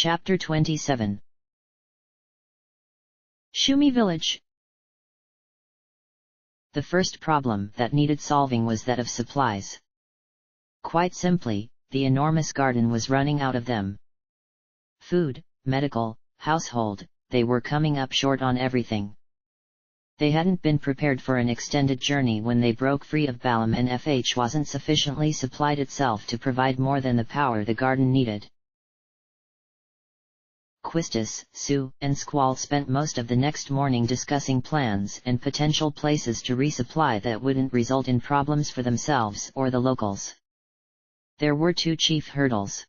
Chapter 27. Shumi Village. The first problem that needed solving was that of supplies. Quite simply, the enormous garden was running out of them. Food, medical, household, they were coming up short on everything. They hadn't been prepared for an extended journey when they broke free of Balam, and FH wasn't sufficiently supplied itself to provide more than the power the garden needed. Quistis, Sue, and Squall spent most of the next morning discussing plans and potential places to resupply that wouldn't result in problems for themselves or the locals. There were two chief hurdles.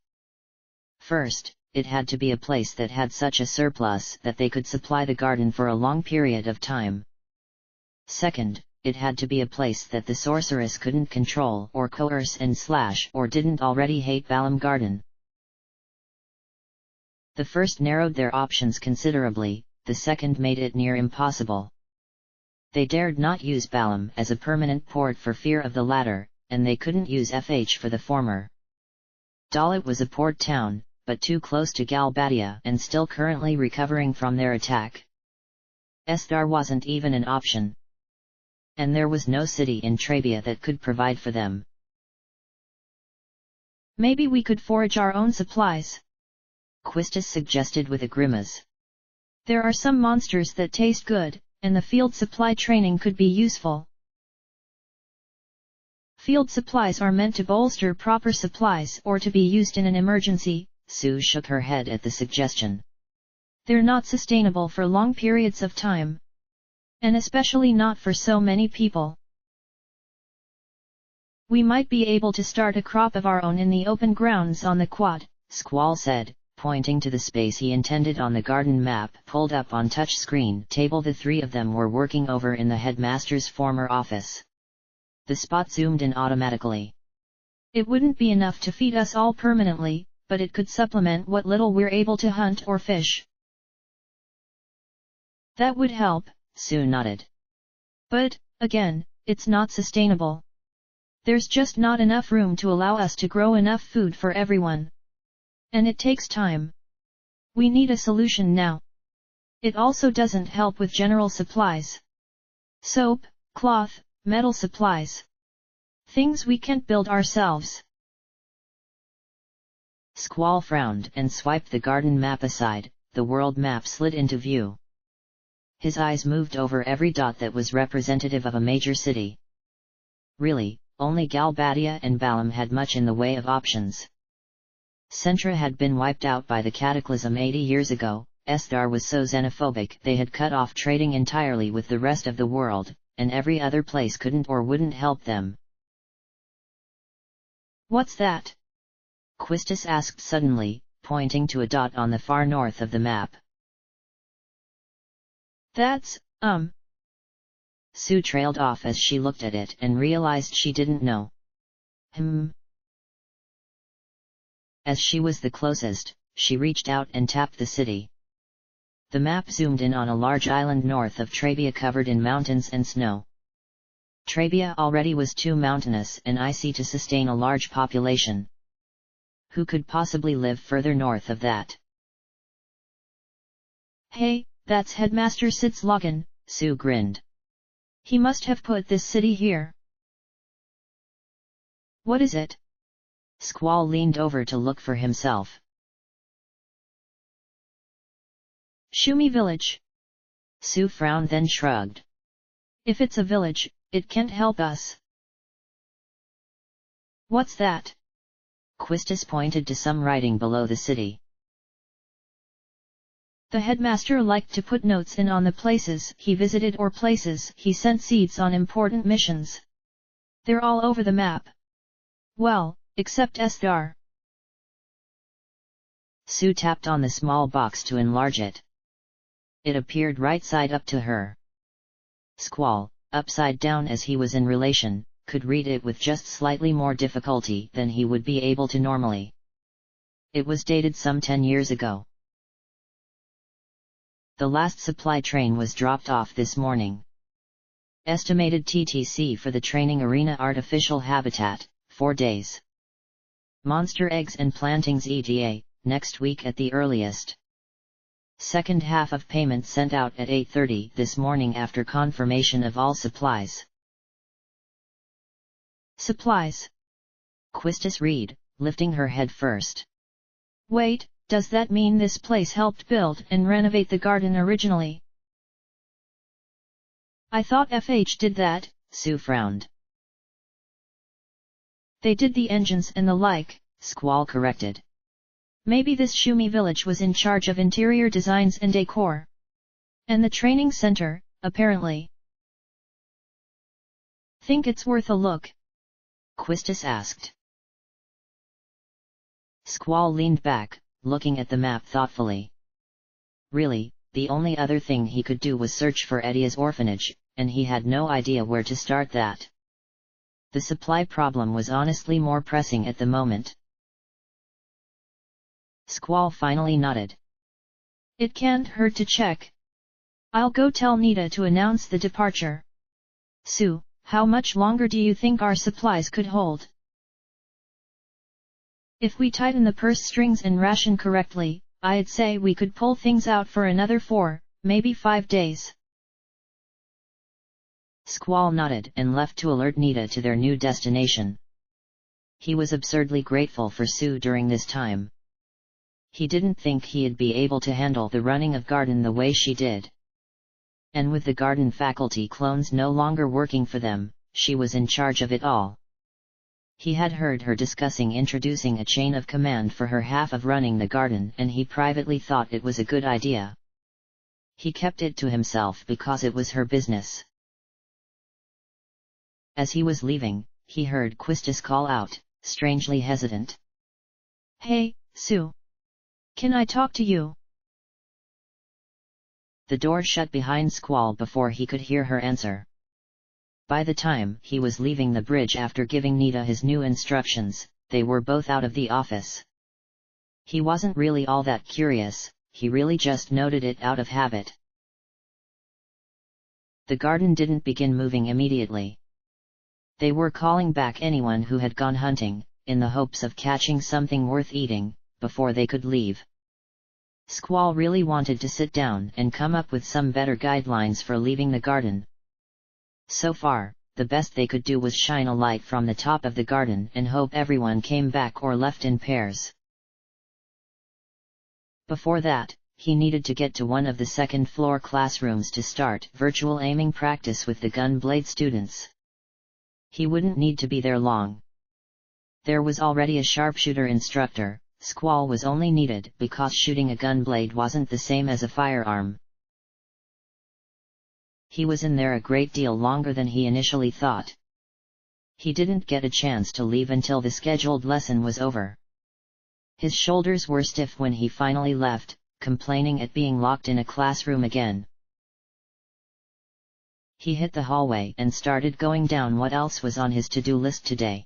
First, it had to be a place that had such a surplus that they could supply the garden for a long period of time. Second, it had to be a place that the sorceress couldn't control or coerce and slash or didn't already hate Balam Garden. The first narrowed their options considerably, the second made it near impossible. They dared not use Balam as a permanent port for fear of the latter, and they couldn't use FH for the former. Dalit was a port town, but too close to Galbadia and still currently recovering from their attack. Esthar wasn't even an option. And there was no city in Trabia that could provide for them. Maybe we could forage our own supplies, Quistis suggested with a grimace. There are some monsters that taste good, and the field supply training could be useful. Field supplies are meant to bolster proper supplies or to be used in an emergency. Sue shook her head at the suggestion. They're not sustainable for long periods of time. And especially not for so many people. We might be able to start a crop of our own in the open grounds on the quad, Squall said, pointing to the space he intended on the garden map pulled up on touchscreen table the three of them were working over in the headmaster's former office. The spot zoomed in automatically. It wouldn't be enough to feed us all permanently, but it could supplement what little we're able to hunt or fish. That would help, Sue nodded. But, again, it's not sustainable. There's just not enough room to allow us to grow enough food for everyone. And it takes time. We need a solution now. It also doesn't help with general supplies. Soap, cloth, metal supplies. Things we can't build ourselves. Squall frowned and swiped the garden map aside. The world map slid into view. His eyes moved over every dot that was representative of a major city. Really, only Galbadia and Balam had much in the way of options. Centra had been wiped out by the cataclysm 80 years ago, Esthar was so xenophobic they had cut off trading entirely with the rest of the world, and every other place couldn't or wouldn't help them. What's that? Quistis asked suddenly, pointing to a dot on the far north of the map. That's, Sue trailed off as she looked at it and realized she didn't know. As she was the closest, she reached out and tapped the city. The map zoomed in on a large island north of Trabia covered in mountains and snow. Trabia already was too mountainous and icy to sustain a large population. Who could possibly live further north of that? Hey, that's Headmaster Sid's login, Sue grinned. He must have put this city here. What is it? Squall leaned over to look for himself. Shumi Village. Sue frowned then shrugged. If it's a village, it can't help us. What's that? Quistis pointed to some writing below the city. The headmaster liked to put notes in on the places he visited or places he sent seeds on important missions. They're all over the map. Well, except Esthar. Sue tapped on the small box to enlarge it. It appeared right side up to her. Squall, upside down as he was in relation, could read it with just slightly more difficulty than he would be able to normally. It was dated some 10 years ago. The last supply train was dropped off this morning. Estimated TTC for the training arena artificial habitat, 4 days. Monster eggs and plantings ETA, next week at the earliest. Second half of payment sent out at 8:30 this morning after confirmation of all supplies. Supplies? Quistis read, lifting her head first. Wait, does that mean this place helped build and renovate the garden originally? I thought FH did that, Sue frowned. They did the engines and the like, Squall corrected. Maybe this Shumi village was in charge of interior designs and decor. And the training center, apparently. Think it's worth a look? Quistis asked. Squall leaned back, looking at the map thoughtfully. Really, the only other thing he could do was search for Edia's orphanage, and he had no idea where to start that. The supply problem was honestly more pressing at the moment. Squall finally nodded. It can't hurt to check. I'll go tell Nita to announce the departure. Sue, how much longer do you think our supplies could hold? If we tighten the purse strings and ration correctly, I'd say we could pull things out for another 4, maybe 5 days. Squall nodded and left to alert Nita to their new destination. He was absurdly grateful for Sue during this time. He didn't think he'd be able to handle the running of garden the way she did. And with the garden faculty clones no longer working for them, she was in charge of it all. He had heard her discussing introducing a chain of command for her half of running the garden, and he privately thought it was a good idea. He kept it to himself because it was her business. As he was leaving, he heard Quistis call out, strangely hesitant. Hey, Sue. Can I talk to you? The door shut behind Squall before he could hear her answer. By the time he was leaving the bridge after giving Nita his new instructions, they were both out of the office. He wasn't really all that curious, he really just noted it out of habit. The garden didn't begin moving immediately. They were calling back anyone who had gone hunting, in the hopes of catching something worth eating, before they could leave. Squall really wanted to sit down and come up with some better guidelines for leaving the garden. So far, the best they could do was shine a light from the top of the garden and hope everyone came back or left in pairs. Before that, he needed to get to one of the second-floor classrooms to start virtual aiming practice with the gun blade students. He wouldn't need to be there long. There was already a sharpshooter instructor. Squall was only needed because shooting a gun blade wasn't the same as a firearm. He was in there a great deal longer than he initially thought. He didn't get a chance to leave until the scheduled lesson was over. His shoulders were stiff when he finally left, complaining at being locked in a classroom again. He hit the hallway and started going down what else was on his to-do list today.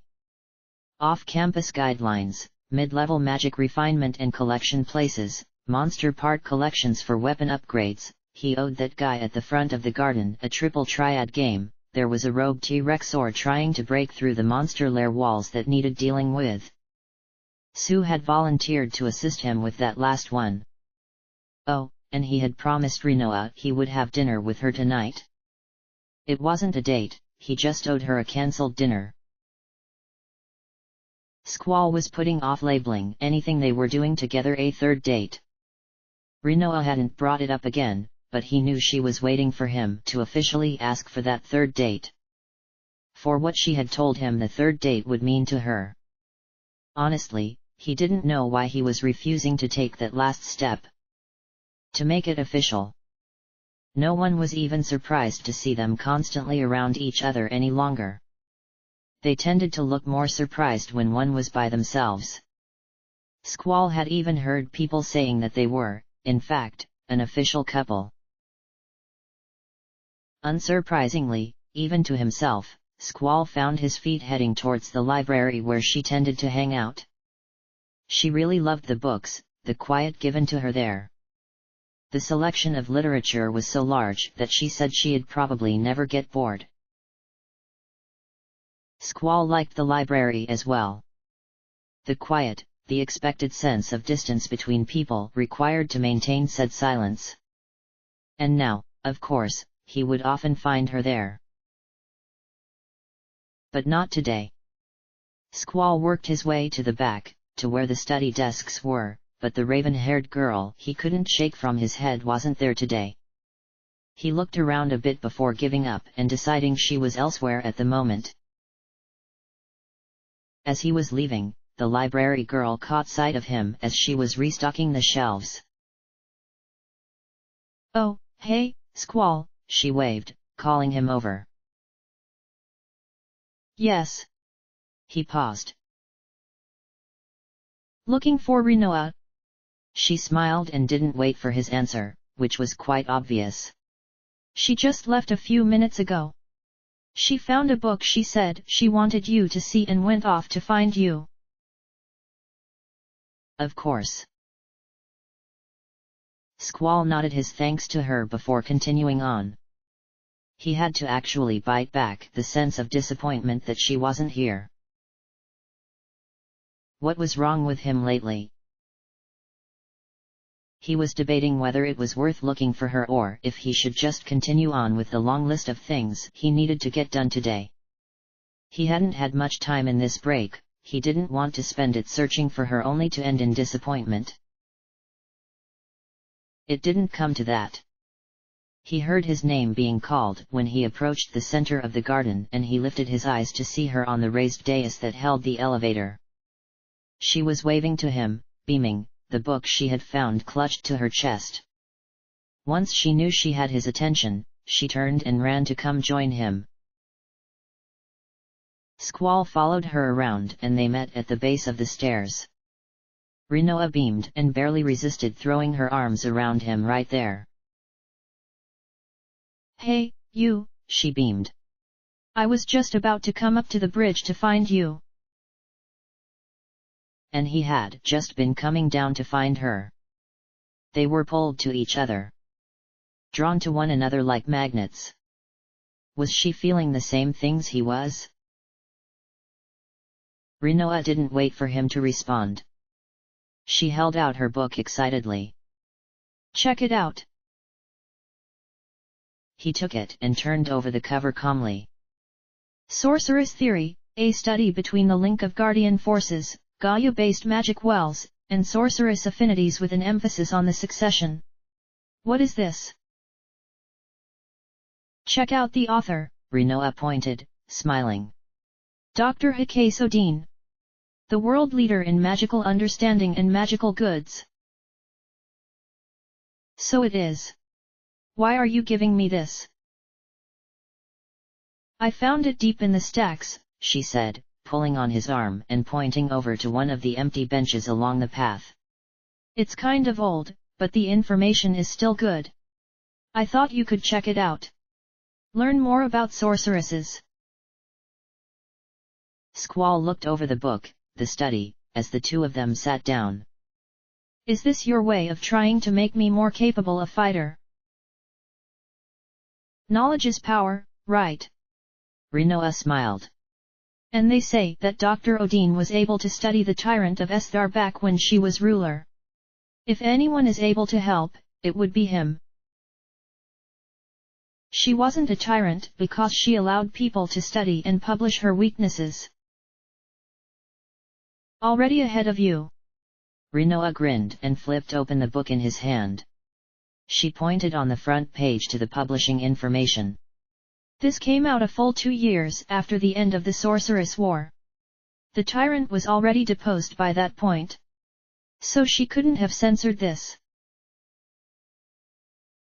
Off-campus guidelines, mid-level magic refinement and collection places, monster part collections for weapon upgrades. He owed that guy at the front of the garden a triple triad game. There was a rogue T-Rexor trying to break through the monster lair walls that needed dealing with. Sue had volunteered to assist him with that last one. Oh, and he had promised Rinoa he would have dinner with her tonight. It wasn't a date, he just owed her a cancelled dinner. Squall was putting off labeling anything they were doing together a third date. Rinoa hadn't brought it up again, but he knew she was waiting for him to officially ask for that third date. For what she had told him the third date would mean to her. Honestly, he didn't know why he was refusing to take that last step. To make it official. No one was even surprised to see them constantly around each other any longer. They tended to look more surprised when one was by themselves. Squall had even heard people saying that they were, in fact, an official couple. Unsurprisingly, even to himself, Squall found his feet heading towards the library where she tended to hang out. She really loved the books, the quiet given to her there. The selection of literature was so large that she said she'd probably never get bored. Squall liked the library as well. The quiet, the expected sense of distance between people required to maintain said silence. And now, of course, he would often find her there. But not today. Squall worked his way to the back, to where the study desks were, but the raven-haired girl he couldn't shake from his head wasn't there today. He looked around a bit before giving up and deciding she was elsewhere at the moment. As he was leaving, the library girl caught sight of him as she was restocking the shelves. "Oh, hey, Squall," she waved, calling him over. "Yes." He paused. "Looking for Rinoa?" She smiled and didn't wait for his answer, which was quite obvious. "She just left a few minutes ago. She found a book she said she wanted you to see and went off to find you." Of course. Squall nodded his thanks to her before continuing on. He had to actually bite back the sense of disappointment that she wasn't here. What was wrong with him lately? He was debating whether it was worth looking for her or if he should just continue on with the long list of things he needed to get done today. He hadn't had much time in this break, he didn't want to spend it searching for her only to end in disappointment. It didn't come to that. He heard his name being called when he approached the center of the garden and he lifted his eyes to see her on the raised dais that held the elevator. She was waving to him, beaming, the book she had found clutched to her chest. Once she knew she had his attention, she turned and ran to come join him. Squall followed her around and they met at the base of the stairs. Rinoa beamed and barely resisted throwing her arms around him right there. "Hey, you," she beamed. "I was just about to come up to the bridge to find you." And he had just been coming down to find her. They were pulled to each other. Drawn to one another like magnets. Was she feeling the same things he was? Rinoa didn't wait for him to respond. She held out her book excitedly. "Check it out." He took it and turned over the cover calmly. "Sorceress Theory, a study between the link of guardian forces, Gaia-based magic wells, and sorceress affinities with an emphasis on the succession. What is this?" "Check out the author," Rinoa pointed, smiling. "Dr. Odin. The world leader in magical understanding and magical goods." "So it is. Why are you giving me this?" "I found it deep in the stacks," she said, pulling on his arm and pointing over to one of the empty benches along the path. "It's kind of old, but the information is still good. I thought you could check it out. Learn more about sorceresses." Squall looked over the book, the study, as the two of them sat down. "Is this your way of trying to make me more capable a fighter?" "Knowledge is power, right?" Rinoa smiled. "And they say that Dr. Odin was able to study the tyrant of Esthar back when she was ruler. If anyone is able to help, it would be him. She wasn't a tyrant because she allowed people to study and publish her weaknesses." "Already ahead of you." Rinoa grinned and flipped open the book in his hand. She pointed on the front page to the publishing information. "This came out a full 2 years after the end of the Sorceress War. The tyrant was already deposed by that point. So she couldn't have censored this."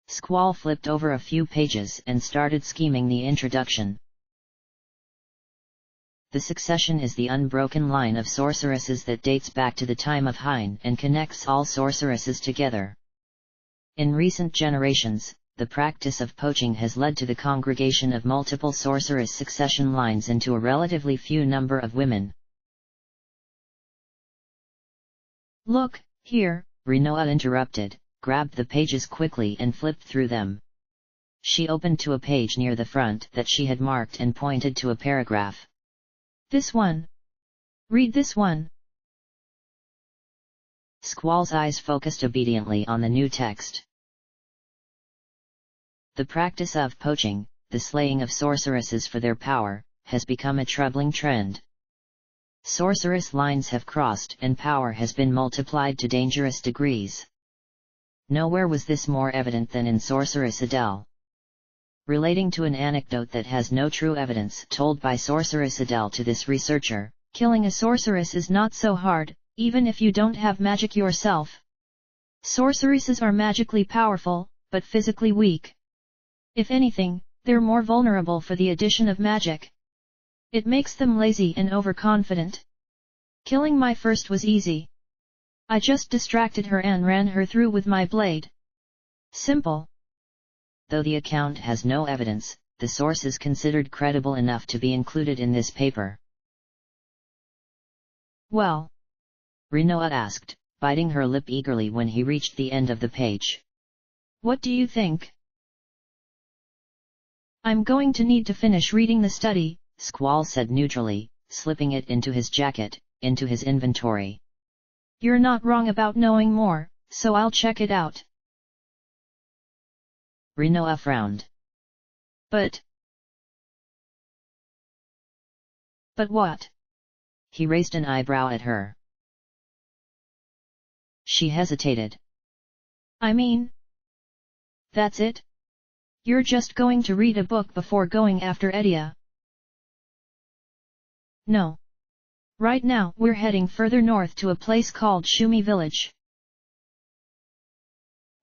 Squall flipped over a few pages and started scheming the introduction. The succession is the unbroken line of sorceresses that dates back to the time of VIII and connects all sorceresses together. In recent generations, the practice of poaching has led to the congregation of multiple sorceress succession lines into a relatively few number of women. "Look, here," Rinoa interrupted, grabbed the pages quickly and flipped through them. She opened to a page near the front that she had marked and pointed to a paragraph. "This one. Read this one." Squall's eyes focused obediently on the new text. The practice of poaching, the slaying of sorceresses for their power, has become a troubling trend. Sorceress lines have crossed and power has been multiplied to dangerous degrees. Nowhere was this more evident than in Sorceress Adele. Relating to an anecdote that has no true evidence told by Sorceress Adele to this researcher, killing a sorceress is not so hard, even if you don't have magic yourself. Sorceresses are magically powerful, but physically weak. If anything, they're more vulnerable for the addition of magic. It makes them lazy and overconfident. Killing my first was easy. I just distracted her and ran her through with my blade. Simple. Though the account has no evidence, the source is considered credible enough to be included in this paper. Well? Rinoa asked, biting her lip eagerly when he reached the end of the page. What do you think? I'm going to need to finish reading the study, Squall said neutrally, slipping it into his jacket, into his inventory. You're not wrong about knowing more, so I'll check it out. Rinoa frowned. But what? He raised an eyebrow at her. She hesitated. I mean, that's it? You're just going to read a book before going after Edia? No. Right now we're heading further north to a place called Shumi Village.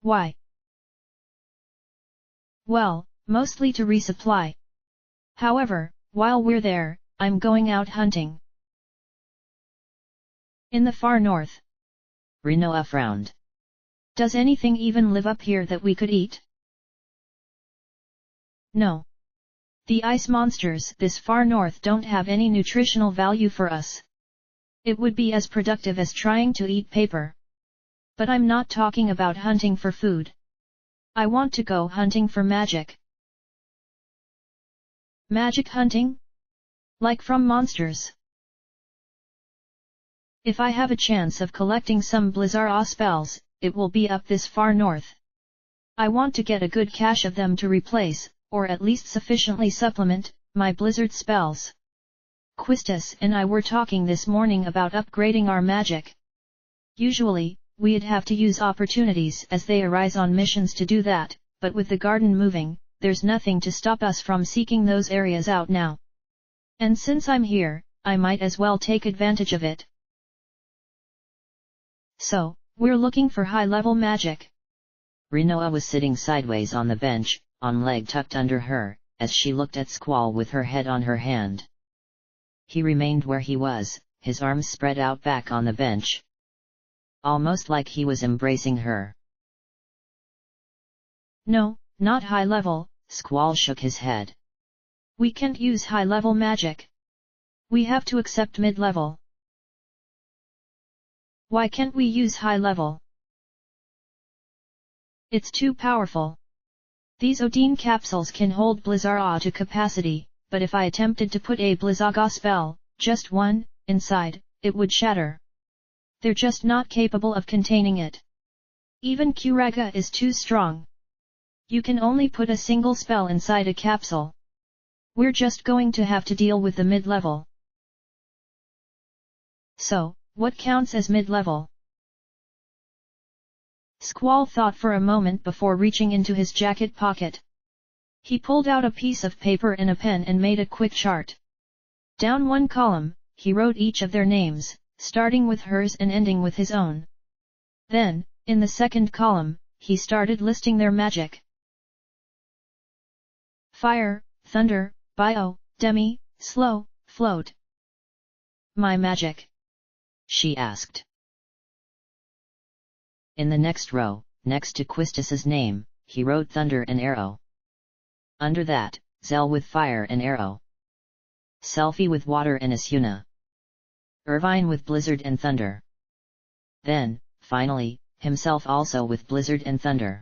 Why? Well, mostly to resupply. However, while we're there, I'm going out hunting. In the far north. Rinoa frowned. Does anything even live up here that we could eat? No. The ice monsters this far north don't have any nutritional value for us. It would be as productive as trying to eat paper. But I'm not talking about hunting for food. I want to go hunting for magic. Magic hunting? Like from monsters? If I have a chance of collecting some Blizzara spells, it will be up this far north. I want to get a good cache of them to replace, or at least sufficiently supplement, my blizzard spells. Quistis and I were talking this morning about upgrading our magic. Usually, we'd have to use opportunities as they arise on missions to do that, but with the garden moving, there's nothing to stop us from seeking those areas out now. And since I'm here, I might as well take advantage of it. So, we're looking for high-level magic. Rinoa was sitting sideways on the bench, on leg tucked under her, as she looked at Squall with her head on her hand. He remained where he was, his arms spread out back on the bench. Almost like he was embracing her. No, not high level, Squall shook his head. We can't use high-level magic. We have to accept mid-level. Why can't we use high-level? It's too powerful. These Odin capsules can hold Blizzara to capacity, but if I attempted to put a Blizzaga spell, just one, inside, it would shatter. They're just not capable of containing it. Even Kuraga is too strong. You can only put a single spell inside a capsule. We're just going to have to deal with the mid-level. So, what counts as mid-level? Squall thought for a moment before reaching into his jacket pocket. He pulled out a piece of paper and a pen and made a quick chart. Down one column, he wrote each of their names, starting with hers and ending with his own. Then, in the second column, he started listing their magic. Fire, thunder, bio, demi, slow, float. My magic? She asked. In the next row, next to Quistis's name, he wrote thunder and arrow. Under that, Zell with fire and arrow. Selfie with water and Asuna. Irvine with blizzard and thunder. Then, finally, himself also with blizzard and thunder.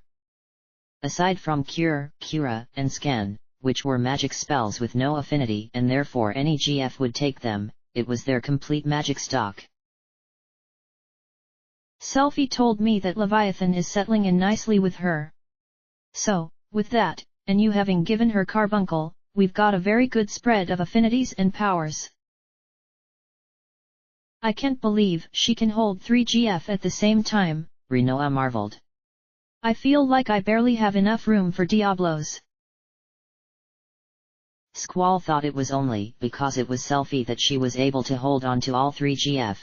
Aside from Cure, Cura, and Scan, which were magic spells with no affinity and therefore any GF would take them, it was their complete magic stock. Selfie told me that Leviathan is settling in nicely with her. So, with that, and you having given her carbuncle, we've got a very good spread of affinities and powers. I can't believe she can hold 3 GF at the same time, Rinoa marveled. I feel like I barely have enough room for Diablos. Squall thought it was only because it was Selfie that she was able to hold on to all 3 GF.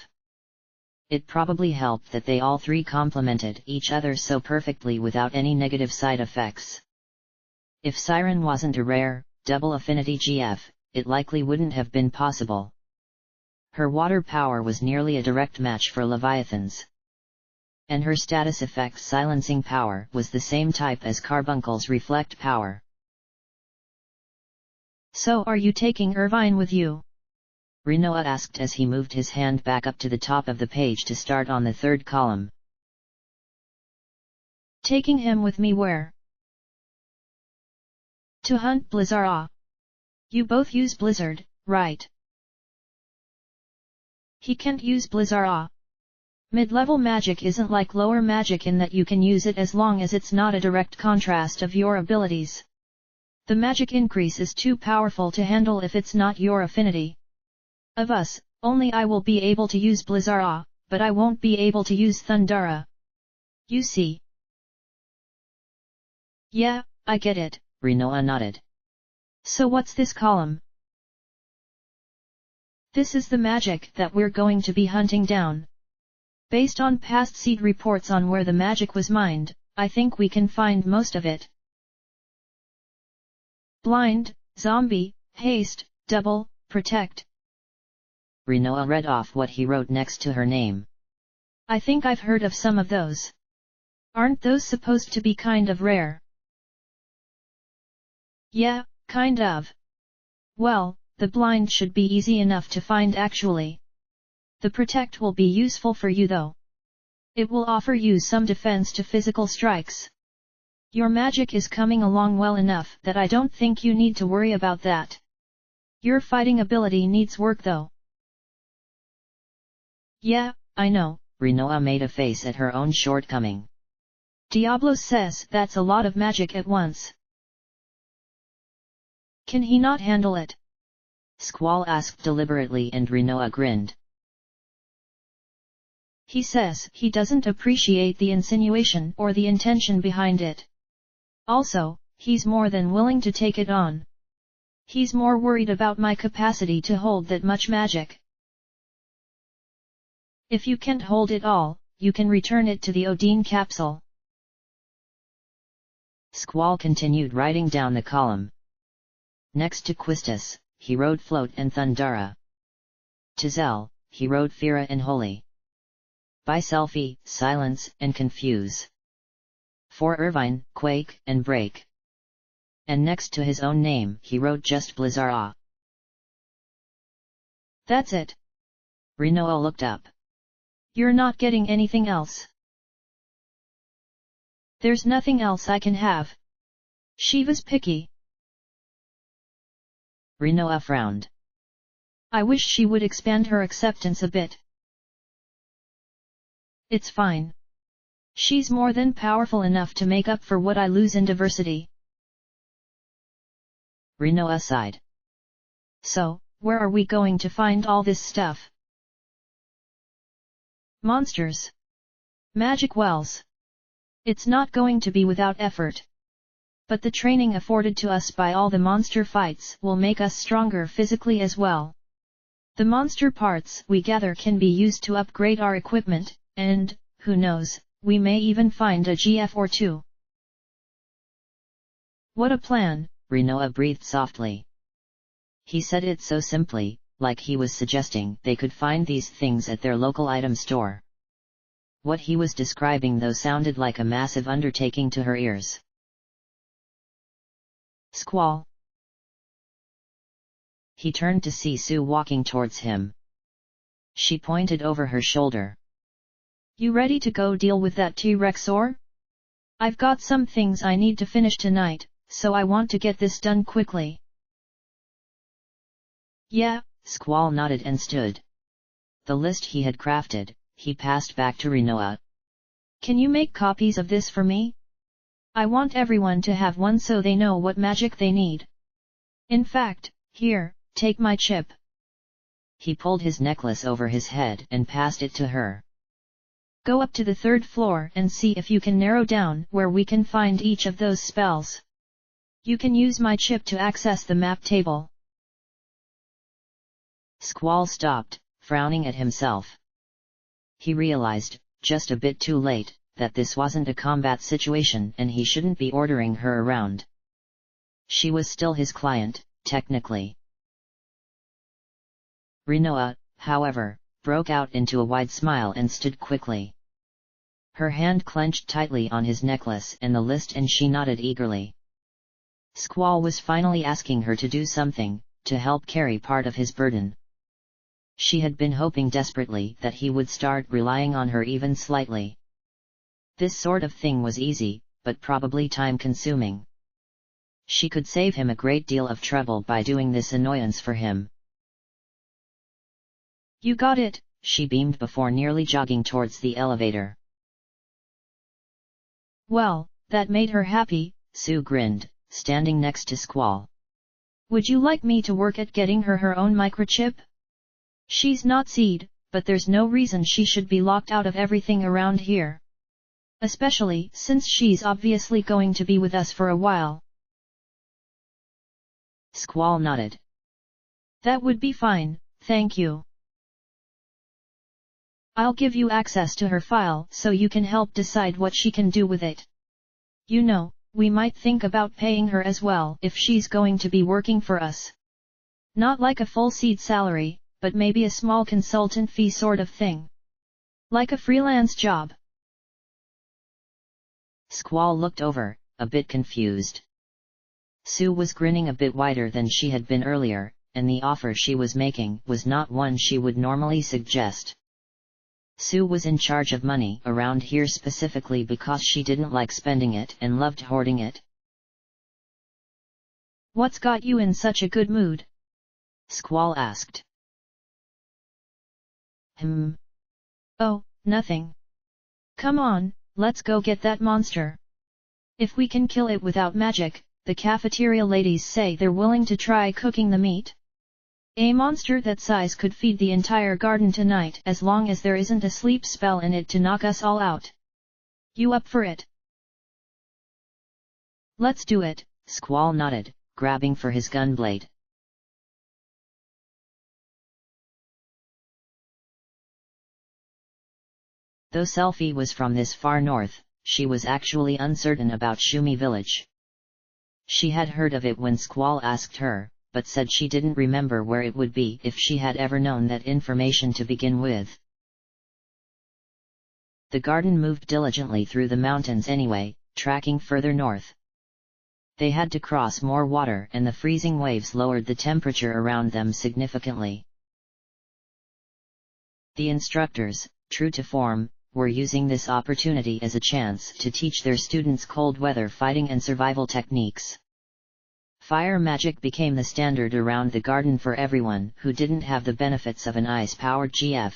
It probably helped that they all three complemented each other so perfectly without any negative side effects. If Siren wasn't a rare, double affinity GF, it likely wouldn't have been possible. Her water power was nearly a direct match for Leviathan's. And her status effect silencing power was the same type as Carbuncle's reflect power. So are you taking Irvine with you? Rinoa asked as he moved his hand back up to the top of the page to start on the third column. Taking him with me where? To hunt Blizzard. You both use Blizzard, right? He can't use Blizzard. Mid-level magic isn't like lower magic in that you can use it as long as it's not a direct contrast of your abilities. The magic increase is too powerful to handle if it's not your affinity. Of us, only I will be able to use Blizzard, but I won't be able to use Thundara. You see? Yeah, I get it, Rinoa nodded. So what's this column? This is the magic that we're going to be hunting down. Based on past seed reports on where the magic was mined, I think we can find most of it. Blind, zombie, haste, double, protect. Rinoa read off what he wrote next to her name. I think I've heard of some of those. Aren't those supposed to be kind of rare? Yeah, kind of. Well, the blind should be easy enough to find actually. The protect will be useful for you though. It will offer you some defense to physical strikes. Your magic is coming along well enough that I don't think you need to worry about that. Your fighting ability needs work though. Yeah, I know. Rinoa made a face at her own shortcoming. Diablo says that's a lot of magic at once. Can he not handle it? Squall asked deliberately and Rinoa grinned. He says he doesn't appreciate the insinuation or the intention behind it. Also, he's more than willing to take it on. He's more worried about my capacity to hold that much magic. If you can't hold it all, you can return it to the Odin capsule. Squall continued writing down the column. Next to Quistis, he wrote Float and Thundara. To Zell, he wrote Fira and Holy. By Selfie, Silence and Confuse. For Irvine, Quake and Break. And next to his own name he wrote just Blizzard. That's it. Rinoa looked up. You're not getting anything else. There's nothing else I can have. Shiva's picky. Rinoa frowned. I wish she would expand her acceptance a bit. It's fine. She's more than powerful enough to make up for what I lose in diversity. Rinoa sighed. So, where are we going to find all this stuff? Monsters. Magic wells. It's not going to be without effort. But the training afforded to us by all the monster fights will make us stronger physically as well. The monster parts we gather can be used to upgrade our equipment, and, who knows, we may even find a GF or two. What a plan, Rinoa breathed softly. He said it so simply, like he was suggesting they could find these things at their local item store. What he was describing though sounded like a massive undertaking to her ears. Squall. He turned to see Sue walking towards him. She pointed over her shoulder. You ready to go deal with that T-Rexor? I've got some things I need to finish tonight, so I want to get this done quickly. Yeah, Squall nodded and stood. The list he had crafted, he passed back to Rinoa, Can you make copies of this for me? I want everyone to have one so they know what magic they need. In fact, here, take my chip. He pulled his necklace over his head and passed it to her. Go up to the 3rd floor and see if you can narrow down where we can find each of those spells. You can use my chip to access the map table. Squall stopped, frowning at himself. He realized, just a bit too late, that this wasn't a combat situation and he shouldn't be ordering her around. She was still his client, technically. Rinoa, however, broke out into a wide smile and stood quickly. Her hand clenched tightly on his necklace and the list, and she nodded eagerly. Squall was finally asking her to do something, to help carry part of his burden. She had been hoping desperately that he would start relying on her even slightly. This sort of thing was easy, but probably time-consuming. She could save him a great deal of trouble by doing this annoyance for him. You got it, she beamed before nearly jogging towards the elevator. Well, that made her happy, Sue grinned, standing next to Squall. Would you like me to work at getting her own microchip? She's not seed, but there's no reason she should be locked out of everything around here. Especially since she's obviously going to be with us for a while. Squall nodded. That would be fine, thank you. I'll give you access to her file so you can help decide what she can do with it. You know, we might think about paying her as well if she's going to be working for us. Not like a full seed salary, but maybe a small consultant fee sort of thing. Like a freelance job. Squall looked over, a bit confused. Sue was grinning a bit wider than she had been earlier, and the offer she was making was not one she would normally suggest. Sue was in charge of money around here specifically because she didn't like spending it and loved hoarding it. What's got you in such a good mood? Squall asked. Oh, nothing. Come on, let's go get that monster. If we can kill it without magic, the cafeteria ladies say they're willing to try cooking the meat. A monster that size could feed the entire garden tonight as long as there isn't a sleep spell in it to knock us all out. You up for it? Let's do it, Squall nodded, grabbing for his gun blade. Though Selfie was from this far north, she was actually uncertain about Shumi village. She had heard of it when Squall asked her, but said she didn't remember where it would be if she had ever known that information to begin with. The garden moved diligently through the mountains anyway, tracking further north. They had to cross more water and the freezing waves lowered the temperature around them significantly. The instructors, true to form, were using this opportunity as a chance to teach their students cold weather fighting and survival techniques. Fire magic became the standard around the garden for everyone who didn't have the benefits of an ice-powered GF.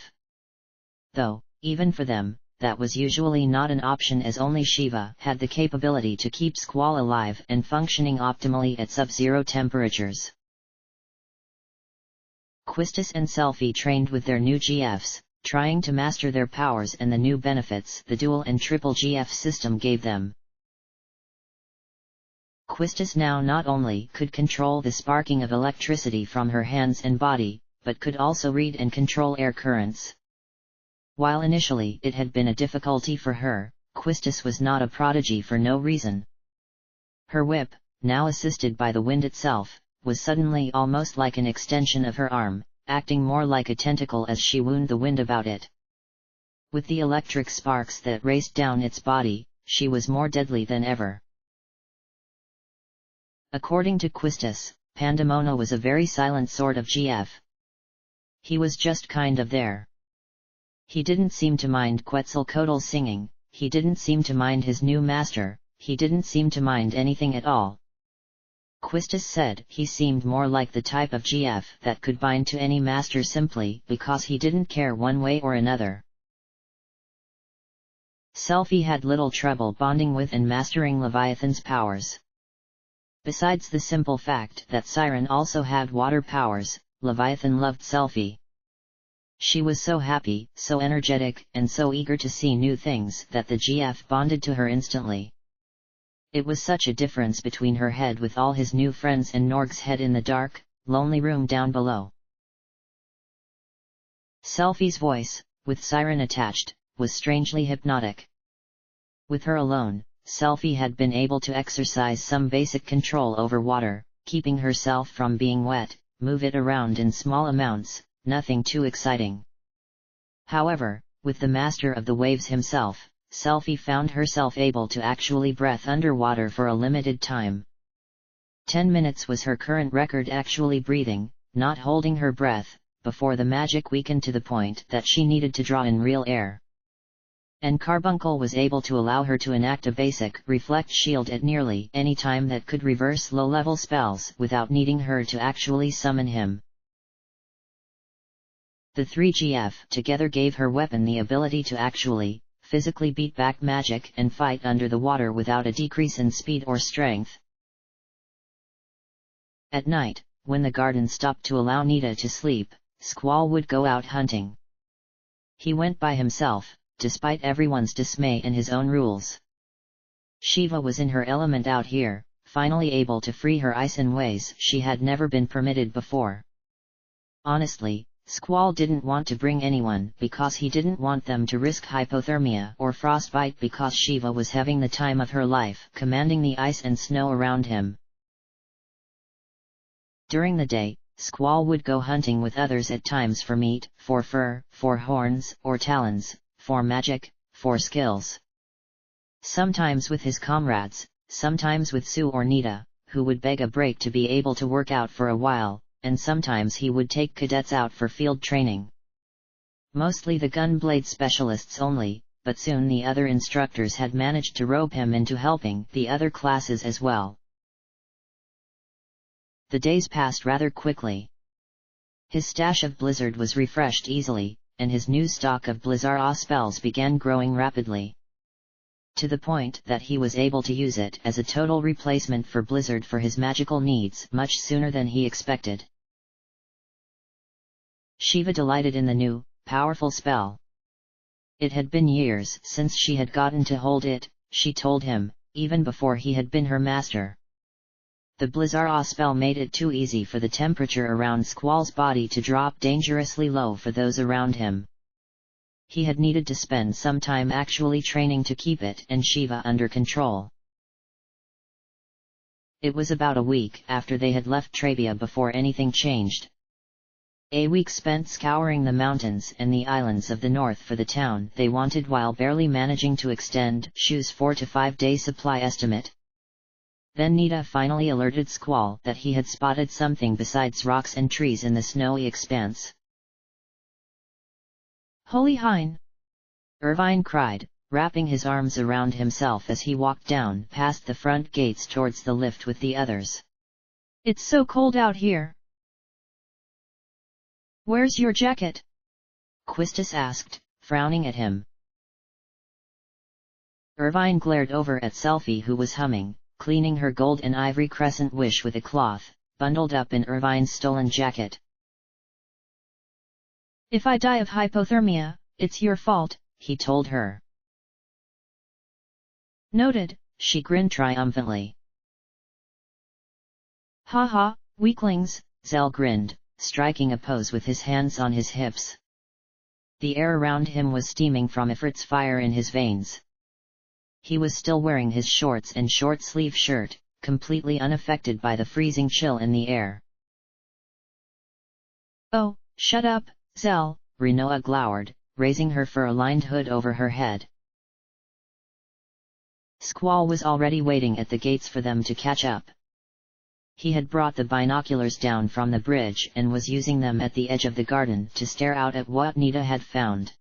Though, even for them, that was usually not an option as only Shiva had the capability to keep Squall alive and functioning optimally at sub-zero temperatures. Quistis and Selfie trained with their new GFs, trying to master their powers and the new benefits the dual and triple GF system gave them. Quistis now not only could control the sparking of electricity from her hands and body, but could also read and control air currents. While initially it had been a difficulty for her, Quistis was not a prodigy for no reason. Her whip, now assisted by the wind itself, was suddenly almost like an extension of her arm, acting more like a tentacle as she wound the wind about it. With the electric sparks that raced down its body, she was more deadly than ever. According to Quistis, Pandemono was a very silent sort of GF. He was just kind of there. He didn't seem to mind Quetzalcoatl singing, he didn't seem to mind his new master, he didn't seem to mind anything at all. Quistis said he seemed more like the type of GF that could bind to any master simply because he didn't care one way or another. Selphie had little trouble bonding with and mastering Leviathan's powers. Besides the simple fact that Siren also had water powers, Leviathan loved Selphie. She was so happy, so energetic, and so eager to see new things that the GF bonded to her instantly. It was such a difference between her head with all his new friends and Norg's head in the dark, lonely room down below. Selphie's voice, with Siren attached, was strangely hypnotic. With her alone, Selphie had been able to exercise some basic control over water, keeping herself from being wet, move it around in small amounts, nothing too exciting. However, with the master of the waves himself, Selphie found herself able to actually breathe underwater for a limited time. 10 minutes was her current record actually breathing, not holding her breath, before the magic weakened to the point that she needed to draw in real air. And Carbuncle was able to allow her to enact a basic reflect shield at nearly any time that could reverse low-level spells without needing her to actually summon him. The 3GF together gave her weapon the ability to actually, physically beat back magic and fight under the water without a decrease in speed or strength. At night, when the garden stopped to allow Nita to sleep, Squall would go out hunting. He went by himself, despite everyone's dismay and his own rules. Shiva was in her element out here, finally able to free her ice in ways she had never been permitted before. Honestly, Squall didn't want to bring anyone because he didn't want them to risk hypothermia or frostbite because Shiva was having the time of her life commanding the ice and snow around him. During the day, Squall would go hunting with others at times for meat, for fur, for horns or talons, for magic, for skills. Sometimes with his comrades, sometimes with Sue or Nita, who would beg a break to be able to work out for a while, and sometimes he would take cadets out for field training. Mostly the gunblade specialists only, but soon the other instructors had managed to rope him into helping the other classes as well. The days passed rather quickly. His stash of Blizzard was refreshed easily, and his new stock of Blizzard spells began growing rapidly. To the point that he was able to use it as a total replacement for Blizzard for his magical needs much sooner than he expected. Shiva delighted in the new, powerful spell. It had been years since she had gotten to hold it, she told him, even before he had been her master. The Blizzard spell made it too easy for the temperature around Squall's body to drop dangerously low for those around him. He had needed to spend some time actually training to keep it and Shiva under control. It was about a week after they had left Trabia before anything changed. A week spent scouring the mountains and the islands of the north for the town they wanted while barely managing to extend Shu's 4 to 5 day supply estimate. Then Nita finally alerted Squall that he had spotted something besides rocks and trees in the snowy expanse. Holy Hein! Irvine cried, wrapping his arms around himself as he walked down past the front gates towards the lift with the others. It's so cold out here. Where's your jacket? Quistis asked, frowning at him. Irvine glared over at Selphie who was humming, cleaning her gold and ivory crescent wish with a cloth, bundled up in Irvine's stolen jacket. If I die of hypothermia, it's your fault, he told her. Noted, she grinned triumphantly. Ha ha, weaklings, Zell grinned, striking a pose with his hands on his hips. The air around him was steaming from Ifrit's fire in his veins. He was still wearing his shorts and short-sleeve shirt, completely unaffected by the freezing chill in the air. Oh, shut up, Zell, Rinoa glowered, raising her fur-lined hood over her head. Squall was already waiting at the gates for them to catch up. He had brought the binoculars down from the bridge and was using them at the edge of the garden to stare out at what Nita had found.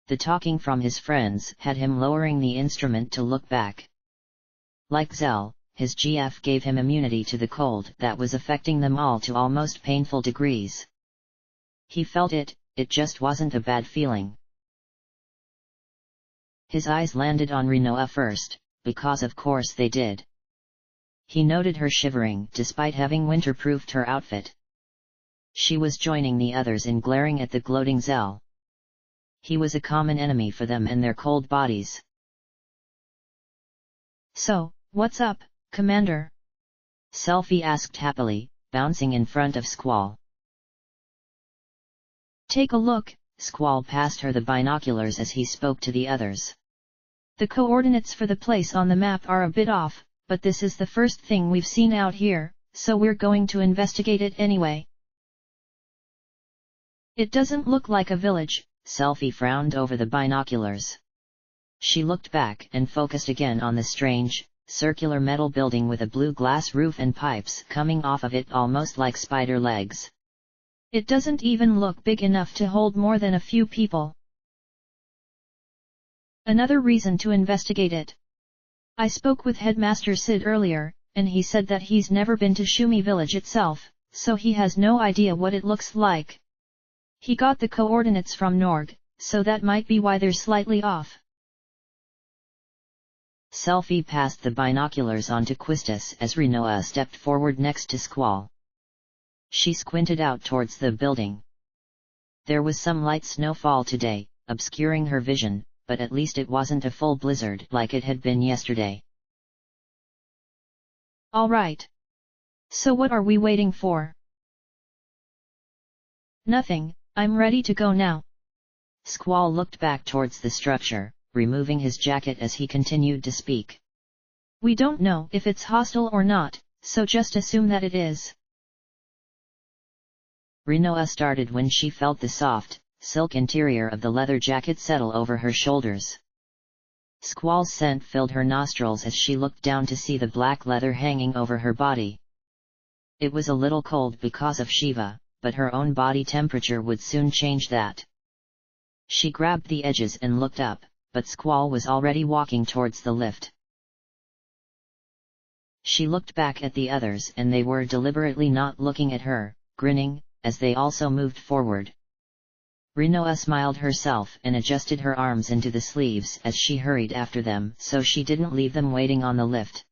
The talking from his friends had him lowering the instrument to look back. Like Zell, his GF gave him immunity to the cold that was affecting them all to almost painful degrees. He felt it, it just wasn't a bad feeling. His eyes landed on Rinoa first, because of course they did. He noted her shivering despite having winter-proofed her outfit. She was joining the others in glaring at the gloating Zell. He was a common enemy for them and their cold bodies. So, what's up, Commander? Selfie asked happily, bouncing in front of Squall. Take a look. Squall passed her the binoculars as he spoke to the others. The coordinates for the place on the map are a bit off, but this is the first thing we've seen out here, so we're going to investigate it anyway. It doesn't look like a village. Selfie frowned over the binoculars. She looked back and focused again on the strange, circular metal building with a blue glass roof and pipes coming off of it almost like spider legs. It doesn't even look big enough to hold more than a few people. Another reason to investigate it. I spoke with Headmaster Sid earlier, and he said that he's never been to Shumi village itself, so he has no idea what it looks like. He got the coordinates from Norg, so that might be why they're slightly off. Selfie passed the binoculars on to Quistis as Rinoa stepped forward next to Squall. She squinted out towards the building. There was some light snowfall today, obscuring her vision, but at least it wasn't a full blizzard like it had been yesterday. All right. So what are we waiting for? Nothing, I'm ready to go now. Squall looked back towards the structure, removing his jacket as he continued to speak. We don't know if it's hostile or not, so just assume that it is. Rinoa started when she felt the soft, silk interior of the leather jacket settle over her shoulders. Squall's scent filled her nostrils as she looked down to see the black leather hanging over her body. It was a little cold because of Shiva, but her own body temperature would soon change that. She grabbed the edges and looked up, but Squall was already walking towards the lift. She looked back at the others and they were deliberately not looking at her, grinning, as they also moved forward. Rinoa smiled herself and adjusted her arms into the sleeves as she hurried after them so she didn't leave them waiting on the lift.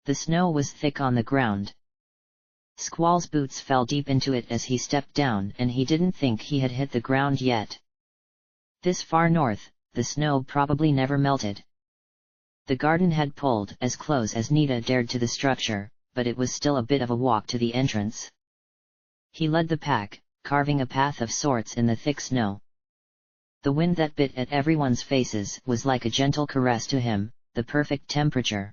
The snow was thick on the ground. Squall's boots fell deep into it as he stepped down and he didn't think he had hit the ground yet. This far north, the snow probably never melted. The garden had pulled as close as Nita dared to the structure, but it was still a bit of a walk to the entrance. He led the pack, carving a path of sorts in the thick snow. The wind that bit at everyone's faces was like a gentle caress to him, the perfect temperature.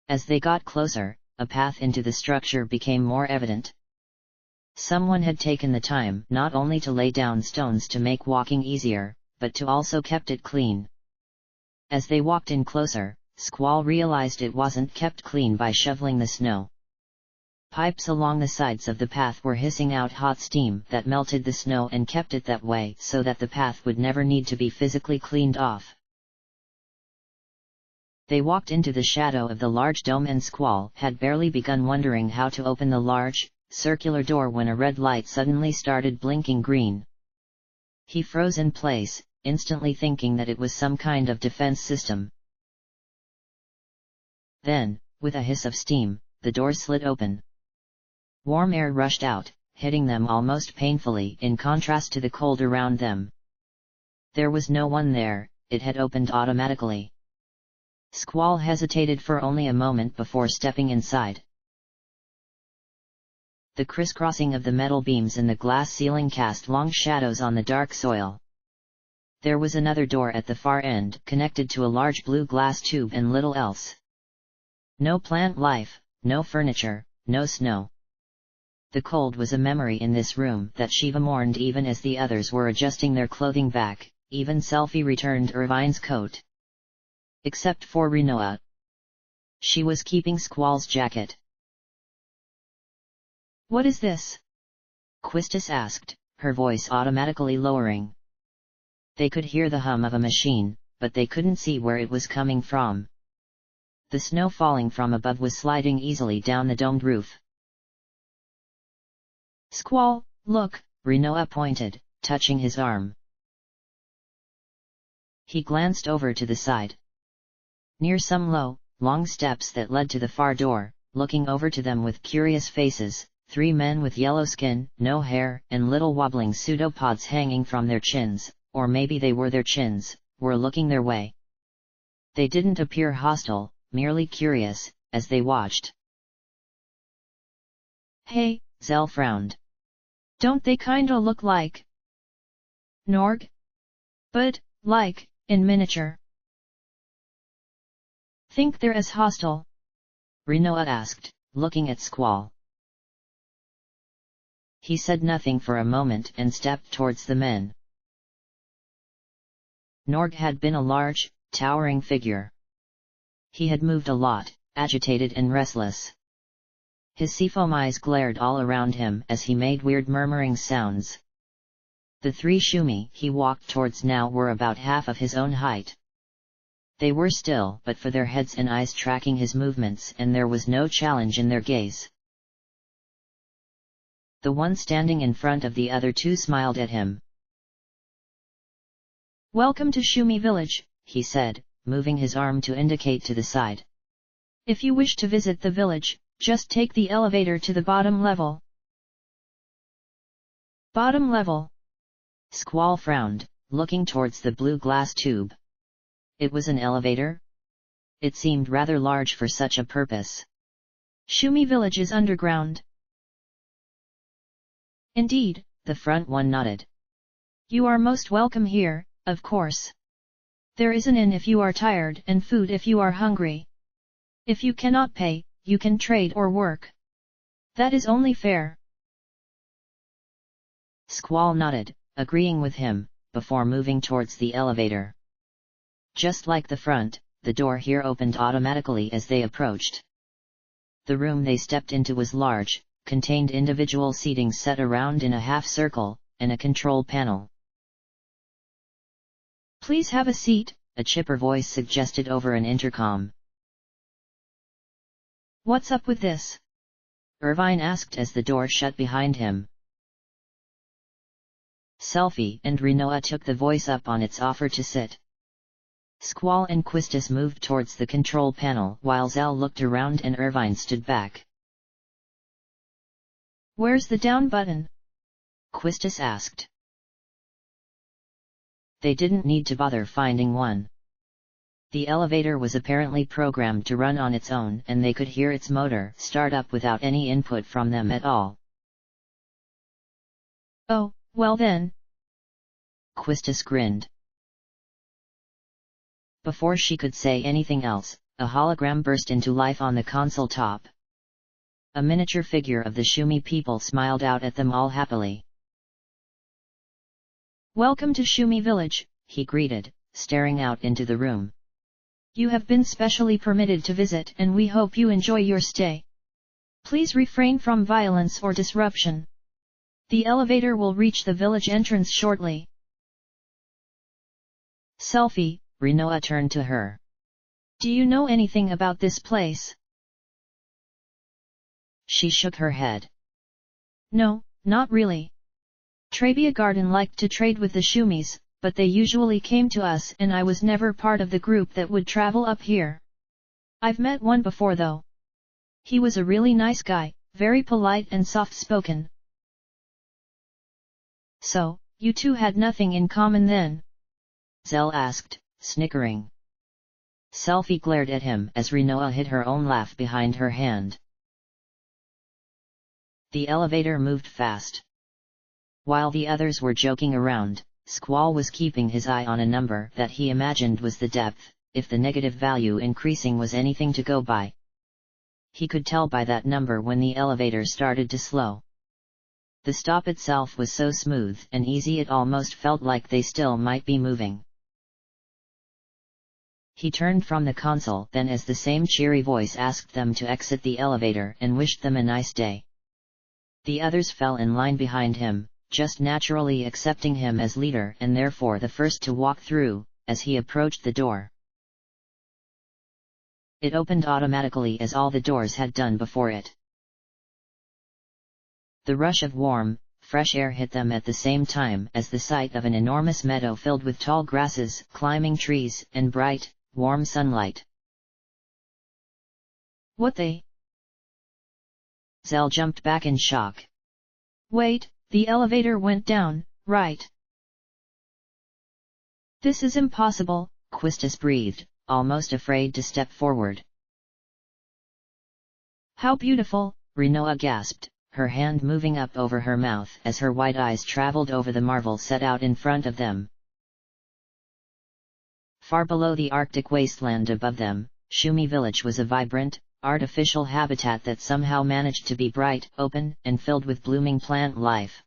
As they got closer, a path into the structure became more evident. Someone had taken the time not only to lay down stones to make walking easier, but to also kept it clean. As they walked in closer, Squall realized it wasn't kept clean by shoveling the snow. Pipes along the sides of the path were hissing out hot steam that melted the snow and kept it that way so that the path would never need to be physically cleaned off. They walked into the shadow of the large dome and Squall had barely begun wondering how to open the large, circular door when a red light suddenly started blinking green. He froze in place, instantly thinking that it was some kind of defense system. Then, with a hiss of steam, the door slid open. Warm air rushed out, hitting them almost painfully in contrast to the cold around them. There was no one there, it had opened automatically. Squall hesitated for only a moment before stepping inside. The crisscrossing of the metal beams in the glass ceiling cast long shadows on the dark soil. There was another door at the far end connected to a large blue glass tube and little else. No plant life, no furniture, no snow. The cold was a memory in this room that Shiva mourned even as the others were adjusting their clothing back, even Selfie returned Irvine's coat. Except for Rinoa. She was keeping Squall's jacket. What is this? Quistis asked, her voice automatically lowering. They could hear the hum of a machine, but they couldn't see where it was coming from. The snow falling from above was sliding easily down the domed roof. Squall, look, Rinoa pointed, touching his arm. He glanced over to the side. Near some low, long steps that led to the far door, looking over to them with curious faces, 3 men with yellow skin, no hair, and little wobbling pseudopods hanging from their chins, or maybe they were their chins, were looking their way. They didn't appear hostile, merely curious, as they watched. Hey, Zell frowned. don't they kinda look like Norg? But, like, in miniature. Think they're as hostile? Rinoa asked, looking at Squall. He said nothing for a moment and stepped towards the men. Norg had been a large, towering figure. He had moved a lot, agitated and restless. His seafoam eyes glared all around him as he made weird murmuring sounds. The 3 Shumi he walked towards now were about half of his own height. They were still but for their heads and eyes tracking his movements, and there was no challenge in their gaze. The one standing in front of the other 2 smiled at him. Welcome to Shumi village, he said, moving his arm to indicate to the side. If you wish to visit the village, just take the elevator to the bottom level. Bottom level? Squall frowned, looking towards the blue glass tube. It was an elevator? It seemed rather large for such a purpose. Shumi village is underground. Indeed, the front one nodded. You are most welcome here, of course. There is an inn if you are tired and food if you are hungry. If you cannot pay, you can trade or work. That is only fair. Squall nodded, agreeing with him, before moving towards the elevator. Just like the front, the door here opened automatically as they approached. The room they stepped into was large, contained individual seating set around in a half-circle, and a control panel. Please have a seat, a chipper voice suggested over an intercom. What's up with this? Irvine asked as the door shut behind him. Selfie and Rinoa took the voice up on its offer to sit. Squall and Quistis moved towards the control panel while Zell looked around and Irvine stood back. Where's the down button? Quistis asked. They didn't need to bother finding one. The elevator was apparently programmed to run on its own and they could hear its motor start up without any input from them at all. Oh, well then. Quistis grinned. Before she could say anything else, a hologram burst into life on the console top. A miniature figure of the Shumi people smiled out at them all happily. Welcome to Shumi village, he greeted, staring out into the room. You have been specially permitted to visit and we hope you enjoy your stay. Please refrain from violence or disruption. The elevator will reach the village entrance shortly. Selfie, Rinoa turned to her. Do you know anything about this place? She shook her head. No, not really. Trabia Garden liked to trade with the Shumis, but they usually came to us and I was never part of the group that would travel up here. I've met one before though. He was a really nice guy, very polite and soft-spoken. So, you two had nothing in common then? Zell asked, snickering. Selfie glared at him as Rinoa hid her own laugh behind her hand. The elevator moved fast. While the others were joking around, Squall was keeping his eye on a number that he imagined was the depth, if the negative value increasing was anything to go by. He could tell by that number when the elevator started to slow. The stop itself was so smooth and easy it almost felt like they still might be moving. He turned from the console then as the same cheery voice asked them to exit the elevator and wished them a nice day. The others fell in line behind him, just naturally accepting him as leader and therefore the first to walk through, as he approached the door. It opened automatically as all the doors had done before it. The rush of warm, fresh air hit them at the same time as the sight of an enormous meadow filled with tall grasses, climbing trees, and bright, warm sunlight. What the? Zell jumped back in shock. Wait, the elevator went down, right? This is impossible, Quistis breathed, almost afraid to step forward. How beautiful, Rinoa gasped, her hand moving up over her mouth as her wide eyes traveled over the marvel set out in front of them. Far below the Arctic wasteland above them, Shumi Village was a vibrant, artificial habitat that somehow managed to be bright, open, and filled with blooming plant life.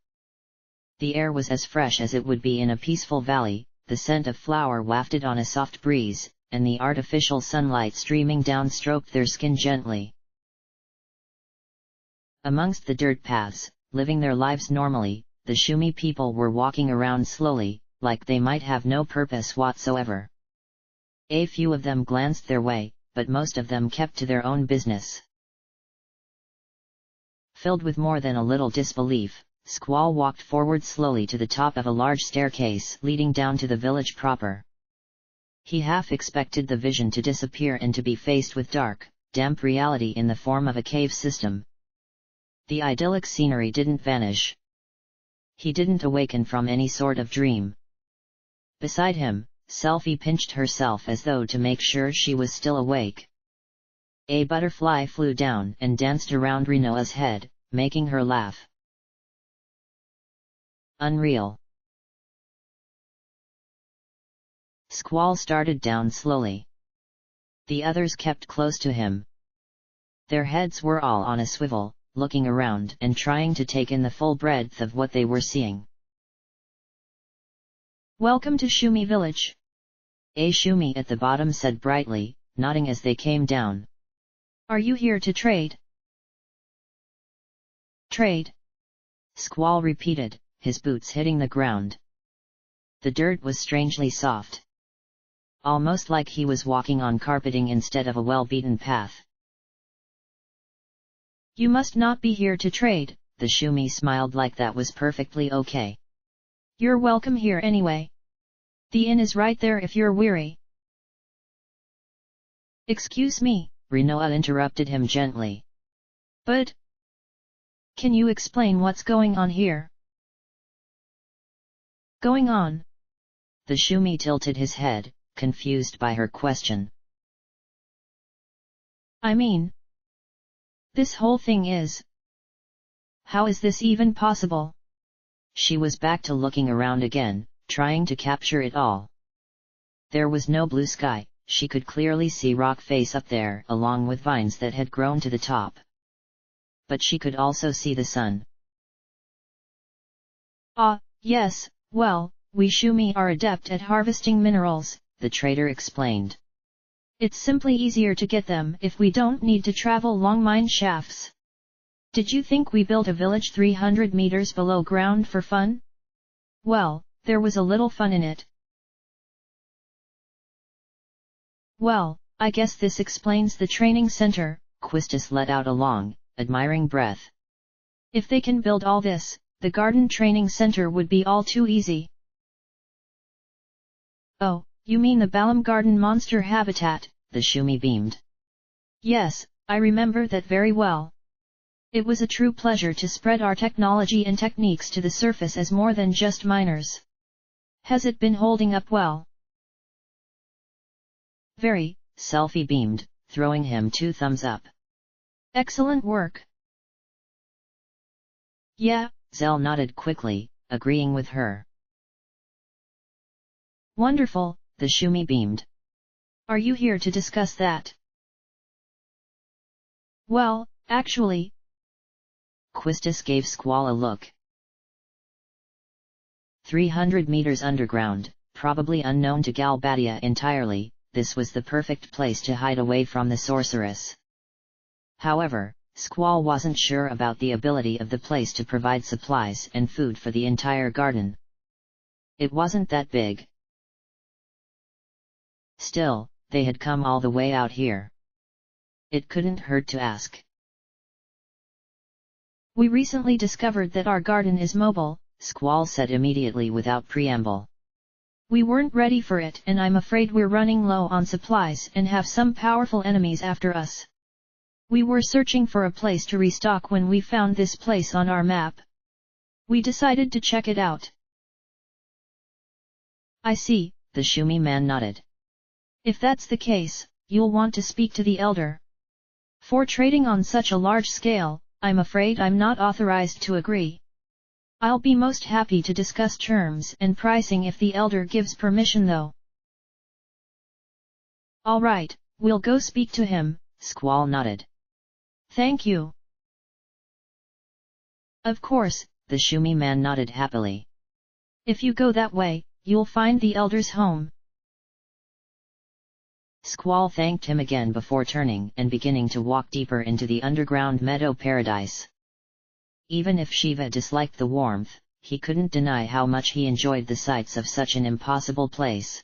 The air was as fresh as it would be in a peaceful valley, the scent of flower wafted on a soft breeze, and the artificial sunlight streaming down stroked their skin gently. Amongst the dirt paths, living their lives normally, the Shumi people were walking around slowly, like they might have no purpose whatsoever. A few of them glanced their way, but most of them kept to their own business. Filled with more than a little disbelief, Squall walked forward slowly to the top of a large staircase leading down to the village proper. He half expected the vision to disappear and to be faced with dark, damp reality in the form of a cave system. The idyllic scenery didn't vanish. He didn't awaken from any sort of dream. Beside him, Selfie pinched herself as though to make sure she was still awake. A butterfly flew down and danced around Rinoa's head, making her laugh. Unreal. Squall started down slowly. The others kept close to him. Their heads were all on a swivel, looking around and trying to take in the full breadth of what they were seeing. Welcome to Shumi Village. A Shumi at the bottom said brightly, nodding as they came down. Are you here to trade? Trade? Squall repeated, his boots hitting the ground. The dirt was strangely soft. Almost like he was walking on carpeting instead of a well-beaten path. You must not be here to trade, the Shumi smiled like that was perfectly okay. You're welcome here anyway. The inn is right there if you're weary. Excuse me, Rinoa interrupted him gently. But can you explain what's going on here? Going on? The Shumi tilted his head, confused by her question. I mean, this whole thing is... How is this even possible? She was back to looking around again, trying to capture it all. There was no blue sky, she could clearly see rock face up there along with vines that had grown to the top. But she could also see the sun. Ah, yes, well, we Shumi are adept at harvesting minerals, the trader explained. It's simply easier to get them if we don't need to travel long mine shafts. Did you think we built a village 300 meters below ground for fun? Well, there was a little fun in it. Well, I guess this explains the training center, Quistis let out a long, admiring breath. If they can build all this, the garden training center would be all too easy. Oh, you mean the Balam Garden monster habitat, the Shumi beamed. Yes, I remember that very well. It was a true pleasure to spread our technology and techniques to the surface as more than just miners. Has it been holding up well? Very, Selfie beamed, throwing him 2 thumbs up. Excellent work. Yeah, Zell nodded quickly, agreeing with her. Wonderful, the Shumi beamed. Are you here to discuss that? Well, actually... Quistis gave Squall a look. 300 meters underground, probably unknown to Galbadia entirely, this was the perfect place to hide away from the sorceress. However, Squall wasn't sure about the ability of the place to provide supplies and food for the entire garden. It wasn't that big. Still, they had come all the way out here. It couldn't hurt to ask. We recently discovered that our garden is mobile, Squall said immediately without preamble. We weren't ready for it and I'm afraid we're running low on supplies and have some powerful enemies after us. We were searching for a place to restock when we found this place on our map. We decided to check it out. I see, the Shumi man nodded. If that's the case, you'll want to speak to the elder. For trading on such a large scale, I'm afraid I'm not authorized to agree. I'll be most happy to discuss terms and pricing if the elder gives permission though. All right, we'll go speak to him, Squall nodded. Thank you. Of course, the Shumi man nodded happily. If you go that way, you'll find the elder's home. Squall thanked him again before turning and beginning to walk deeper into the underground meadow paradise. Even if Shiva disliked the warmth, he couldn't deny how much he enjoyed the sights of such an impossible place.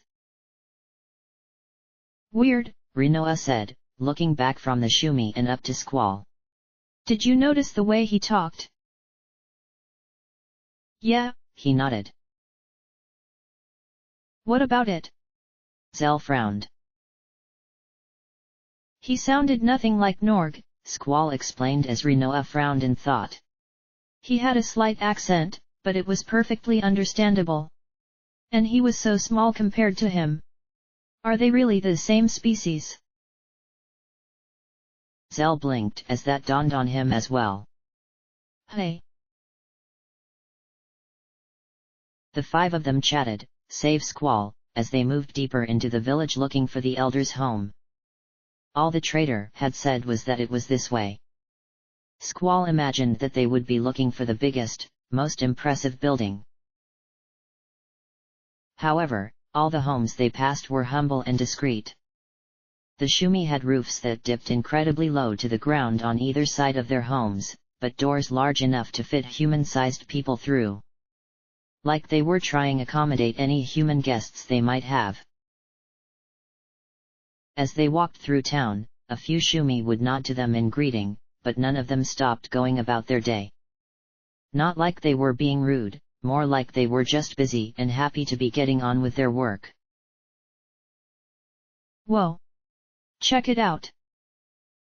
Weird, Rinoa said, looking back from the Shumi and up to Squall. Did you notice the way he talked? Yeah, he nodded. What about it? Zell frowned. He sounded nothing like Norg, Squall explained as Rinoa frowned in thought. He had a slight accent, but it was perfectly understandable. And he was so small compared to him. Are they really the same species? Zell blinked as that dawned on him as well. Hey. The five of them chatted, save Squall, as they moved deeper into the village looking for the elder's home. All the trader had said was that it was this way. Squall imagined that they would be looking for the biggest, most impressive building. However, all the homes they passed were humble and discreet. The Shumi had roofs that dipped incredibly low to the ground on either side of their homes, but doors large enough to fit human-sized people through. Like they were trying to accommodate any human guests they might have. As they walked through town, a few Shumi would nod to them in greeting, but none of them stopped going about their day. Not like they were being rude, more like they were just busy and happy to be getting on with their work. Whoa! Check it out!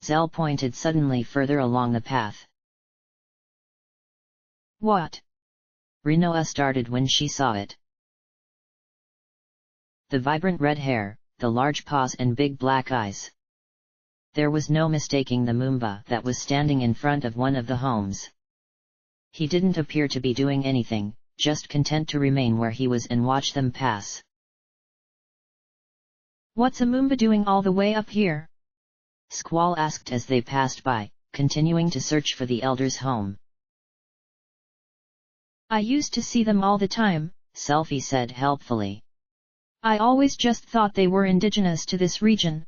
Zell pointed suddenly further along the path. What? Rinoa started when she saw it. The vibrant red hair, the large paws and big black eyes. There was no mistaking the Moomba that was standing in front of one of the homes. He didn't appear to be doing anything, just content to remain where he was and watch them pass. What's a Moomba doing all the way up here? Squall asked as they passed by, continuing to search for the elder's home. I used to see them all the time, Selfie said helpfully. I always just thought they were indigenous to this region.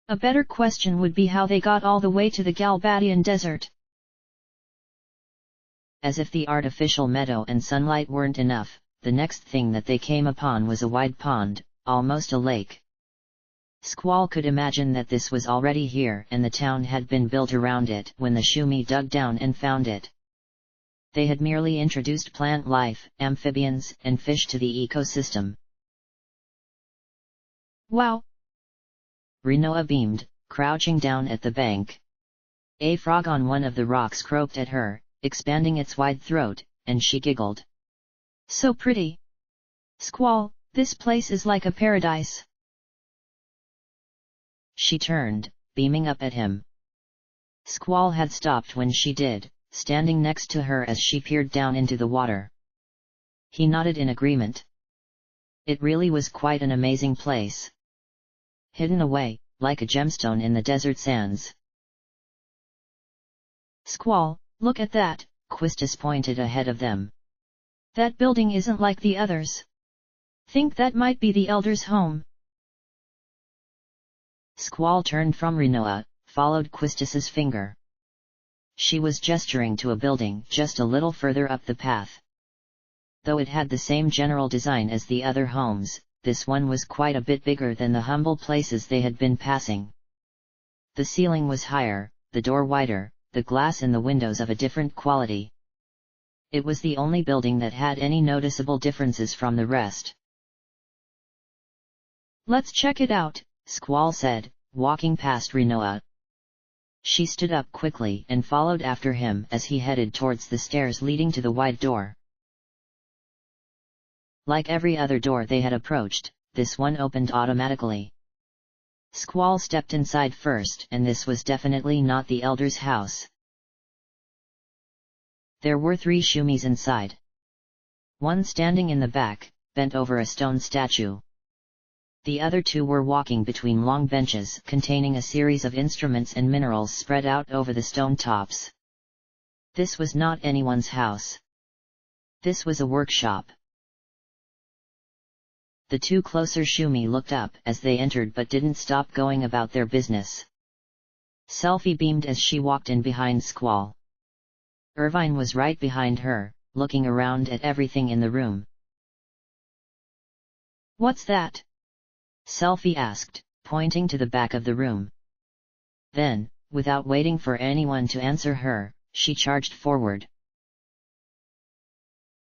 A better question would be how they got all the way to the Galbadian desert. As if the artificial meadow and sunlight weren't enough, the next thing that they came upon was a wide pond, almost a lake. Squall could imagine that this was already here and the town had been built around it when the Shumi dug down and found it. They had merely introduced plant life, amphibians, and fish to the ecosystem. Wow! Rinoa beamed, crouching down at the bank. A frog on one of the rocks croaked at her, expanding its wide throat, and she giggled. So pretty! Squall, this place is like a paradise. She turned, beaming up at him. Squall had stopped when she did, standing next to her as she peered down into the water. He nodded in agreement. It really was quite an amazing place. Hidden away, like a gemstone in the desert sands. Squall, look at that, Quistis pointed ahead of them. That building isn't like the others. Think that might be the elder's home. Squall turned from Rinoa, followed Quistis's finger. She was gesturing to a building just a little further up the path. Though it had the same general design as the other homes, this one was quite a bit bigger than the humble places they had been passing. The ceiling was higher, the door wider, the glass in the windows of a different quality. It was the only building that had any noticeable differences from the rest. "Let's check it out," Squall said, walking past Rinoa. She stood up quickly and followed after him as he headed towards the stairs leading to the wide door. Like every other door they had approached, this one opened automatically. Squall stepped inside first, and this was definitely not the elder's house. There were 3 shumis inside. One standing in the back, bent over a stone statue. The other 2 were walking between long benches containing a series of instruments and minerals spread out over the stone tops. This was not anyone's house. This was a workshop. The 2 closer shumi looked up as they entered but didn't stop going about their business. Selfie beamed as she walked in behind Squall. Irvine was right behind her, looking around at everything in the room. "What's that?" Selfie asked, pointing to the back of the room. Then, without waiting for anyone to answer her, she charged forward.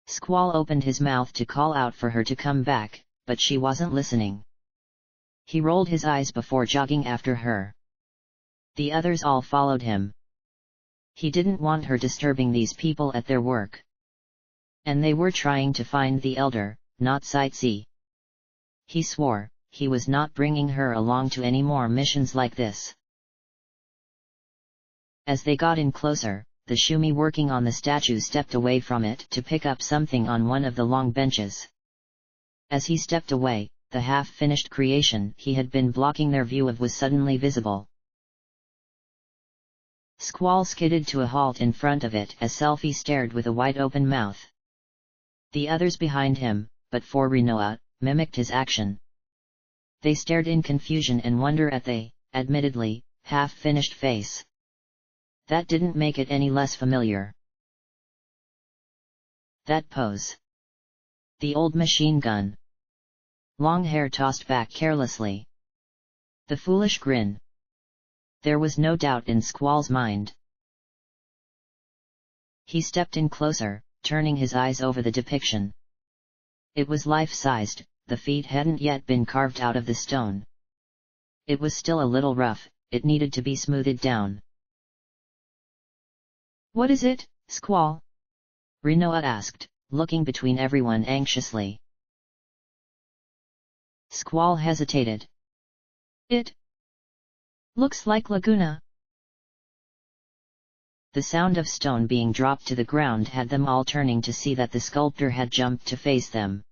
Squall opened his mouth to call out for her to come back, but she wasn't listening. He rolled his eyes before jogging after her. The others all followed him. He didn't want her disturbing these people at their work. And they were trying to find the elder, not sightsee. He swore he was not bringing her along to any more missions like this. As they got in closer, the shumi working on the statue stepped away from it to pick up something on one of the long benches. As he stepped away, the half-finished creation he had been blocking their view of was suddenly visible. Squall skidded to a halt in front of it as Selfie stared with a wide-open mouth. The others behind him, but for Rinoa, mimicked his action. They stared in confusion and wonder at the, admittedly, half-finished face. That didn't make it any less familiar. That pose. The old machine gun. Long hair tossed back carelessly. The foolish grin. There was no doubt in Squall's mind. He stepped in closer, turning his eyes over the depiction. It was life-sized, the feet hadn't yet been carved out of the stone. It was still a little rough, it needed to be smoothed down. "What is it, Squall?" Rinoa asked, looking between everyone anxiously. Squall hesitated. "It looks like Laguna." The sound of stone being dropped to the ground had them all turning to see that the sculptor had jumped to face them.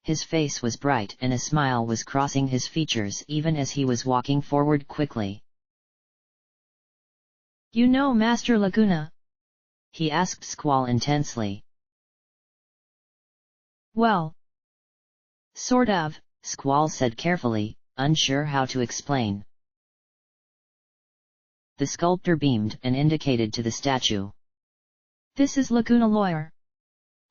His face was bright and a smile was crossing his features even as he was walking forward quickly. "You know Master Laguna?" he asked Squall intensely. "Well, sort of," Squall said carefully, unsure how to explain. The sculptor beamed and indicated to the statue. "This is Laguna Lawyer.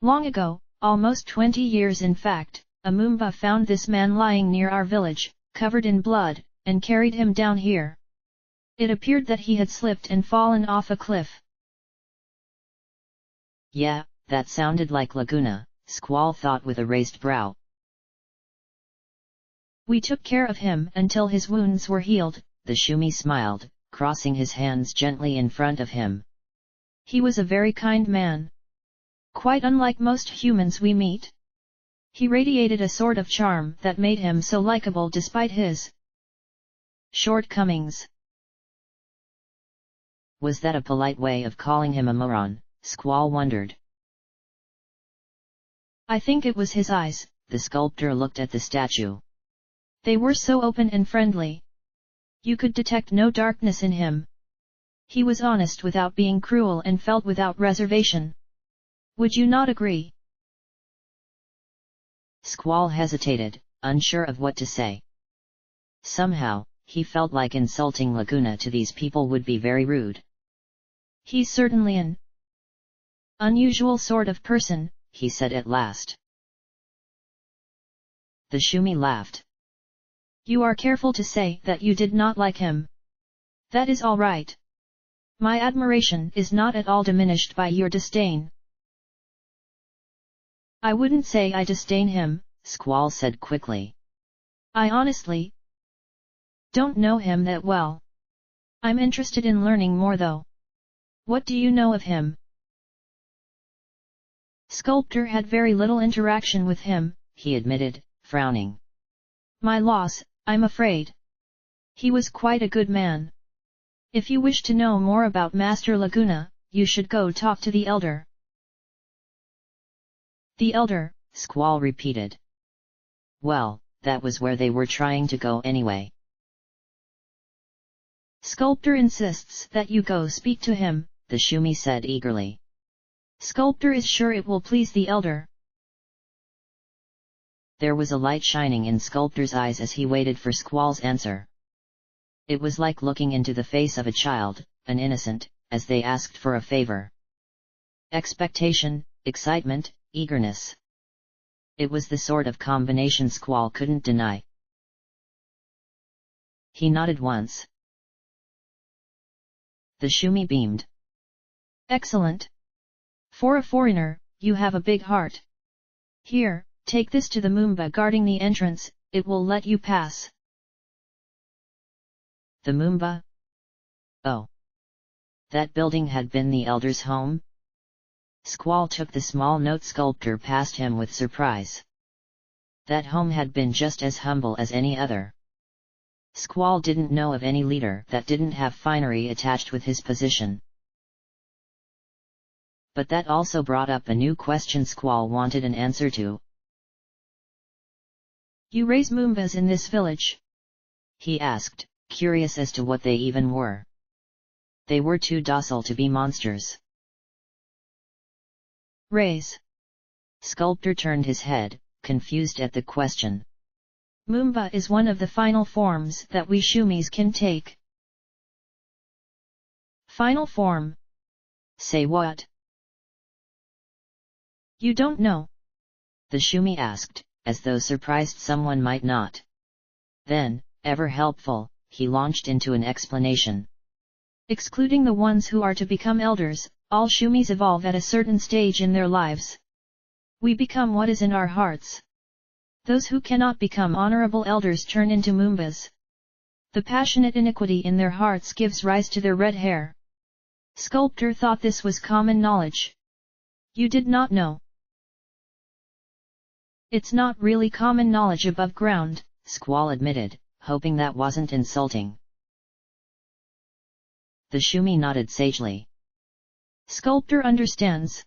Long ago, almost 20 years in fact, a Moomba found this man lying near our village, covered in blood, and carried him down here. It appeared that he had slipped and fallen off a cliff." Yeah, that sounded like Laguna, Squall thought with a raised brow. "We took care of him until his wounds were healed," the shumi smiled, crossing his hands gently in front of him. "He was a very kind man. Quite unlike most humans we meet. He radiated a sort of charm that made him so likable despite his shortcomings." Was that a polite way of calling him a moron? Squall wondered. "I think it was his eyes." The sculptor looked at the statue. "They were so open and friendly. You could detect no darkness in him. He was honest without being cruel and felt without reservation. Would you not agree?" Squall hesitated, unsure of what to say. Somehow, he felt like insulting Laguna to these people would be very rude. "He's certainly an unusual sort of person," he said at last. The shumi laughed. "You are careful to say that you did not like him. That is all right. My admiration is not at all diminished by your disdain. I wouldn't say I disdain him, Squall said quickly. I honestly don't know him that well. I'm interested in learning more though. What do you know of him? Sculptor had very little interaction with him, he admitted, frowning. My loss, I'm afraid. He was quite a good man. If you wish to know more about Master Laguna, you should go talk to the elder. The elder, Squall repeated. Well, that was where they were trying to go anyway. Sculptor insists that you go speak to him, the Shumi said eagerly. Sculptor is sure it will please the elder. There was a light shining in Sculptor's eyes as he waited for Squall's answer. It was like looking into the face of a child, an innocent, as they asked for a favor. Expectation, excitement, eagerness. It was the sort of combination Squall couldn't deny. He nodded once. The Shumi beamed. Excellent. For a foreigner, you have a big heart. Here, take this to the Moomba guarding the entrance, it will let you pass. The Moomba? Oh. That building had been the elder's home? Squall took the small note Sculptor past him with surprise. That home had been just as humble as any other. Squall didn't know of any leader that didn't have finery attached with his position. But that also brought up a new question Squall wanted an answer to. You raise Moombas in this village? He asked, curious as to what they even were. They were too docile to be monsters. Raise. Sculptor turned his head, confused at the question. Moomba is one of the final forms that we Shumis can take. Final form? Say what? You don't know? The Shumi asked, as though surprised someone might not. Then, ever helpful, he launched into an explanation. Excluding the ones who are to become elders, all Shumis evolve at a certain stage in their lives. We become what is in our hearts. Those who cannot become honorable elders turn into Moombas. The passionate iniquity in their hearts gives rise to their red hair. Sculptor thought this was common knowledge. You did not know. It's not really common knowledge above ground, Squall admitted, hoping that wasn't insulting. The Shumi nodded sagely. Sculptor understands.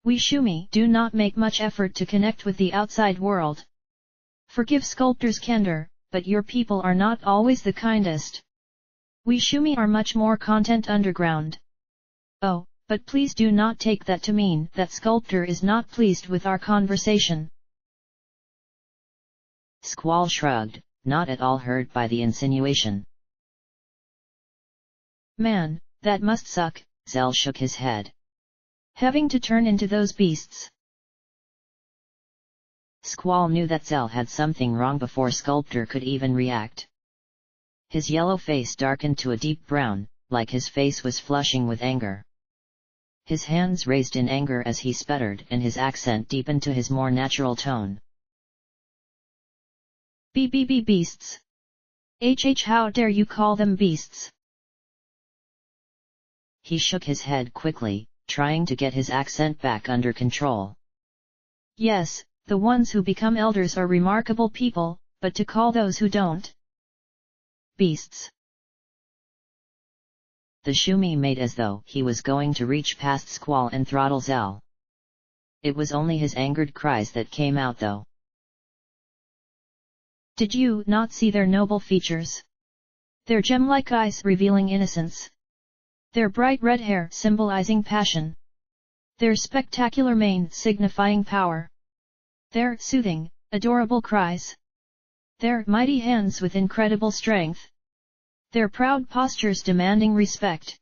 We Shumi do not make much effort to connect with the outside world. Forgive Sculptor's candor, but your people are not always the kindest. We Shumi are much more content underground. Oh, but please do not take that to mean that Sculptor is not pleased with our conversation. Squall shrugged, not at all hurt by the insinuation. Man, that must suck, Zell shook his head. Having to turn into those beasts. Squall knew that Zell had something wrong before Sculptor could even react. His yellow face darkened to a deep brown, like his face was flushing with anger. His hands raised in anger as he sputtered and his accent deepened to his more natural tone. Beasts. How dare you call them beasts? He shook his head quickly, trying to get his accent back under control. Yes, the ones who become elders are remarkable people, but to call those who don't beasts. The Shumi made as though he was going to reach past Squall and throttle Zell. It was only his angered cries that came out though. Did you not see their noble features? Their gem-like eyes revealing innocence. Their bright red hair symbolizing passion. Their spectacular mane signifying power. Their soothing, adorable cries. Their mighty hands with incredible strength. Their proud postures demanding respect.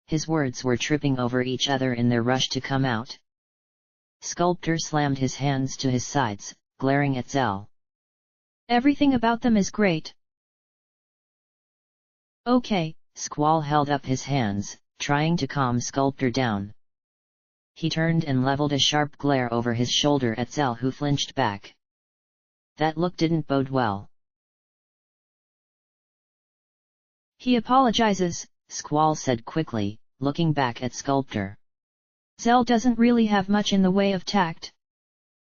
His words were tripping over each other in their rush to come out. Sculptor slammed his hands to his sides, glaring at Zell. Everything about them is great. Okay, Squall held up his hands, trying to calm Sculptor down. He turned and leveled a sharp glare over his shoulder at Zell, who flinched back. That look didn't bode well. He apologizes, Squall said quickly, looking back at Sculptor. Zell doesn't really have much in the way of tact.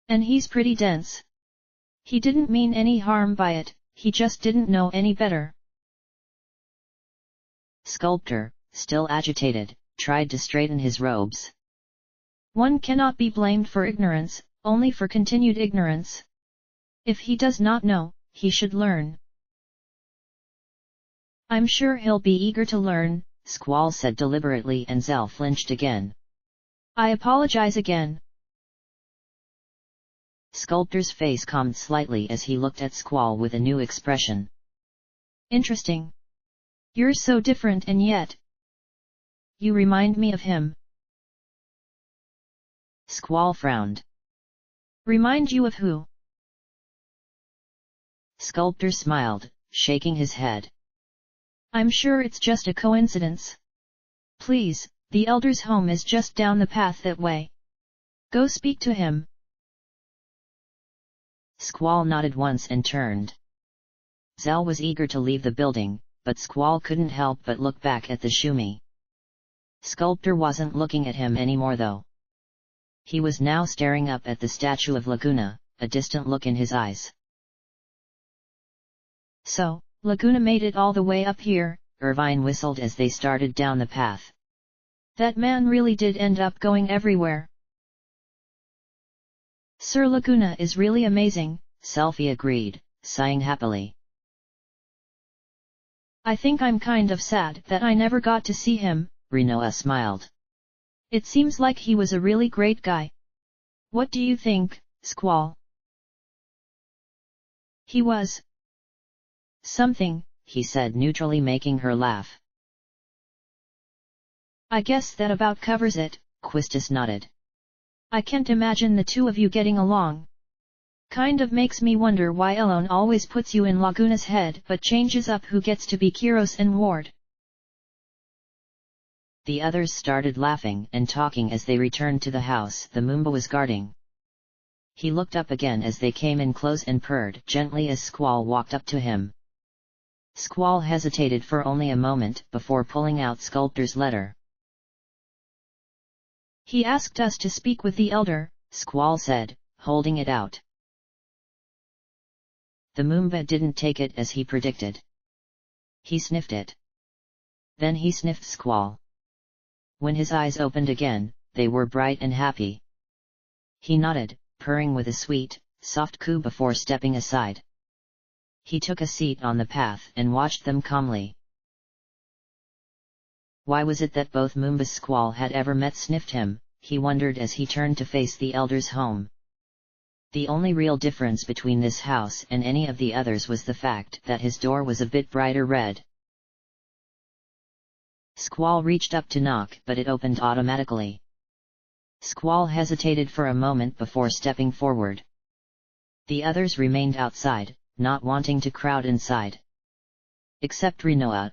And he's pretty dense. He didn't mean any harm by it, he just didn't know any better. Sculptor, still agitated, tried to straighten his robes. One cannot be blamed for ignorance, only for continued ignorance. If he does not know, he should learn. I'm sure he'll be eager to learn, Squall said deliberately, and Zell flinched again. I apologize again. Sculptor's face calmed slightly as he looked at Squall with a new expression. Interesting. You're so different, and yet you remind me of him. Squall frowned. Remind you of who? Sculptor smiled, shaking his head. I'm sure it's just a coincidence. Please, the elder's home is just down the path that way. Go speak to him. Squall nodded once and turned. Zell was eager to leave the building, but Squall couldn't help but look back at the Shumi. Sculptor wasn't looking at him anymore though. He was now staring up at the statue of Laguna, a distant look in his eyes. So, Laguna made it all the way up here, Irvine whistled as they started down the path. That man really did end up going everywhere. Sir Laguna is really amazing, Selfie agreed, sighing happily. I think I'm kind of sad that I never got to see him, Rinoa smiled. It seems like he was a really great guy. What do you think, Squall? He was something, he said neutrally, making her laugh. I guess that about covers it, Quistis nodded. I can't imagine the two of you getting along. Kind of makes me wonder why Elone always puts you in Laguna's head but changes up who gets to be Kiros and Ward. The others started laughing and talking as they returned to the house the Moomba was guarding. He looked up again as they came in close and purred gently as Squall walked up to him. Squall hesitated for only a moment before pulling out Sculptor's letter. He asked us to speak with the elder, Squall said, holding it out. The Moomba didn't take it as he predicted. He sniffed it. Then he sniffed Squall. When his eyes opened again, they were bright and happy. He nodded, purring with a sweet, soft coo before stepping aside. He took a seat on the path and watched them calmly. Why was it that both Moomba Squall had ever met sniffed him, he wondered as he turned to face the elder's home. The only real difference between this house and any of the others was the fact that his door was a bit brighter red. Squall reached up to knock, but it opened automatically. Squall hesitated for a moment before stepping forward. The others remained outside, not wanting to crowd inside. Except Rinoa.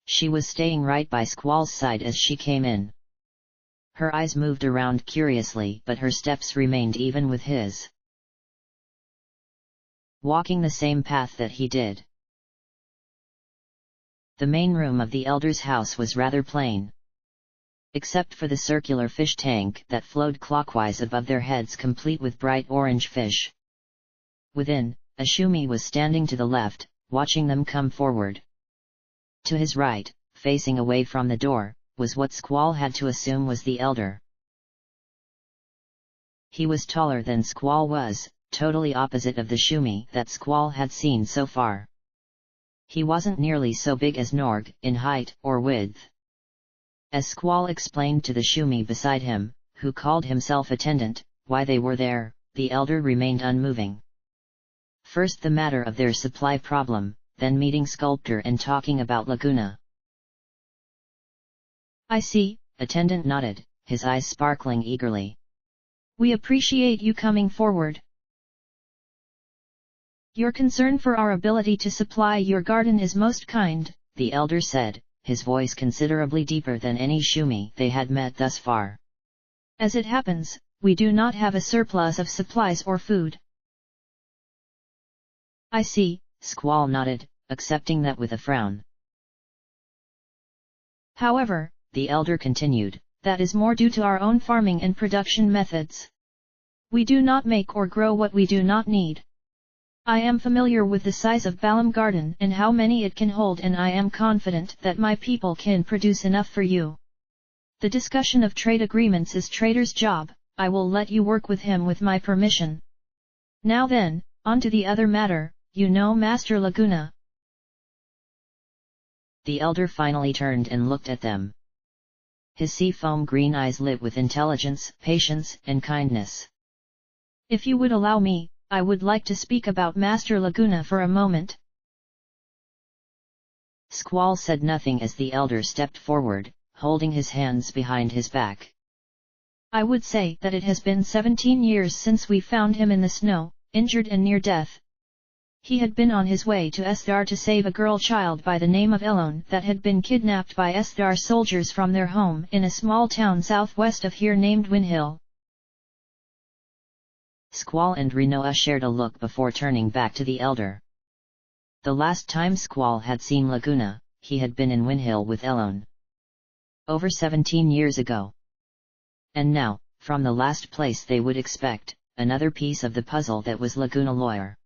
She was staying right by Squall's side as she came in. Her eyes moved around curiously, but her steps remained even with his. Walking the same path that he did. The main room of the elder's house was rather plain. Except for the circular fish tank that flowed clockwise above their heads, complete with bright orange fish. Within, a Shumi was standing to the left, watching them come forward. To his right, facing away from the door, was what Squall had to assume was the elder. He was taller than Squall was, totally opposite of the Shumi that Squall had seen so far. He wasn't nearly so big as Norg, in height or width. As Squall explained to the Shumi beside him, who called himself attendant, why they were there, the elder remained unmoving. First the matter of their supply problem, then meeting Sculptor and talking about Laguna. I see, attendant nodded, his eyes sparkling eagerly. We appreciate you coming forward. Your concern for our ability to supply your garden is most kind, the elder said, his voice considerably deeper than any Shumi they had met thus far. As it happens, we do not have a surplus of supplies or food. I see, Squall nodded, accepting that with a frown. However, the elder continued, that is more due to our own farming and production methods. We do not make or grow what we do not need. I am familiar with the size of Balam Garden and how many it can hold, and I am confident that my people can produce enough for you. The discussion of trade agreements is trader's job. I will let you work with him with my permission. Now then, on to the other matter, you know Master Laguna. The elder finally turned and looked at them. His sea-foam green eyes lit with intelligence, patience, and kindness. If you would allow me, I would like to speak about Master Laguna for a moment. Squall said nothing as the elder stepped forward, holding his hands behind his back. I would say that it has been 17 years since we found him in the snow, injured and near death. He had been on his way to Esthar to save a girl child by the name of Elone that had been kidnapped by Esthar soldiers from their home in a small town southwest of here named Windhill. Squall and Rinoa shared a look before turning back to the elder. The last time Squall had seen Laguna, he had been in Windhill with Elone. Over 17 years ago. And now, from the last place they would expect, another piece of the puzzle that was Laguna Lawyer.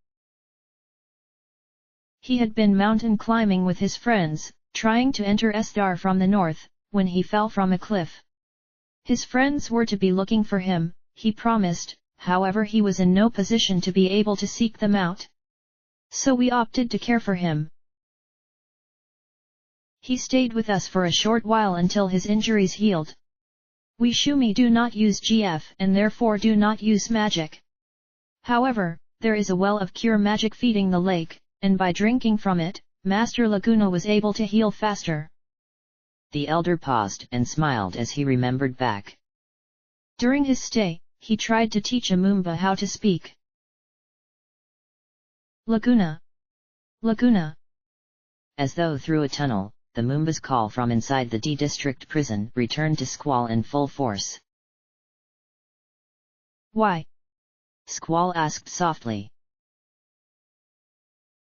He had been mountain climbing with his friends, trying to enter Esthar from the north, when he fell from a cliff. His friends were to be looking for him, he promised, however he was in no position to be able to seek them out. So we opted to care for him. He stayed with us for a short while until his injuries healed. We Shumi do not use GF and therefore do not use magic. However, there is a well of cure magic feeding the lake, and by drinking from it, Master Laguna was able to heal faster. The elder paused and smiled as he remembered back. During his stay, he tried to teach a Moomba how to speak. Laguna. Laguna. As though through a tunnel, the Moomba's call from inside the D-District prison returned to Squall in full force. Why? Squall asked softly.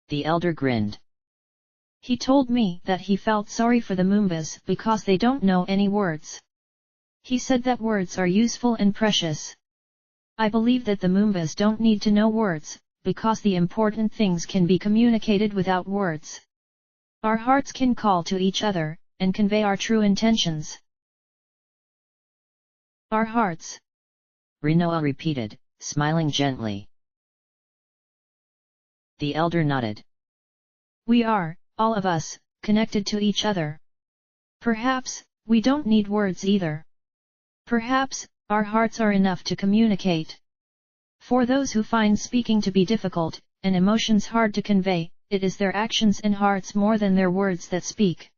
The elder grinned. He told me that he felt sorry for the Moombas because they don't know any words. He said that words are useful and precious. I believe that the Moombas don't need to know words, because the important things can be communicated without words. Our hearts can call to each other, and convey our true intentions. Our hearts. Rinoa repeated, smiling gently. The elder nodded. We are, all of us, connected to each other. Perhaps, we don't need words either. Perhaps, our hearts are enough to communicate. For those who find speaking to be difficult, and emotions hard to convey, it is their actions and hearts more than their words that speak.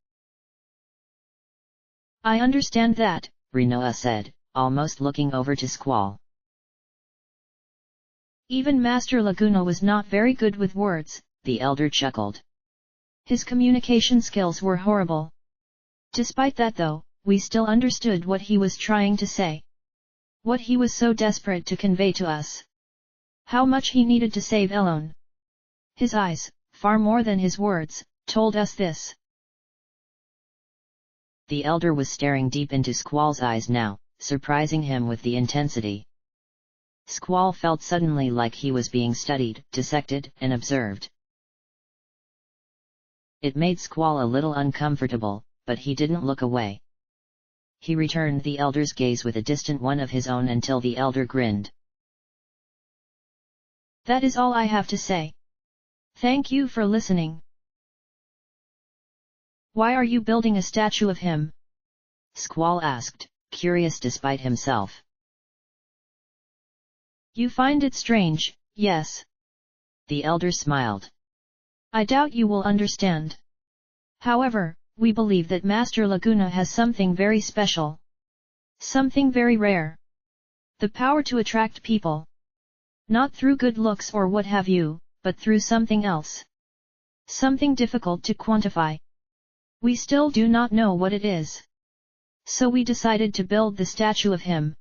I understand that, Rinoa said, almost looking over to Squall. Even Master Laguna was not very good with words, the elder chuckled. His communication skills were horrible. Despite that though, we still understood what he was trying to say. What he was so desperate to convey to us. How much he needed to save Elone. His eyes, far more than his words, told us this. The elder was staring deep into Squall's eyes now, surprising him with the intensity. Squall felt suddenly like he was being studied, dissected, and observed. It made Squall a little uncomfortable, but he didn't look away. He returned the elder's gaze with a distant one of his own until the elder grinned. That is all I have to say. Thank you for listening. Why are you building a statue of him? Squall asked, curious despite himself. You find it strange, yes. The elder smiled. I doubt you will understand. However, we believe that Master Laguna has something very special. Something very rare. The power to attract people. Not through good looks or what have you, but through something else. Something difficult to quantify. We still do not know what it is. So we decided to build the statue of him.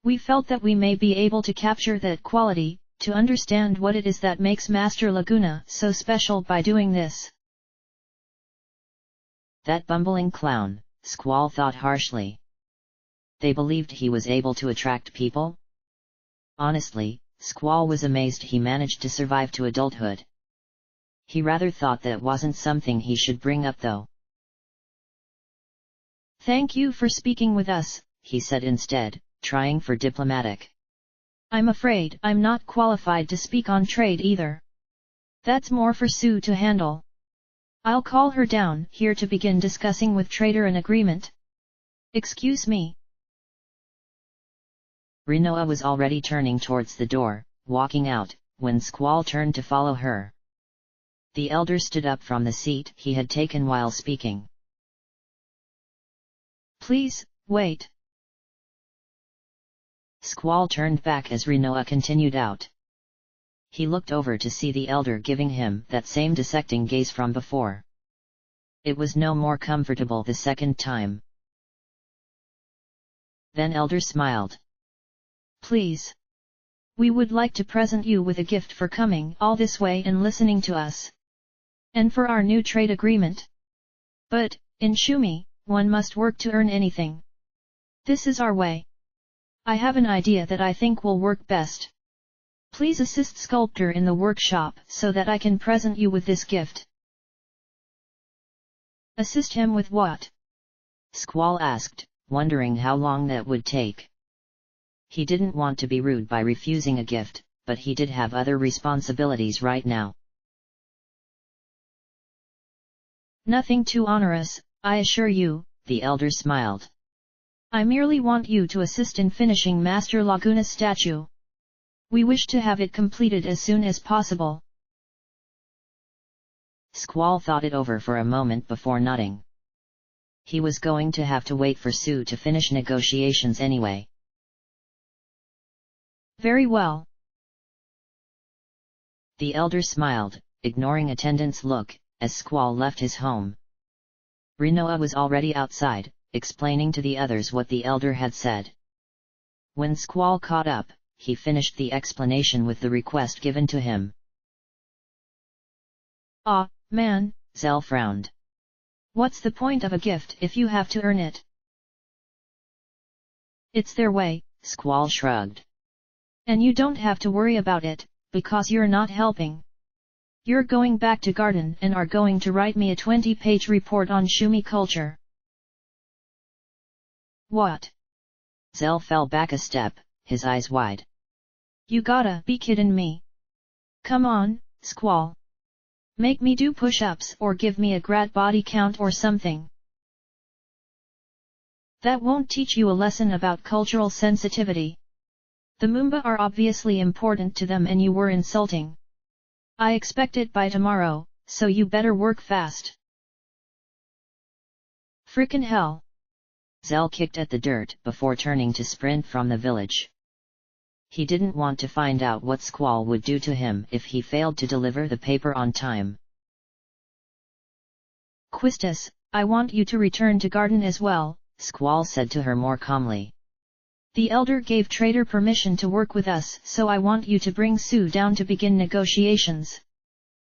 We felt that we may be able to capture that quality, to understand what it is that makes Master Laguna so special by doing this. That bumbling clown, Squall thought harshly. They believed he was able to attract people? Honestly, Squall was amazed he managed to survive to adulthood. He rather thought that wasn't something he should bring up though. Thank you for speaking with us, he said instead, trying for diplomatic. I'm afraid I'm not qualified to speak on trade either. That's more for Sue to handle. I'll call her down here to begin discussing with trader an agreement. Excuse me. Rinoa was already turning towards the door, walking out, when Squall turned to follow her. The elder stood up from the seat he had taken while speaking. Please, wait. Squall turned back as Rinoa continued out. He looked over to see the elder giving him that same dissecting gaze from before. It was no more comfortable the second time. Then elder smiled. Please. We would like to present you with a gift for coming all this way and listening to us. And for our new trade agreement. But, in Shumi, one must work to earn anything. This is our way. I have an idea that I think will work best. Please assist sculptor in the workshop so that I can present you with this gift. Assist him with what? Squall asked, wondering how long that would take. He didn't want to be rude by refusing a gift, but he did have other responsibilities right now. Nothing too onerous, I assure you, the elder smiled. I merely want you to assist in finishing Master Laguna's statue. We wish to have it completed as soon as possible. Squall thought it over for a moment before nodding. He was going to have to wait for Sue to finish negotiations anyway. Very well. The elder smiled, ignoring attendant's look, as Squall left his home. Rinoa was already outside, explaining to the others what the elder had said. When Squall caught up, he finished the explanation with the request given to him. Ah, man, Zell frowned. What's the point of a gift if you have to earn it? It's their way, Squall shrugged. And you don't have to worry about it, because you're not helping. You're going back to garden and are going to write me a 20-page report on Shumi culture. What? Zell fell back a step, his eyes wide. You gotta be kidding me. Come on, Squall. Make me do push-ups or give me a grad body count or something. That won't teach you a lesson about cultural sensitivity. The Moomba are obviously important to them and you were insulting. I expect it by tomorrow, so you better work fast. Frickin' hell. Zell kicked at the dirt before turning to sprint from the village. He didn't want to find out what Squall would do to him if he failed to deliver the paper on time. Quistis, I want you to return to garden as well, Squall said to her more calmly. The elder gave trader permission to work with us, so I want you to bring Sue down to begin negotiations.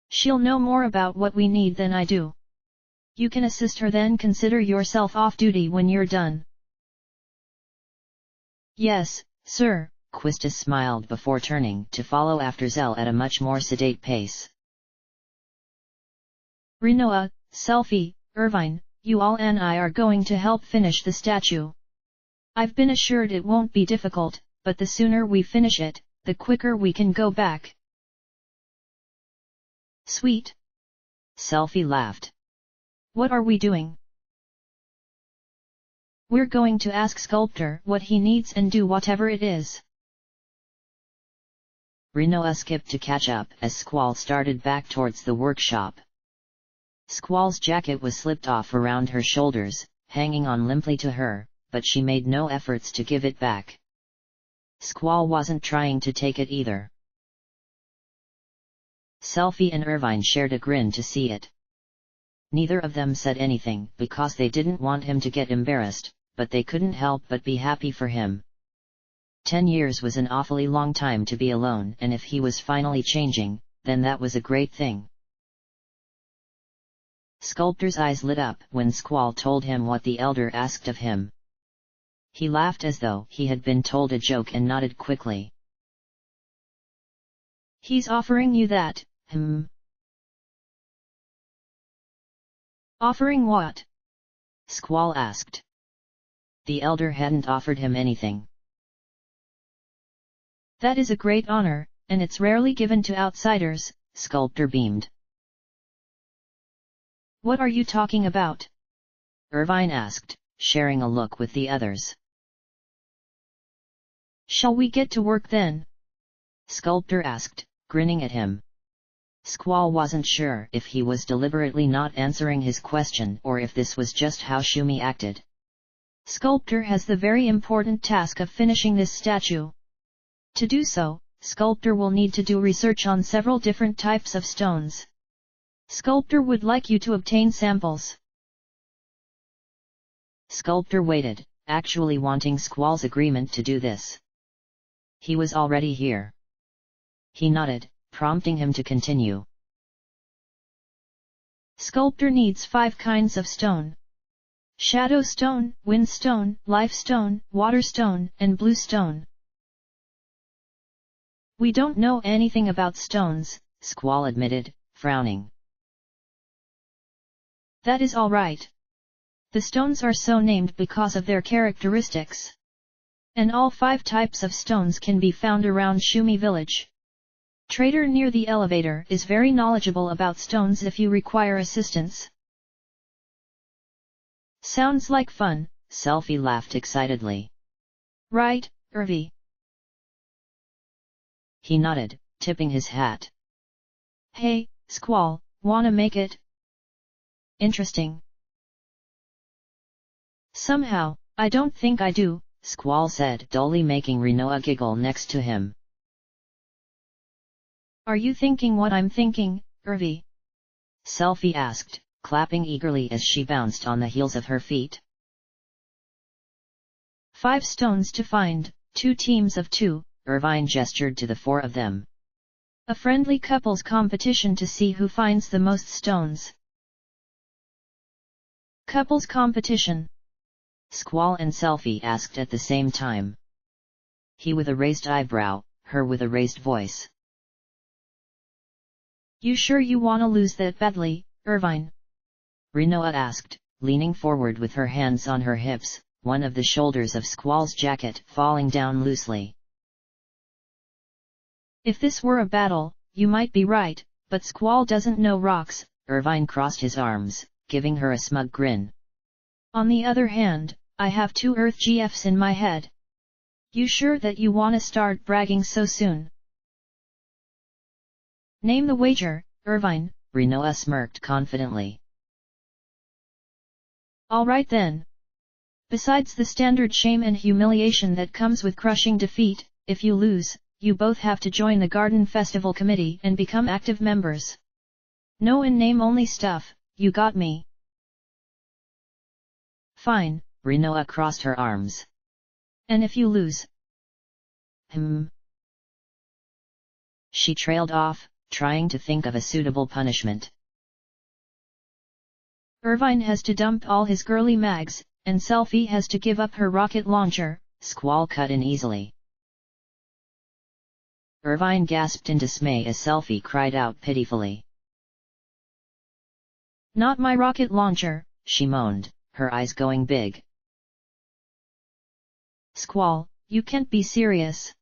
She'll know more about what we need than I do. You can assist her, then consider yourself off duty when you're done. Yes, sir. Quistis smiled before turning to follow after Zell at a much more sedate pace. Rinoa, Selfie, Irvine, you all and I are going to help finish the statue. I've been assured it won't be difficult, but the sooner we finish it, the quicker we can go back. Sweet. Selfie laughed. What are we doing? We're going to ask sculptor what he needs and do whatever it is. Rinoa skipped to catch up as Squall started back towards the workshop. Squall's jacket was slipped off around her shoulders, hanging on limply to her, but she made no efforts to give it back. Squall wasn't trying to take it either. Selfie and Irvine shared a grin to see it. Neither of them said anything because they didn't want him to get embarrassed, but they couldn't help but be happy for him. 10 years was an awfully long time to be alone, and if he was finally changing, then that was a great thing. Sculptor's eyes lit up when Squall told him what the elder asked of him. He laughed as though he had been told a joke and nodded quickly. He's offering you that, Offering what? Squall asked. The elder hadn't offered him anything. That is a great honor, and it's rarely given to outsiders, Sculptor beamed. What are you talking about? Irvine asked, sharing a look with the others. Shall we get to work then? Sculptor asked, grinning at him. Squall wasn't sure if he was deliberately not answering his question or if this was just how Shumi acted. Sculptor has the very important task of finishing this statue. To do so, Sculptor will need to do research on several different types of stones. Sculptor would like you to obtain samples. Sculptor waited, actually wanting Squall's agreement to do this. He was already here. He nodded, prompting him to continue. Sculptor needs 5 kinds of stone: shadow stone, wind stone, life stone, water stone, and blue stone. We don't know anything about stones, Squall admitted, frowning. That is all right. The stones are so named because of their characteristics. And all 5 types of stones can be found around Shumi village. Trader near the elevator is very knowledgeable about stones if you require assistance. Sounds like fun, Selfie laughed excitedly. Right, Irvi? He nodded, tipping his hat. Hey, Squall, wanna make it interesting? Somehow, I don't think I do, Squall said, dully, making Rinoa giggle next to him. Are you thinking what I'm thinking, Irvi? Selfie asked, clapping eagerly as she bounced on the heels of her feet. 5 stones to find, 2 teams of 2, Irvine gestured to the 4 of them. A friendly couples competition to see who finds the most stones. Couples competition? Squall and Selfie asked at the same time. He with a raised eyebrow, her with a raised voice. You sure you wanna lose that badly, Irvine? Rinoa asked, leaning forward with her hands on her hips, one of the shoulders of Squall's jacket falling down loosely. If this were a battle, you might be right, but Squall doesn't know rocks. Irvine crossed his arms, giving her a smug grin. On the other hand, I have 2 Earth GFs in my head. You sure that you wanna start bragging so soon? Name the wager, Irvine, Rinoa smirked confidently. Alright then. Besides the standard shame and humiliation that comes with crushing defeat, if you lose, you both have to join the Garden Festival Committee and become active members. No in name only stuff, you got me? Fine. Rinoa crossed her arms. And if you lose? She trailed off, trying to think of a suitable punishment. Irvine has to dump all his girly mags, and Selfie has to give up her rocket launcher, Squall cut in easily. Irvine gasped in dismay as Selfie cried out pitifully. Not my rocket launcher, she moaned, her eyes going big. Squall, you can't be serious.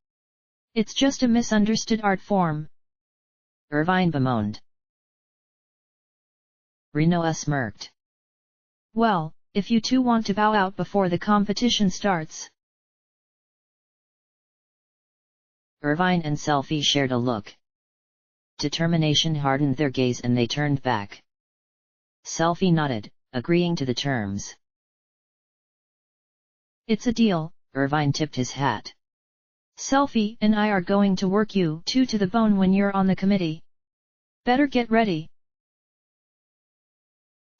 It's just a misunderstood art form. Irvine bemoaned. Rinoa smirked. Well, if you two want to bow out before the competition starts. Irvine and Selfie shared a look. Determination hardened their gaze and they turned back. Selfie nodded, agreeing to the terms. It's a deal. Irvine tipped his hat. Selfie and I are going to work you two to the bone when you're on the committee. Better get ready.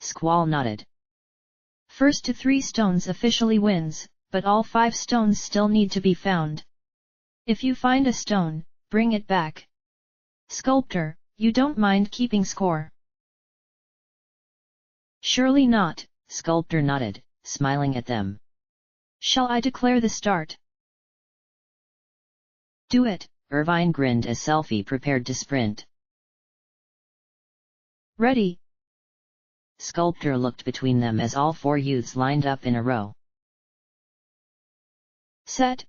Squall nodded. First to 3 stones officially wins, but all 5 stones still need to be found. If you find a stone, bring it back. Sculptor, you don't mind keeping score? Surely not, Sculptor nodded, smiling at them. Shall I declare the start? Do it, Irvine grinned as Selfie prepared to sprint. Ready. Sculptor looked between them as all 4 youths lined up in a row. Set.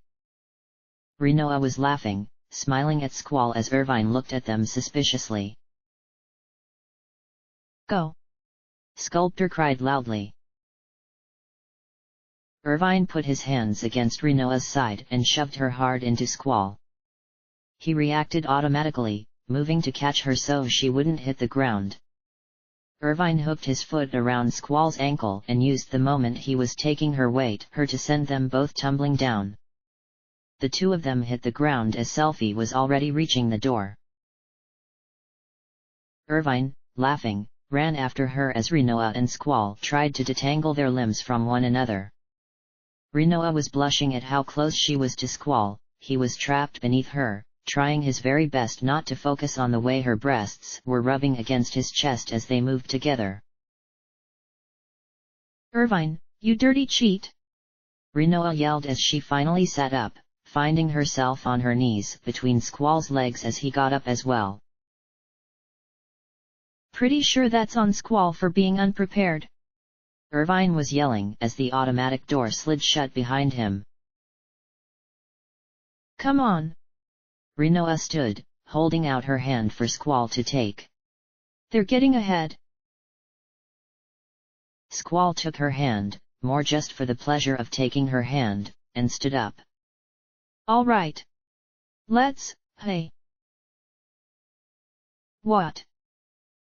Rinoa was laughing, smiling at Squall as Irvine looked at them suspiciously. Go! Sculptor cried loudly. Irvine put his hands against Rinoa's side and shoved her hard into Squall. He reacted automatically, moving to catch her so she wouldn't hit the ground. Irvine hooked his foot around Squall's ankle and used the moment he was taking her to send them both tumbling down. The 2 of them hit the ground as Selfie was already reaching the door. Irvine, laughing, ran after her as Rinoa and Squall tried to detangle their limbs from one another. Rinoa was blushing at how close she was to Squall. He was trapped beneath her, trying his very best not to focus on the way her breasts were rubbing against his chest as they moved together. Irvine, you dirty cheat! Rinoa yelled as she finally sat up, finding herself on her knees between Squall's legs as he got up as well. Pretty sure that's on Squall for being unprepared. Irvine was yelling as the automatic door slid shut behind him. Come on! Rinoa stood, holding out her hand for Squall to take. They're getting ahead. Squall took her hand, more just for the pleasure of taking her hand, and stood up. All right. Let's, hey. What?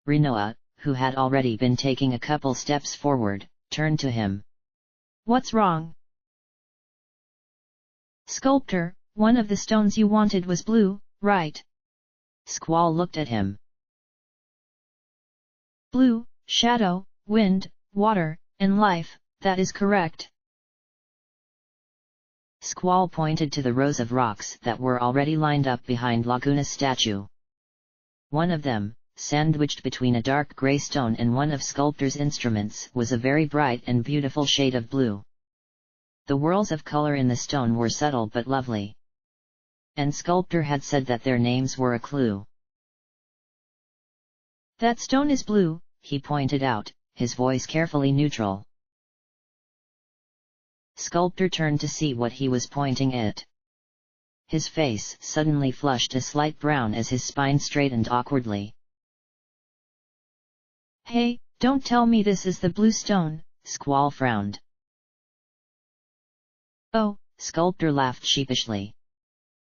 Rinoa, who had already been taking a couple steps forward, turned to him. What's wrong? Sculptor, one of the stones you wanted was blue, right? Squall looked at him. Blue, shadow, wind, water, and life, that is correct. Squall pointed to the rows of rocks that were already lined up behind Laguna's statue. One of them, sandwiched between a dark grey stone and one of Sculptor's instruments, was a very bright and beautiful shade of blue. The whirls of color in the stone were subtle but lovely. And Sculptor had said that their names were a clue. That stone is blue, he pointed out, his voice carefully neutral. Sculptor turned to see what he was pointing at. His face suddenly flushed a slight brown as his spine straightened awkwardly. Hey, don't tell me this is the blue stone, Squall frowned. Oh, Sculptor laughed sheepishly.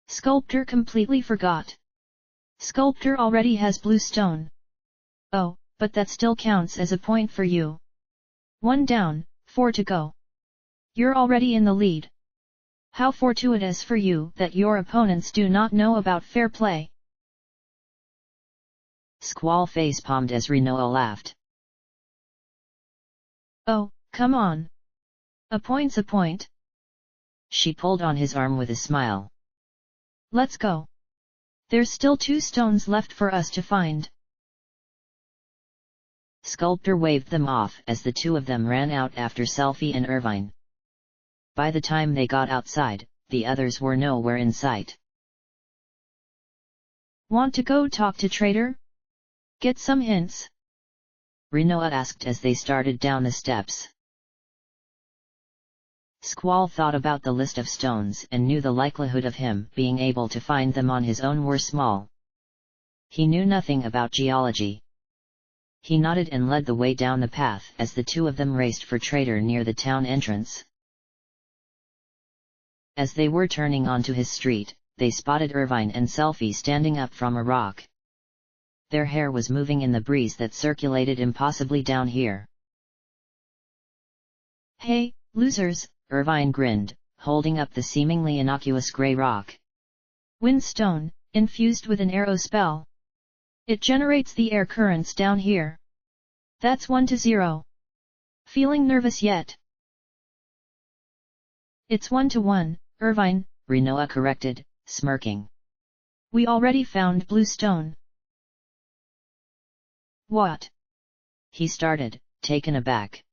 Sculptor completely forgot. Sculptor already has blue stone. Oh, but that still counts as a point for you. 1 down, 4 to go. You're already in the lead. How fortuitous for you that your opponents do not know about fair play. Squall face-palmed as Rinoa laughed. Oh, come on. A point's a point. She pulled on his arm with a smile. Let's go. There's still 2 stones left for us to find. Sculptor waved them off as the 2 of them ran out after Selfie and Irvine. By the time they got outside, the others were nowhere in sight. Want to go talk to Trader? Get some hints? Rinoa asked as they started down the steps. Squall thought about the list of stones and knew the likelihood of him being able to find them on his own were small. He knew nothing about geology. He nodded and led the way down the path as the 2 of them raced for Trader near the town entrance. As they were turning onto his street, they spotted Irvine and Selfie standing up from a rock. Their hair was moving in the breeze that circulated impossibly down here. Hey, losers, Irvine grinned, holding up the seemingly innocuous grey rock. Wind stone, infused with an arrow spell. It generates the air currents down here. That's 1-0. Feeling nervous yet? It's 1-to-1, Irvine, Rinoa corrected, smirking. We already found blue stone. What? He started, taken aback.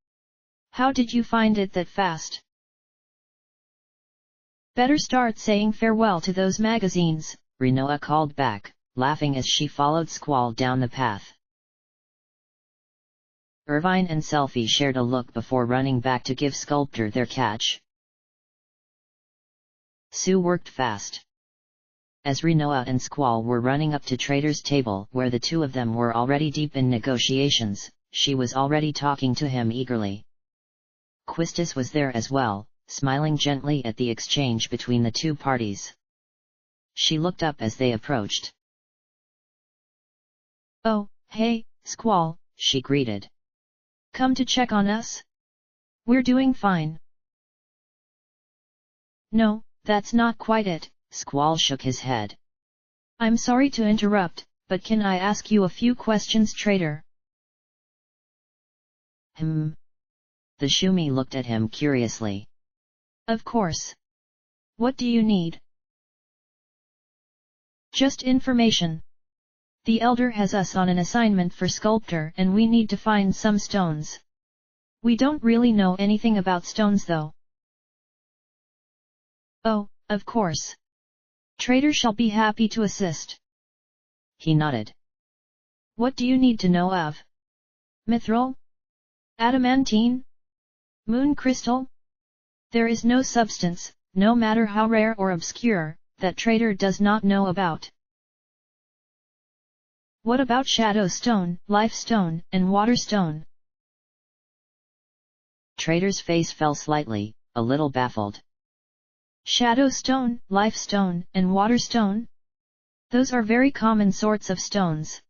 How did you find it that fast? Better start saying farewell to those magazines, Rinoa called back, laughing as she followed Squall down the path. Irvine and Selfie shared a look before running back to give Sculptor their catch. Sue worked fast. As Rinoa and Squall were running up to Trader's table where the two of them were already deep in negotiations, she was already talking to him eagerly. Quistis was there as well, smiling gently at the exchange between the two parties. She looked up as they approached. Oh, hey, Squall, she greeted. Come to check on us? We're doing fine. No, that's not quite it, Squall shook his head. I'm sorry to interrupt, but can I ask you a few questions, Trader? The Shumi looked at him curiously. Of course. What do you need? Just information. The Elder has us on an assignment for Sculptor and we need to find some stones. We don't really know anything about stones though. Oh, of course. Trader shall be happy to assist. He nodded. What do you need to know of? Mithril? Adamantine? Moon crystal? There is no substance, no matter how rare or obscure, that Trader does not know about. What about Shadow Stone, Life Stone, and Water Stone? Trader's face fell slightly, a little baffled. Shadow Stone, Life Stone, and Water Stone? Those are very common sorts of stones.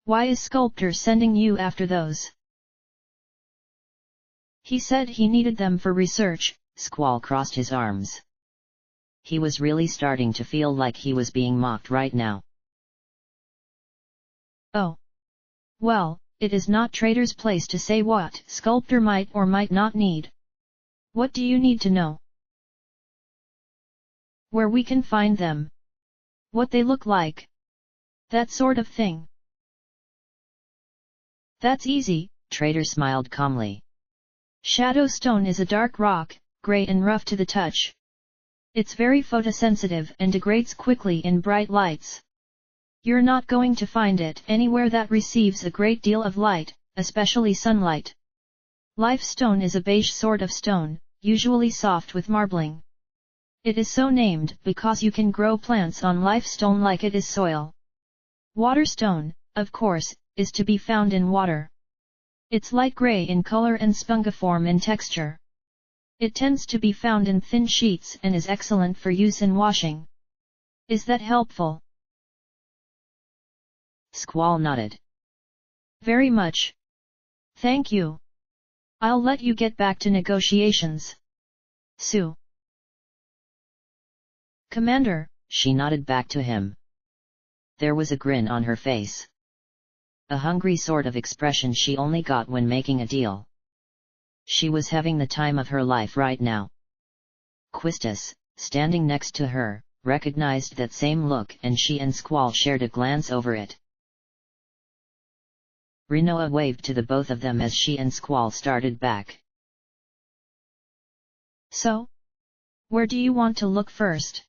Why is Sculptor sending you after those? He said he needed them for research. Squall crossed his arms. He was really starting to feel like he was being mocked right now. Oh. Well, it is not Trader's place to say what Sculptor might or might not need. What do you need to know? Where we can find them. What they look like. That sort of thing. That's easy, Trader smiled calmly. Shadow Stone is a dark rock, grey and rough to the touch. It's very photosensitive and degrades quickly in bright lights. You're not going to find it anywhere that receives a great deal of light, especially sunlight. Life Stone is a beige sort of stone, usually soft with marbling. It is so named because you can grow plants on life stone like it is soil. Water Stone, of course, is to be found in water. It's light grey in color and spongiform in texture. It tends to be found in thin sheets and is excellent for use in washing. Is that helpful? Squall nodded. Very much. Thank you. I'll let you get back to negotiations. Sue. Commander, she nodded back to him. There was a grin on her face. A hungry sort of expression she only got when making a deal. She was having the time of her life right now. Quistis, standing next to her, recognized that same look and she and Squall shared a glance over it. Rinoa waved to the both of them as she and Squall started back. So? Where do you want to look first?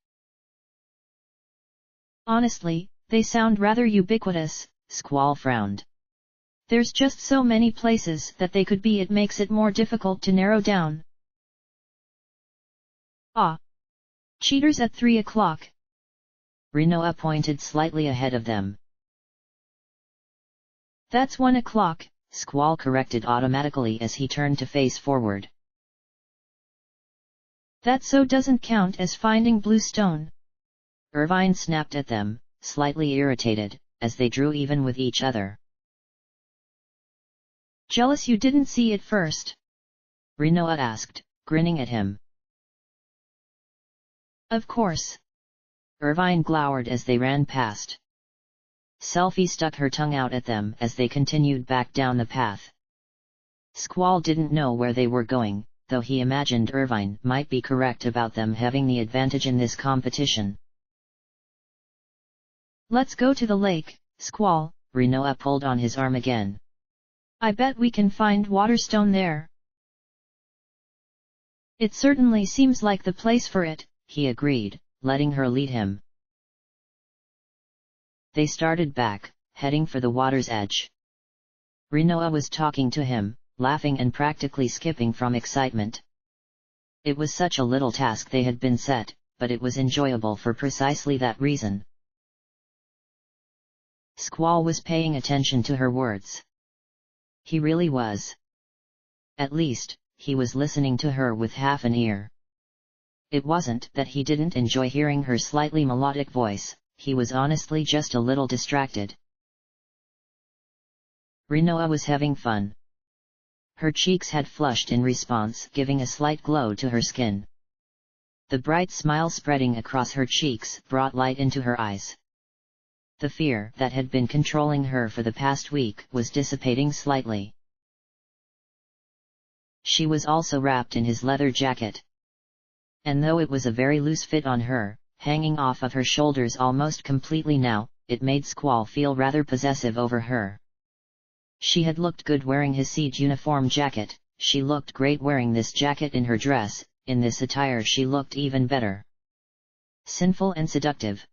Honestly, they sound rather ubiquitous, Squall frowned. There's just so many places that they could be, it makes it more difficult to narrow down. Ah! Cheaters at 3 o'clock. Rinoa pointed slightly ahead of them. That's 1 o'clock, Squall corrected automatically as he turned to face forward. That so doesn't count as finding blue stone. Irvine snapped at them, slightly irritated, as they drew even with each other. Jealous you didn't see it first? Rinoa asked, grinning at him. Of course. Irvine glowered as they ran past. Selfie stuck her tongue out at them as they continued back down the path. Squall didn't know where they were going, though he imagined Irvine might be correct about them having the advantage in this competition. Let's go to the lake, Squall. Rinoa pulled on his arm again. I bet we can find Waterstone there. It certainly seems like the place for it, he agreed, letting her lead him. They started back, heading for the water's edge. Rinoa was talking to him, laughing and practically skipping from excitement. It was such a little task they had been set, but it was enjoyable for precisely that reason. Squall was paying attention to her words. He really was. At least, he was listening to her with half an ear. It wasn't that he didn't enjoy hearing her slightly melodic voice, he was honestly just a little distracted. Rinoa was having fun. Her cheeks had flushed in response, giving a slight glow to her skin. The bright smile spreading across her cheeks brought light into her eyes. The fear that had been controlling her for the past week was dissipating slightly. She was also wrapped in his leather jacket. And though it was a very loose fit on her, hanging off of her shoulders almost completely now, it made Squall feel rather possessive over her. She had looked good wearing his siege uniform jacket, she looked great wearing this jacket in her dress, in this attire she looked even better. Sinful and seductive.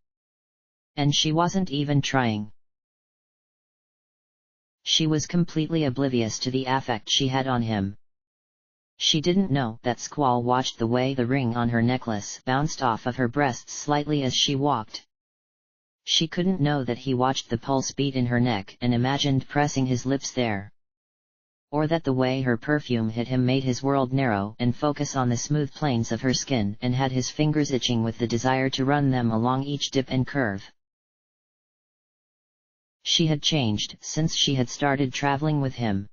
And she wasn't even trying. She was completely oblivious to the affect she had on him. She didn't know that Squall watched the way the ring on her necklace bounced off of her breasts slightly as she walked. She couldn't know that he watched the pulse beat in her neck and imagined pressing his lips there. Or that the way her perfume hit him made his world narrow and focus on the smooth planes of her skin and had his fingers itching with the desire to run them along each dip and curve. She had changed since she had started traveling with him.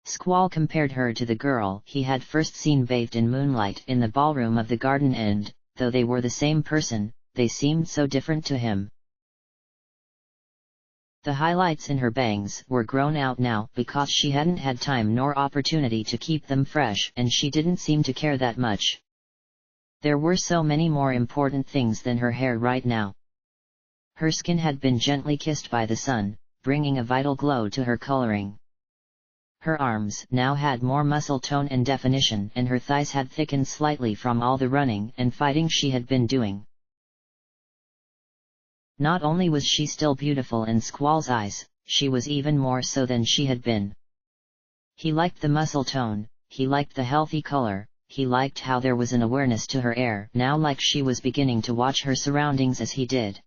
Squall compared her to the girl he had first seen bathed in moonlight in the ballroom of the garden, and, though they were the same person, they seemed so different to him. The highlights in her bangs were grown out now because she hadn't had time nor opportunity to keep them fresh, and she didn't seem to care that much. There were so many more important things than her hair right now. Her skin had been gently kissed by the sun, bringing a vital glow to her coloring. Her arms now had more muscle tone and definition, and her thighs had thickened slightly from all the running and fighting she had been doing. Not only was she still beautiful in Squall's eyes, she was even more so than she had been. He liked the muscle tone, he liked the healthy color, he liked how there was an awareness to her air now, like she was beginning to watch her surroundings as he did.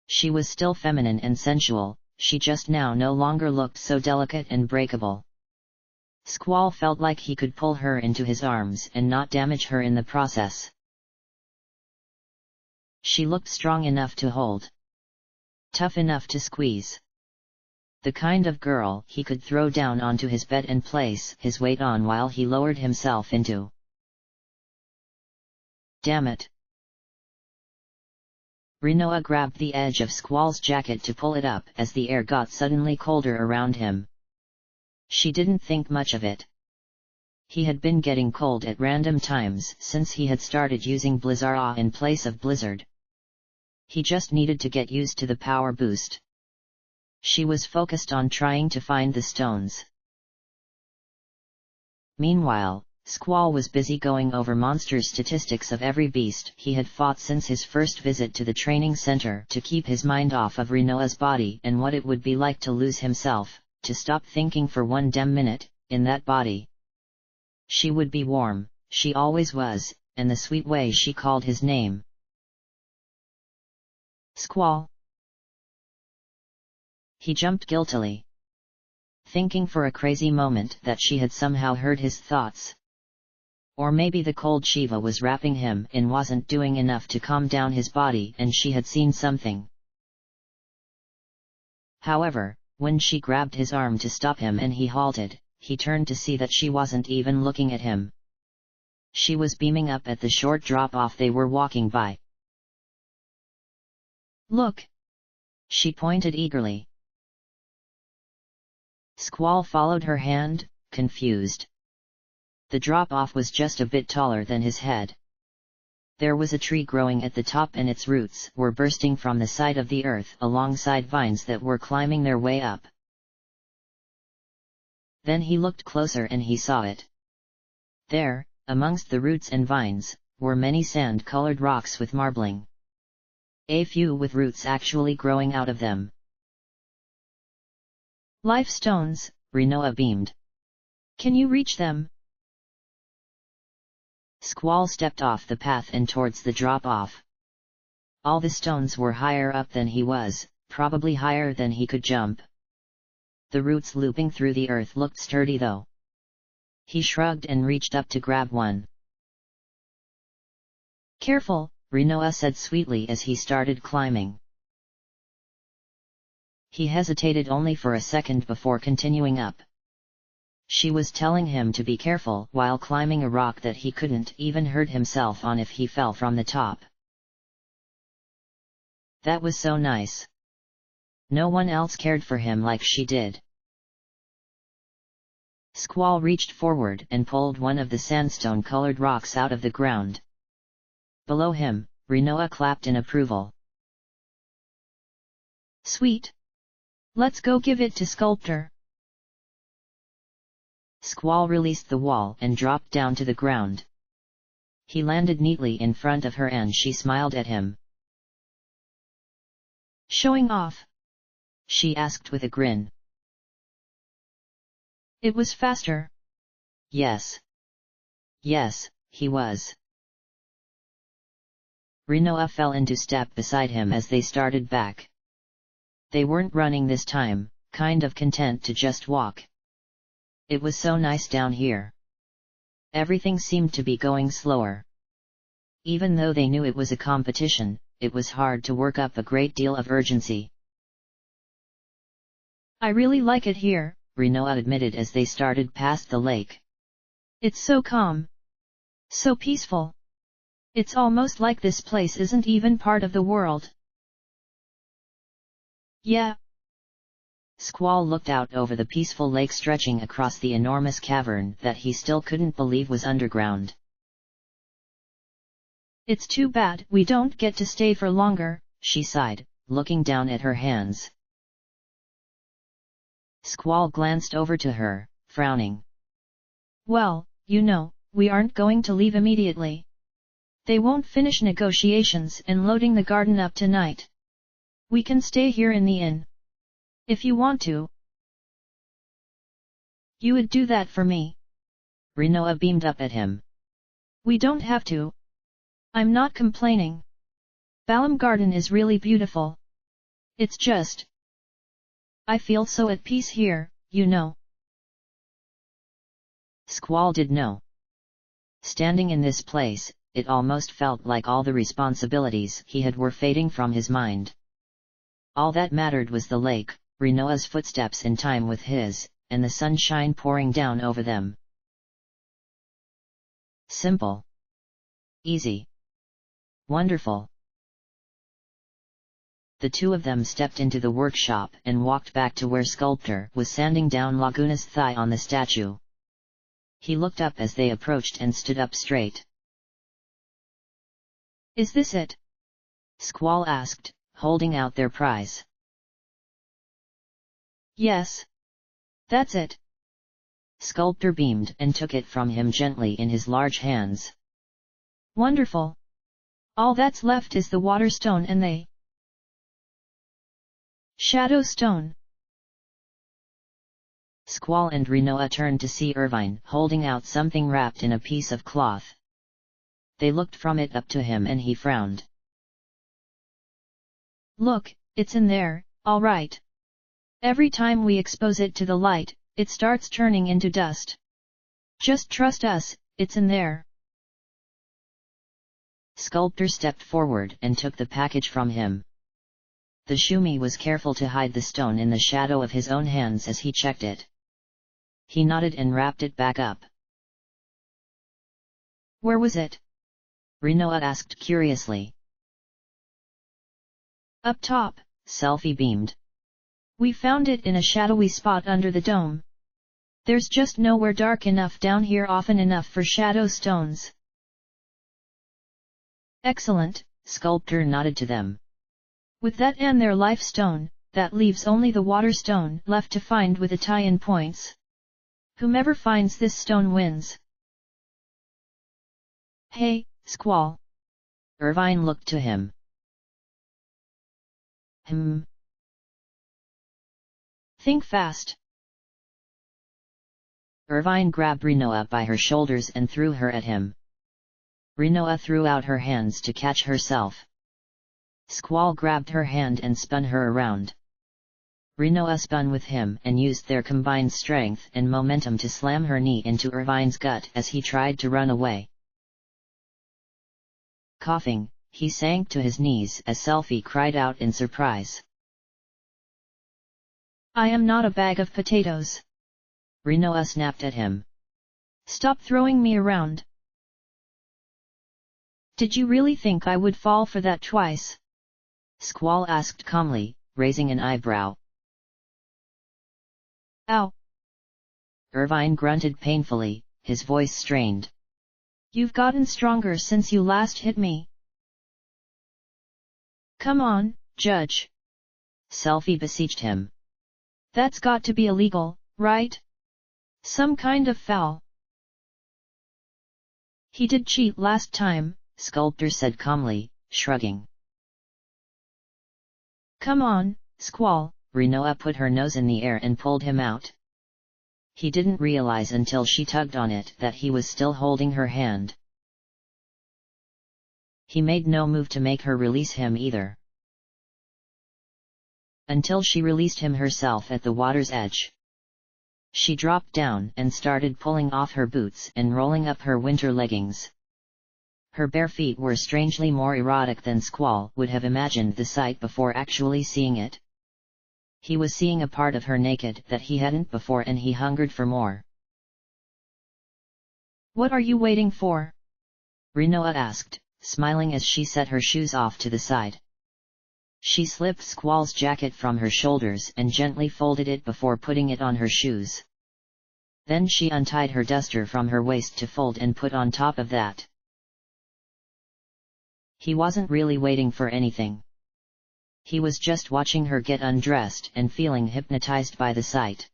She was still feminine and sensual, she just now no longer looked so delicate and breakable. Squall felt like he could pull her into his arms and not damage her in the process. She looked strong enough to hold. Tough enough to squeeze. The kind of girl he could throw down onto his bed and place his weight on while he lowered himself into. Damn it. Rinoa grabbed the edge of Squall's jacket to pull it up as the air got suddenly colder around him. She didn't think much of it. He had been getting cold at random times since he had started using Blizzara in place of Blizzard. He just needed to get used to the power boost. She was focused on trying to find the stones. Meanwhile, Squall was busy going over monster statistics of every beast he had fought since his first visit to the training center to keep his mind off of Rinoa's body and what it would be like to lose himself, to stop thinking for one damn minute, in that body. She would be warm, she always was, and the sweet way she called his name. Squall. He jumped guiltily, thinking for a crazy moment that she had somehow heard his thoughts. Or maybe the cold Shiva was wrapping him in wasn't doing enough to calm down his body and she had seen something. However, when she grabbed his arm to stop him and he halted, he turned to see that she wasn't even looking at him. She was beaming up at the short drop-off they were walking by. Look! She pointed eagerly. Squall followed her hand, confused. The drop-off was just a bit taller than his head. There was a tree growing at the top and its roots were bursting from the side of the earth alongside vines that were climbing their way up. Then he looked closer and he saw it. There, amongst the roots and vines, were many sand-colored rocks with marbling. A few with roots actually growing out of them. Life stones, Rinoa beamed. Can you reach them? Squall stepped off the path and towards the drop-off. All the stones were higher up than he was, probably higher than he could jump. The roots looping through the earth looked sturdy though. He shrugged and reached up to grab one. Careful, Rinoa said sweetly as he started climbing. He hesitated only for a second before continuing up. She was telling him to be careful while climbing a rock that he couldn't even hurt himself on if he fell from the top. That was so nice. No one else cared for him like she did. Squall reached forward and pulled one of the sandstone-colored rocks out of the ground. Below him, Rinoa clapped in approval. Sweet! Let's go give it to Sculptor. Squall released the wall and dropped down to the ground. He landed neatly in front of her and she smiled at him. Showing off? She asked with a grin. It was faster. Yes. Yes, he was. Rinoa fell into step beside him as they started back. They weren't running this time, kind of content to just walk. It was so nice down here. Everything seemed to be going slower. Even though they knew it was a competition, it was hard to work up a great deal of urgency. I really like it here, Rinoa admitted as they started past the lake. It's so calm. So peaceful. It's almost like this place isn't even part of the world. Yeah. Squall looked out over the peaceful lake stretching across the enormous cavern that he still couldn't believe was underground. It's too bad we don't get to stay for longer, she sighed, looking down at her hands. Squall glanced over to her, frowning. Well, you know, we aren't going to leave immediately. They won't finish negotiations and loading the garden up tonight. We can stay here in the inn. If you want to. You would do that for me. Rinoa beamed up at him. We don't have to. I'm not complaining. VIII Garden is really beautiful. It's just... I feel so at peace here, you know. Squall did know. Standing in this place, it almost felt like all the responsibilities he had were fading from his mind. All that mattered was the lake, Rinoa's footsteps in time with his, and the sunshine pouring down over them. Simple. Easy. Wonderful. The two of them stepped into the workshop and walked back to where Sculptor was sanding down Laguna's thigh on the statue. He looked up as they approached and stood up straight. Is this it? Squall asked, holding out their prize. Yes. That's it. Sculptor beamed and took it from him gently in his large hands. Wonderful. All that's left is the water stone and the shadow stone. Squall and Rinoa turned to see Irvine holding out something wrapped in a piece of cloth. They looked from it up to him and he frowned. Look, it's in there, all right. Every time we expose it to the light, it starts turning into dust. Just trust us, it's in there. Sculptor stepped forward and took the package from him. The Shumi was careful to hide the stone in the shadow of his own hands as he checked it. He nodded and wrapped it back up. Where was it? Rinoa asked curiously. Up top, Selfie beamed. We found it in a shadowy spot under the dome. There's just nowhere dark enough down here often enough for shadow stones. Excellent, Sculptor nodded to them. With that and their life stone, that leaves only the water stone left to find with the tie-in points. Whomever finds this stone wins. Hey, Squall. Irvine looked to him. Think fast. Irvine grabbed Rinoa by her shoulders and threw her at him. Rinoa threw out her hands to catch herself. Squall grabbed her hand and spun her around. Rinoa spun with him and used their combined strength and momentum to slam her knee into Irvine's gut as he tried to run away. Coughing, he sank to his knees as Selfie cried out in surprise. I am not a bag of potatoes. Rinoa snapped at him. Stop throwing me around. Did you really think I would fall for that twice? Squall asked calmly, raising an eyebrow. Ow! Irvine grunted painfully, his voice strained. You've gotten stronger since you last hit me. Come on, Judge. Selfie beseeched him. That's got to be illegal, right? Some kind of foul. He did cheat last time, Sculptor said calmly, shrugging. Come on, Squall. Rinoa put her nose in the air and pulled him out. He didn't realize until she tugged on it that he was still holding her hand. He made no move to make her release him either. Until she released him herself at the water's edge. She dropped down and started pulling off her boots and rolling up her winter leggings. Her bare feet were strangely more erotic than Squall would have imagined the sight before actually seeing it. He was seeing a part of her naked that he hadn't before and he hungered for more. What are you waiting for? Rinoa asked, smiling as she set her shoes off to the side. She slipped Squall's jacket from her shoulders and gently folded it before putting it on her shoes. Then she untied her duster from her waist to fold and put on top of that. He wasn't really waiting for anything. He was just watching her get undressed and feeling hypnotized by the sight.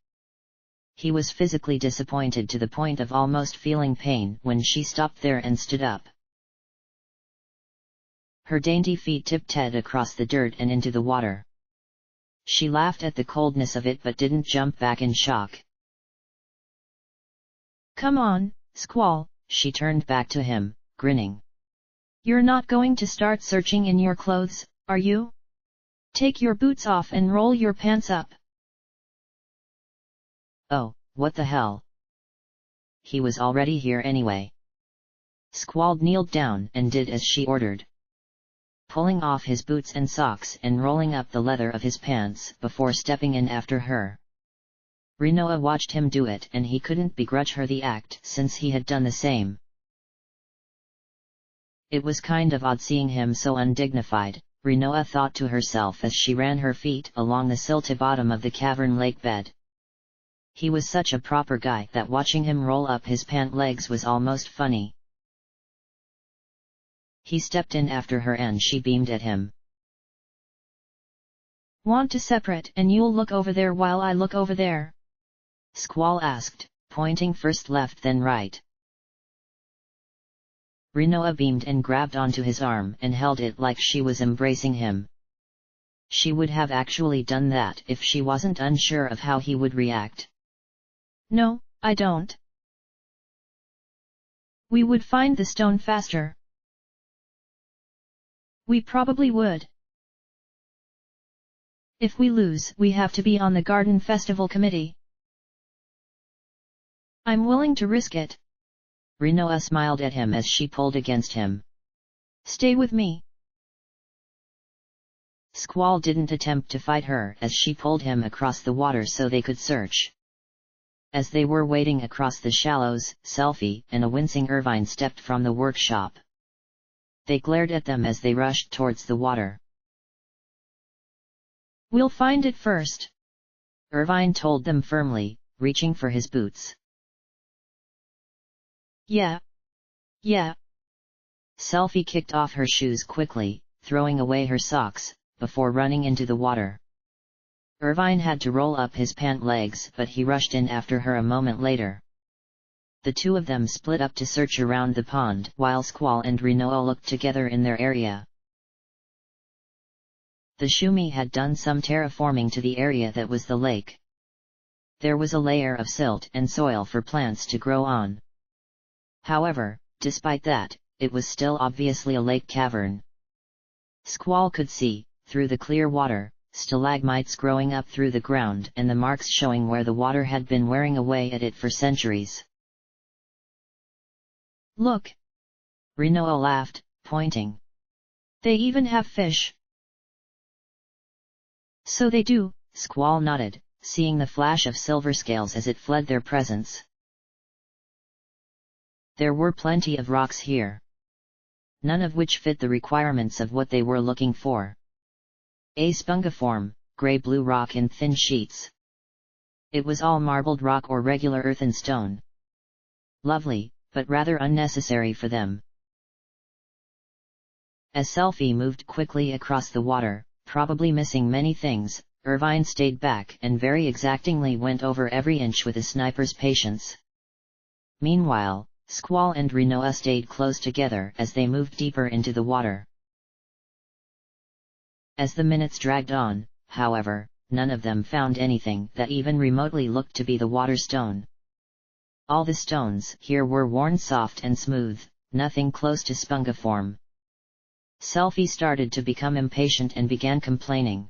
He was physically disappointed to the point of almost feeling pain when she stopped there and stood up. Her dainty feet tiptoed across the dirt and into the water. She laughed at the coldness of it but didn't jump back in shock. Come on, Squall, she turned back to him, grinning. You're not going to start searching in your clothes, are you? Take your boots off and roll your pants up. Oh, what the hell? He was already here anyway. Squall kneeled down and did as she ordered. Pulling off his boots and socks and rolling up the leather of his pants before stepping in after her. Rinoa watched him do it and he couldn't begrudge her the act since he had done the same. It was kind of odd seeing him so undignified, Rinoa thought to herself as she ran her feet along the silty bottom of the cavern lake bed. He was such a proper guy that watching him roll up his pant legs was almost funny. He stepped in after her and she beamed at him. Want to separate and you'll look over there while I look over there? Squall asked, pointing first left then right. Rinoa beamed and grabbed onto his arm and held it like she was embracing him. She would have actually done that if she wasn't unsure of how he would react. No, I don't. We would find the stone faster. We probably would. If we lose, we have to be on the garden festival committee. I'm willing to risk it. Rinoa smiled at him as she pulled against him. Stay with me. Squall didn't attempt to fight her as she pulled him across the water so they could search. As they were wading across the shallows, Selfie and a wincing Irvine stepped from the workshop. They glared at them as they rushed towards the water. We'll find it first. Irvine told them firmly, reaching for his boots. Yeah. Yeah. Selfie kicked off her shoes quickly, throwing away her socks, before running into the water. Irvine had to roll up his pant legs, but he rushed in after her a moment later. The two of them split up to search around the pond, while Squall and Rinoa looked together in their area. The Shumi had done some terraforming to the area that was the lake. There was a layer of silt and soil for plants to grow on. However, despite that, it was still obviously a lake cavern. Squall could see, through the clear water, stalagmites growing up through the ground and the marks showing where the water had been wearing away at it for centuries. Look! Rinoa laughed, pointing. They even have fish. So they do, Squall nodded, seeing the flash of silver scales as it fled their presence. There were plenty of rocks here, none of which fit the requirements of what they were looking for. A spongiform, grey-blue rock in thin sheets. It was all marbled rock or regular earthen stone. Lovely, but rather unnecessary for them. As Selfie moved quickly across the water, probably missing many things, Irvine stayed back and very exactingly went over every inch with a sniper's patience. Meanwhile, Squall and Rinoa stayed close together as they moved deeper into the water. As the minutes dragged on, however, none of them found anything that even remotely looked to be the water stone. All the stones here were worn soft and smooth, nothing close to spongiform. Selfie started to become impatient and began complaining.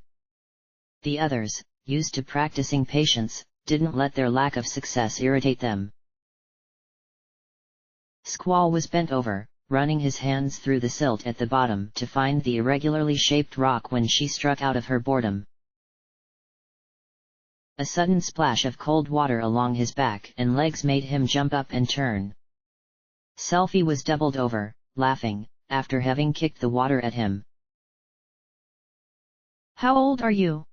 The others, used to practicing patience, didn't let their lack of success irritate them. Squall was bent over, running his hands through the silt at the bottom to find the irregularly shaped rock when she struck out of her boredom. A sudden splash of cold water along his back and legs made him jump up and turn. Selfie was doubled over, laughing, after having kicked the water at him. How old are you?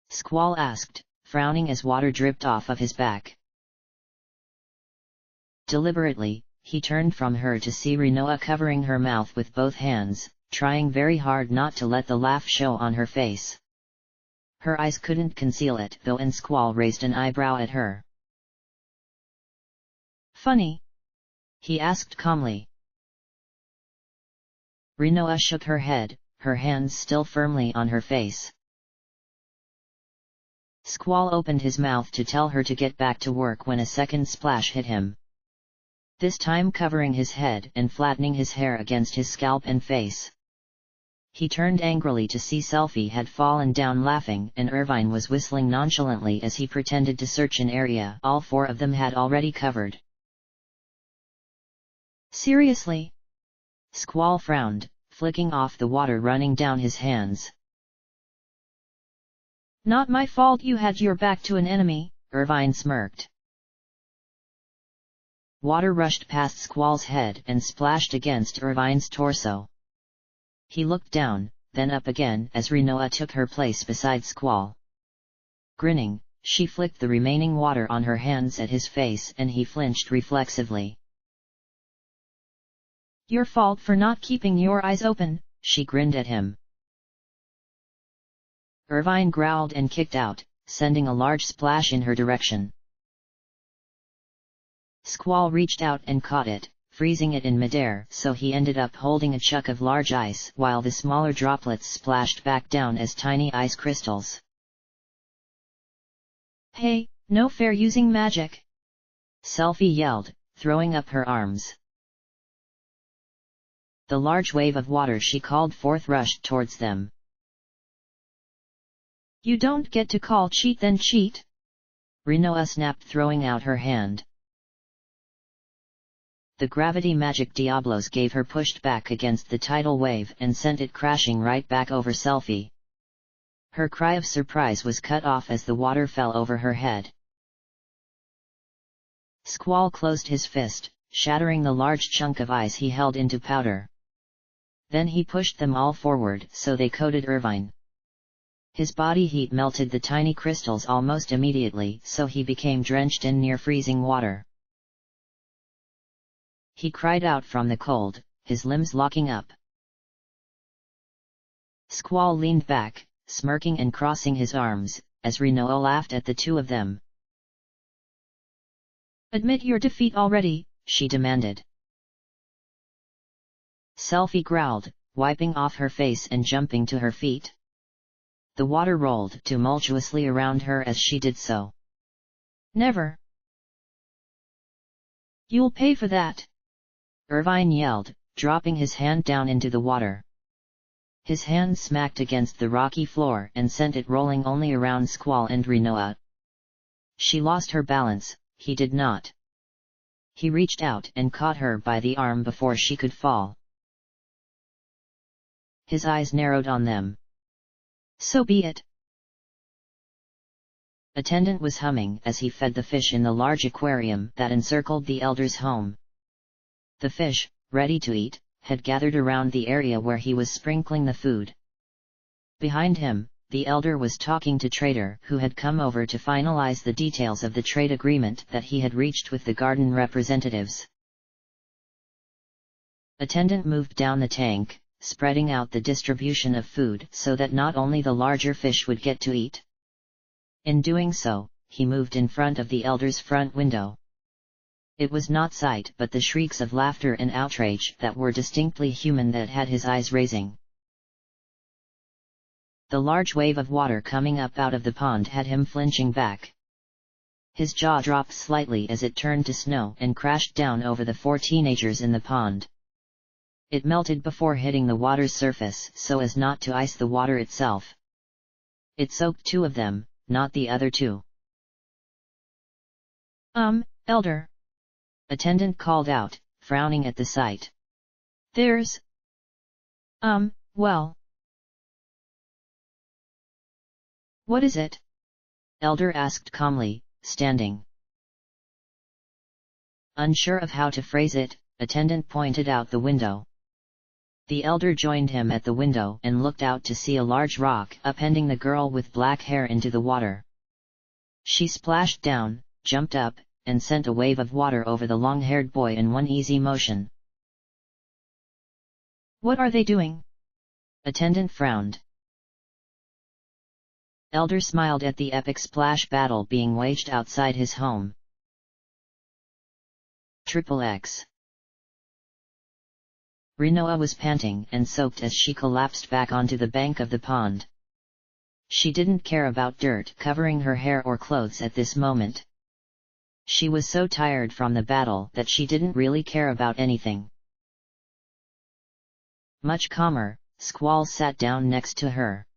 Squall asked, frowning as water dripped off of his back. Deliberately, he turned from her to see Rinoa covering her mouth with both hands, trying very hard not to let the laugh show on her face. Her eyes couldn't conceal it though, and Squall raised an eyebrow at her. Funny? He asked calmly. Rinoa shook her head, her hands still firmly on her face. Squall opened his mouth to tell her to get back to work when a second splash hit him. This time covering his head and flattening his hair against his scalp and face. He turned angrily to see Selfie had fallen down laughing and Irvine was whistling nonchalantly as he pretended to search an area all four of them had already covered. Seriously? Squall frowned, flicking off the water running down his hands. Not my fault you had your back to an enemy, Irvine smirked. Water rushed past Squall's head and splashed against Irvine's torso. He looked down, then up again as Rinoa took her place beside Squall. Grinning, she flicked the remaining water on her hands at his face and he flinched reflexively. Your fault for not keeping your eyes open, she grinned at him. Irvine growled and kicked out, sending a large splash in her direction. Squall reached out and caught it, freezing it in midair, so he ended up holding a chunk of large ice while the smaller droplets splashed back down as tiny ice crystals. Hey, no fair using magic! Selfie yelled, throwing up her arms. The large wave of water she called forth rushed towards them. You don't get to call cheat then cheat! Rinoa snapped, throwing out her hand. The gravity magic Diablos gave her pushed back against the tidal wave and sent it crashing right back over Selfie. Her cry of surprise was cut off as the water fell over her head. Squall closed his fist, shattering the large chunk of ice he held into powder. Then he pushed them all forward so they coated Irvine. His body heat melted the tiny crystals almost immediately, so he became drenched in near freezing water. He cried out from the cold, his limbs locking up. Squall leaned back, smirking and crossing his arms, as Rinoa laughed at the two of them. "Admit your defeat already," she demanded. Selfie growled, wiping off her face and jumping to her feet. The water rolled tumultuously around her as she did so. "Never! You'll pay for that!" Irvine yelled, dropping his hand down into the water. His hand smacked against the rocky floor and sent it rolling only around Squall and Rinoa. She lost her balance, he did not. He reached out and caught her by the arm before she could fall. His eyes narrowed on them. "So be it." Attendant was humming as he fed the fish in the large aquarium that encircled the elder's home. The fish, ready to eat, had gathered around the area where he was sprinkling the food. Behind him, the elder was talking to Trader, who had come over to finalize the details of the trade agreement that he had reached with the garden representatives. Attendant moved down the tank, spreading out the distribution of food so that not only the larger fish would get to eat. In doing so, he moved in front of the elder's front window. It was not sight but the shrieks of laughter and outrage that were distinctly human that had his eyes raising. The large wave of water coming up out of the pond had him flinching back. His jaw dropped slightly as it turned to snow and crashed down over the 4 teenagers in the pond. It melted before hitting the water's surface so as not to ice the water itself. It soaked 2 of them, not the other 2. Elder," Attendant called out, frowning at the sight. "There's... well... What is it?" Elder asked calmly, standing. Unsure of how to phrase it, Attendant pointed out the window. The elder joined him at the window and looked out to see a large rock upending the girl with black hair into the water. She splashed down, jumped up, and sent a wave of water over the long-haired boy in one easy motion. "What are they doing?" Attendant frowned. Elder smiled at the epic splash battle being waged outside his home. XXX. Rinoa was panting and soaked as she collapsed back onto the bank of the pond. She didn't care about dirt covering her hair or clothes at this moment. She was so tired from the battle that she didn't really care about anything. Much calmer, Squall sat down next to her.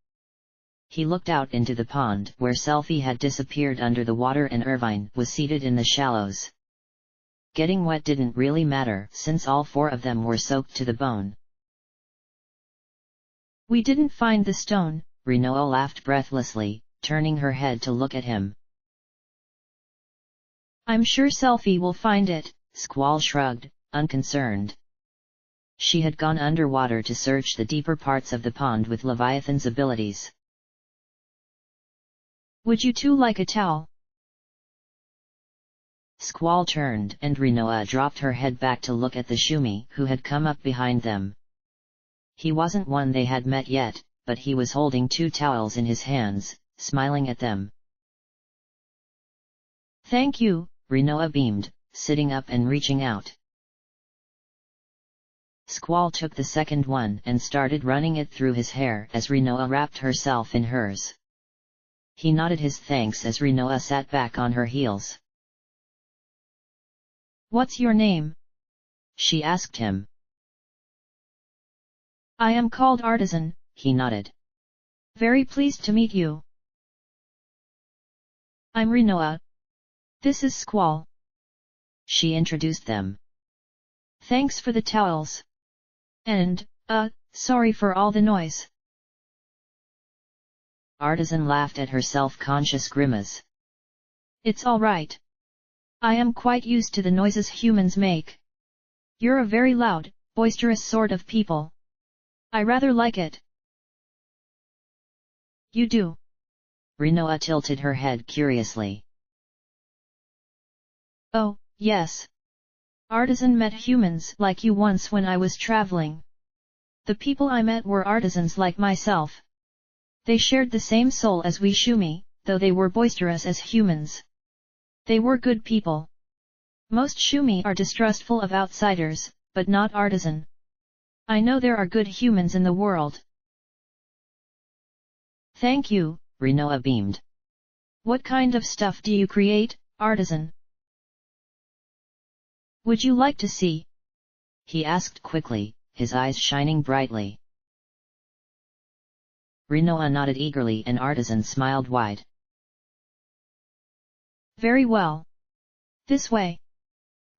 He looked out into the pond where Selfie had disappeared under the water and Irvine was seated in the shallows. Getting wet didn't really matter since all 4 of them were soaked to the bone. "We didn't find the stone," Rinoa laughed breathlessly, turning her head to look at him. "I'm sure Selfie will find it," Squall shrugged, unconcerned. She had gone underwater to search the deeper parts of the pond with Leviathan's abilities. "Would you two like a towel?" Squall turned and Rinoa dropped her head back to look at the Shumi who had come up behind them. He wasn't one they had met yet, but he was holding 2 towels in his hands, smiling at them. "Thank you," Rinoa beamed, sitting up and reaching out. Squall took the second one and started running it through his hair as Rinoa wrapped herself in hers. He nodded his thanks as Rinoa sat back on her heels. "What's your name?" she asked him. "I am called Artisan," he nodded. "Very pleased to meet you." "I'm Rinoa. This is Squall." She introduced them. "Thanks for the towels. And, sorry for all the noise." Artisan laughed at her self-conscious grimace. "It's all right. I am quite used to the noises humans make. You're a very loud, boisterous sort of people. I rather like it." You do? Rinoa tilted her head curiously. Oh, yes. Artisan met humans like you once when I was traveling. The people I met were artisans like myself. They shared the same soul as we Shumi, though they were boisterous as humans. They were good people. Most Shumi are distrustful of outsiders, but not artisan. I know there are good humans in the world. Thank you, Rinoa beamed. What kind of stuff do you create, artisan? Would you like to see? He asked quickly, his eyes shining brightly. Rinoa nodded eagerly and Artisan smiled wide. Very well. This way.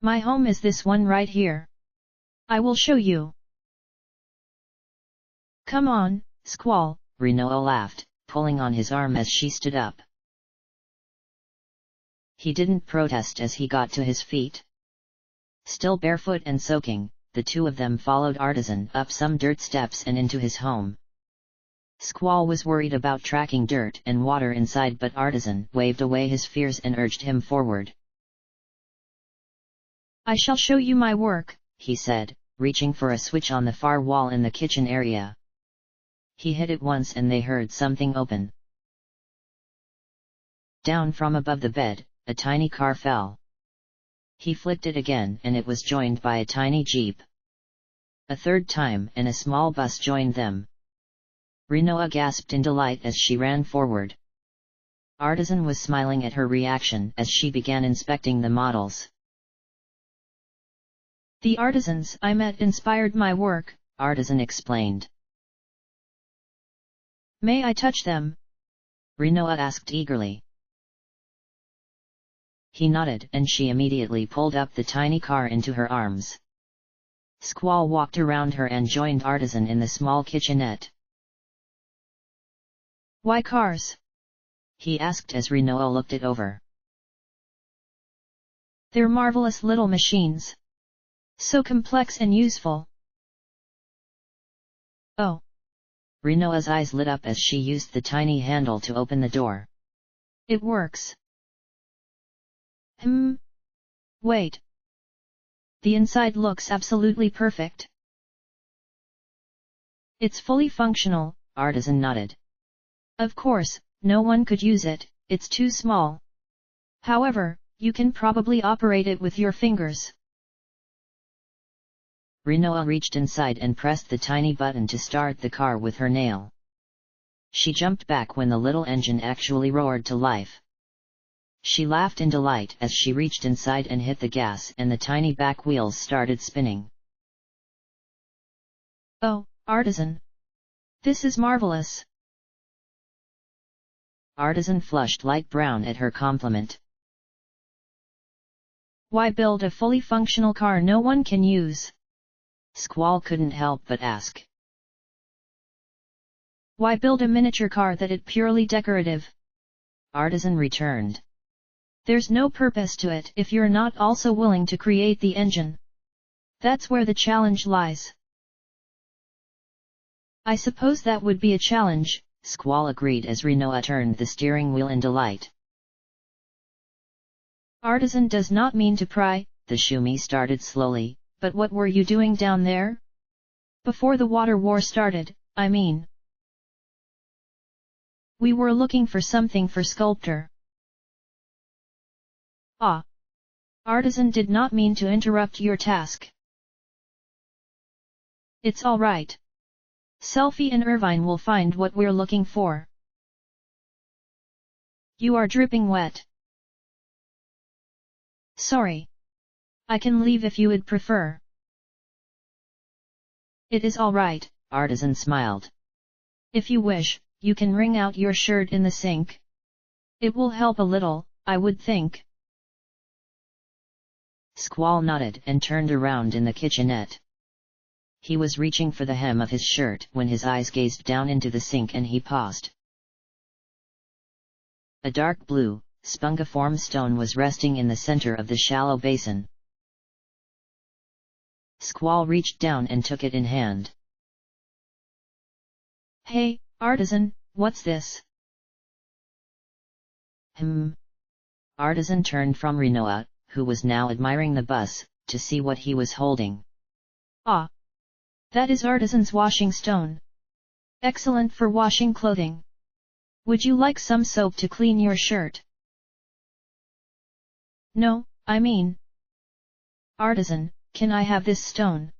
My home is this one right here. I will show you. Come on, Squall, Rinoa laughed, pulling on his arm as she stood up. He didn't protest as he got to his feet. Still barefoot and soaking, the two of them followed Artisan up some dirt steps and into his home. Squall was worried about tracking dirt and water inside, but Artisan waved away his fears and urged him forward. I shall show you my work, he said, reaching for a switch on the far wall in the kitchen area. He hit it once and they heard something open. Down from above the bed, a tiny car fell. He flicked it again and it was joined by a tiny jeep. A third time and a small bus joined them. Rinoa gasped in delight as she ran forward. Artisan was smiling at her reaction as she began inspecting the models. The artisans I met inspired my work, Artisan explained. May I touch them? Rinoa asked eagerly. He nodded and she immediately pulled up the tiny car into her arms. Squall walked around her and joined Artisan in the small kitchenette. Why cars? He asked as Rinoa looked it over. They're marvelous little machines. So complex and useful. Oh. Rinoa's eyes lit up as she used the tiny handle to open the door. It works. Wait. The inside looks absolutely perfect. It's fully functional, Artisan nodded. Of course, no one could use it, it's too small. However, you can probably operate it with your fingers. Rinoa reached inside and pressed the tiny button to start the car with her nail. She jumped back when the little engine actually roared to life. She laughed in delight as she reached inside and hit the gas and the tiny back wheels started spinning. Oh, Artisan! This is marvelous! Artisan flushed light brown at her compliment. Why build a fully functional car no one can use? Squall couldn't help but ask. Why build a miniature car that is purely decorative? Artisan returned. There's no purpose to it if you're not also willing to create the engine. That's where the challenge lies. I suppose that would be a challenge, Squall agreed as Rinoa turned the steering wheel in delight. Artisan does not mean to pry, the Shumi started slowly, but what were you doing down there? Before the water war started, I mean. We were looking for something for sculptor. Ah. Artisan did not mean to interrupt your task. It's all right. Selfie and Irvine will find what we're looking for. You are dripping wet. Sorry. I can leave if you would prefer. It is all right, Artisan smiled. If you wish, you can wring out your shirt in the sink. It will help a little, I would think. Squall nodded and turned around in the kitchenette. He was reaching for the hem of his shirt when his eyes gazed down into the sink and he paused. A dark blue, spongiform stone was resting in the center of the shallow basin. Squall reached down and took it in hand. Hey, Artisan, What's this? Artisan turned from Rinoa, who was now admiring the bus, to see what he was holding. Ah! That is Artisan's washing stone. Excellent for washing clothing. Would you like some soap to clean your shirt? No, I mean. Artisan, can I have this stone?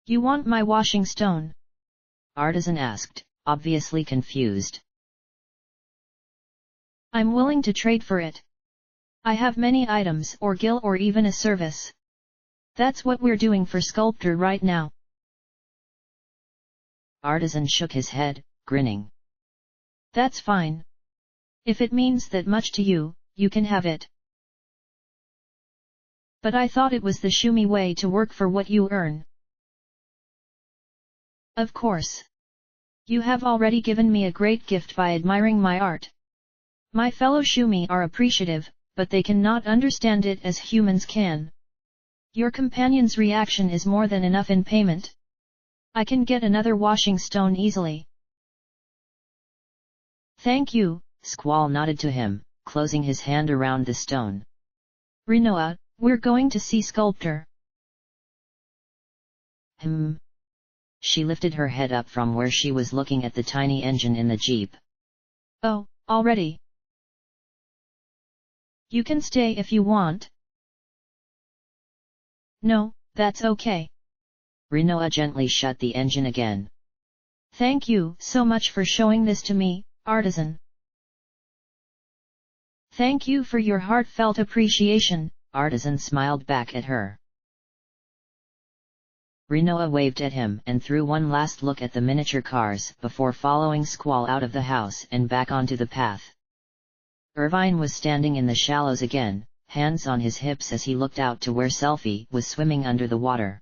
You want my washing stone? Artisan asked, obviously confused. I'm willing to trade for it. I have many items or gil or even a service. That's what we're doing for Sculptor right now. Artisan shook his head, grinning. That's fine. If it means that much to you, you can have it. But I thought it was the Shumi way to work for what you earn. Of course. You have already given me a great gift by admiring my art. My fellow Shumi are appreciative, but they cannot understand it as humans can. Your companion's reaction is more than enough in payment. I can get another washing stone easily. Thank you, Squall nodded to him, closing his hand around the stone. Rinoa, we're going to see Sculptor. She lifted her head up from where she was looking at the tiny engine in the jeep. Oh, already? You can stay if you want. No, that's okay. Rinoa gently shut the engine again. Thank you so much for showing this to me, Artisan. Thank you for your heartfelt appreciation, Artisan smiled back at her. Rinoa waved at him and threw one last look at the miniature cars before following Squall out of the house and back onto the path. Irvine was standing in the shallows again, hands on his hips as he looked out to where Selfie was swimming under the water.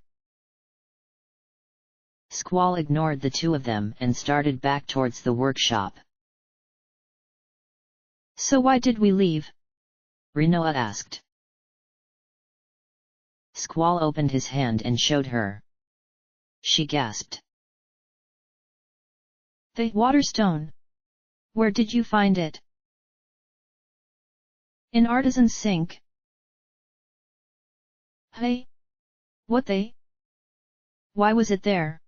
Squall ignored the two of them and started back towards the workshop. So why did we leave? Rinoa asked. Squall opened his hand and showed her. She gasped. The water stone. Where did you find it? In Artisan's sink. Hey? What the? Why was it there?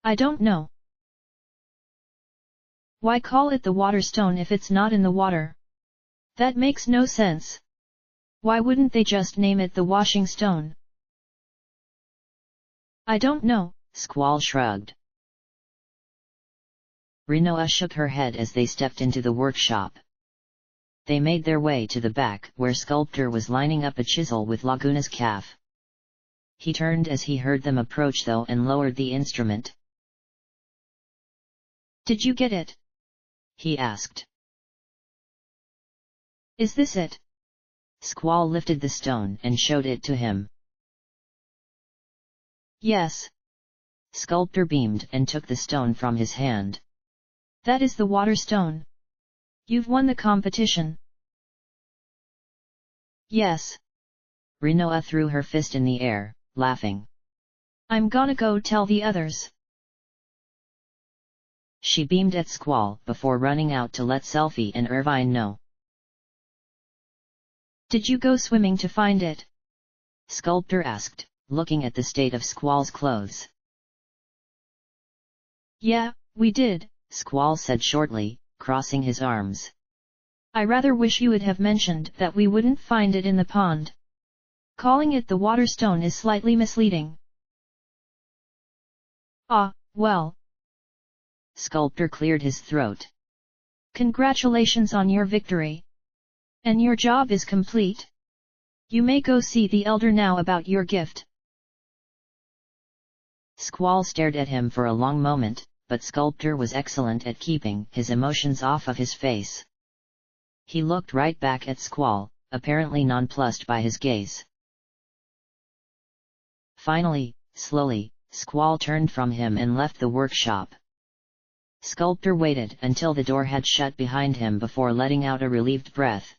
I don't know. Why call it the water stone if it's not in the water? That makes no sense. Why wouldn't they just name it the washing stone? I don't know, Squall shrugged. Rinoa shook her head as they stepped into the workshop. They made their way to the back where Sculptor was lining up a chisel with Laguna's calf. He turned as he heard them approach though and lowered the instrument. Did you get it? He asked. Is this it? Squall lifted the stone and showed it to him. Yes. Sculptor beamed and took the stone from his hand. That is the water stone. You've won the competition. Yes. Rinoa threw her fist in the air, laughing. I'm gonna go tell the others. She beamed at Squall before running out to let Selfie and Irvine know. Did you go swimming to find it? Sculptor asked, looking at the state of Squall's clothes. Yeah, we did, Squall said shortly, crossing his arms. I rather wish you would have mentioned that we wouldn't find it in the pond. Calling it the water stone is slightly misleading. Ah, well. Sculptor cleared his throat. Congratulations on your victory. And your job is complete. You may go see the elder now about your gift. Squall stared at him for a long moment, but Sculptor was excellent at keeping his emotions off of his face. He looked right back at Squall, apparently nonplussed by his gaze. Finally, slowly, Squall turned from him and left the workshop. Sculptor waited until the door had shut behind him before letting out a relieved breath.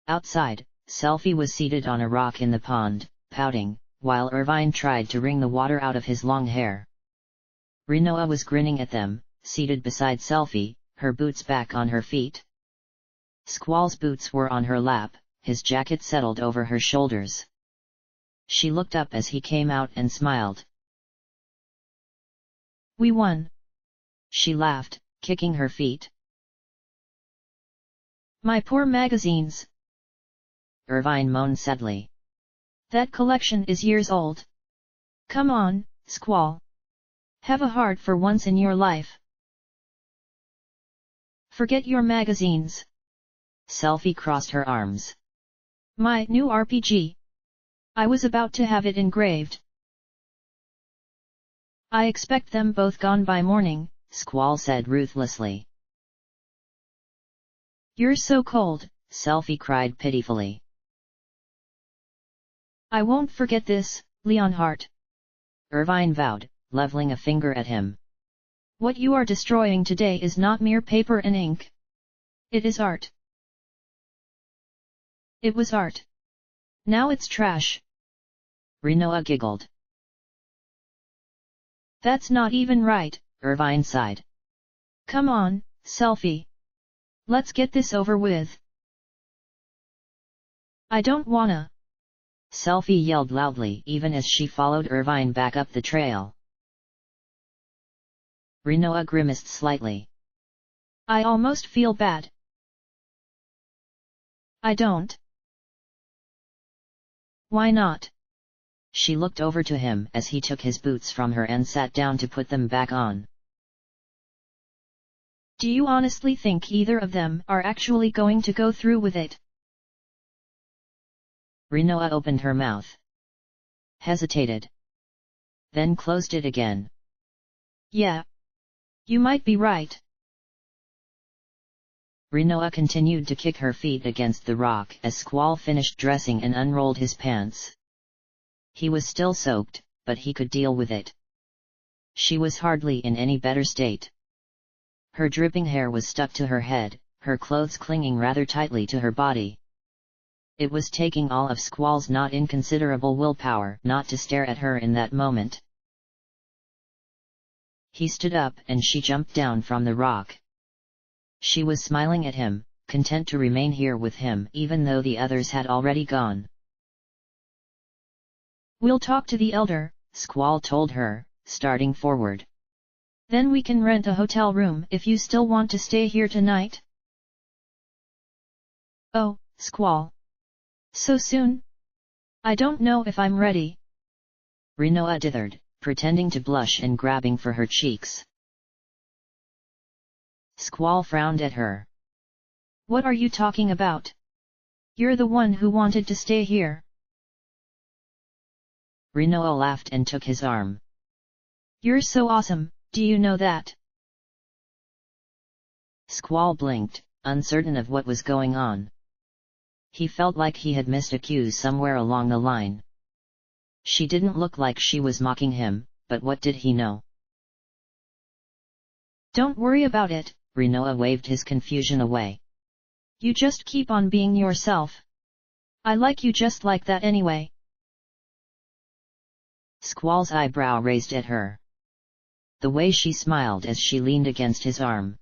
Outside, Selfie was seated on a rock in the pond, pouting, while Irvine tried to wring the water out of his long hair. Rinoa was grinning at them, seated beside Selfie, her boots back on her feet. Squall's boots were on her lap, his jacket settled over her shoulders. She looked up as he came out and smiled. "We won," she laughed, kicking her feet. "My poor magazines," Irvine moaned sadly. "That collection is years old. Come on, Squall. Have a heart for once in your life. Forget your magazines." Selfie crossed her arms. "My new RPG. I was about to have it engraved. I expect them both gone by morning," Squall said ruthlessly. "You're so cold," Selfie cried pitifully. "I won't forget this, Leonhardt," Irvine vowed, leveling a finger at him. "What you are destroying today is not mere paper and ink. It is art. It was art. Now it's trash." Rinoa giggled. "That's not even right," Irvine sighed. "Come on, Selfie. Let's get this over with." "I don't wanna." Selfie yelled loudly even as she followed Irvine back up the trail. Rinoa grimaced slightly. "I almost feel bad." "I don't." "Why not?" She looked over to him as he took his boots from her and sat down to put them back on. "Do you honestly think either of them are actually going to go through with it?" Rinoa opened her mouth. Hesitated. Then closed it again. "Yeah. You might be right." Rinoa continued to kick her feet against the rock as Squall finished dressing and unrolled his pants. He was still soaked, but he could deal with it. She was hardly in any better state. Her dripping hair was stuck to her head, her clothes clinging rather tightly to her body. It was taking all of Squall's not inconsiderable willpower not to stare at her in that moment. He stood up and she jumped down from the rock. She was smiling at him, content to remain here with him even though the others had already gone. "We'll talk to the elder," Squall told her, starting forward. "Then we can rent a hotel room if you still want to stay here tonight." "Oh, Squall. So soon? I don't know if I'm ready." Rinoa dithered, pretending to blush and grabbing for her cheeks. Squall frowned at her. "What are you talking about? You're the one who wanted to stay here." Rinoa laughed and took his arm. "You're so awesome, do you know that?" Squall blinked, uncertain of what was going on. He felt like he had missed a cue somewhere along the line. She didn't look like she was mocking him, but what did he know? "Don't worry about it," Rinoa waved his confusion away. "You just keep on being yourself. I like you just like that anyway." Squall's eyebrow raised at her. The way she smiled as she leaned against his arm.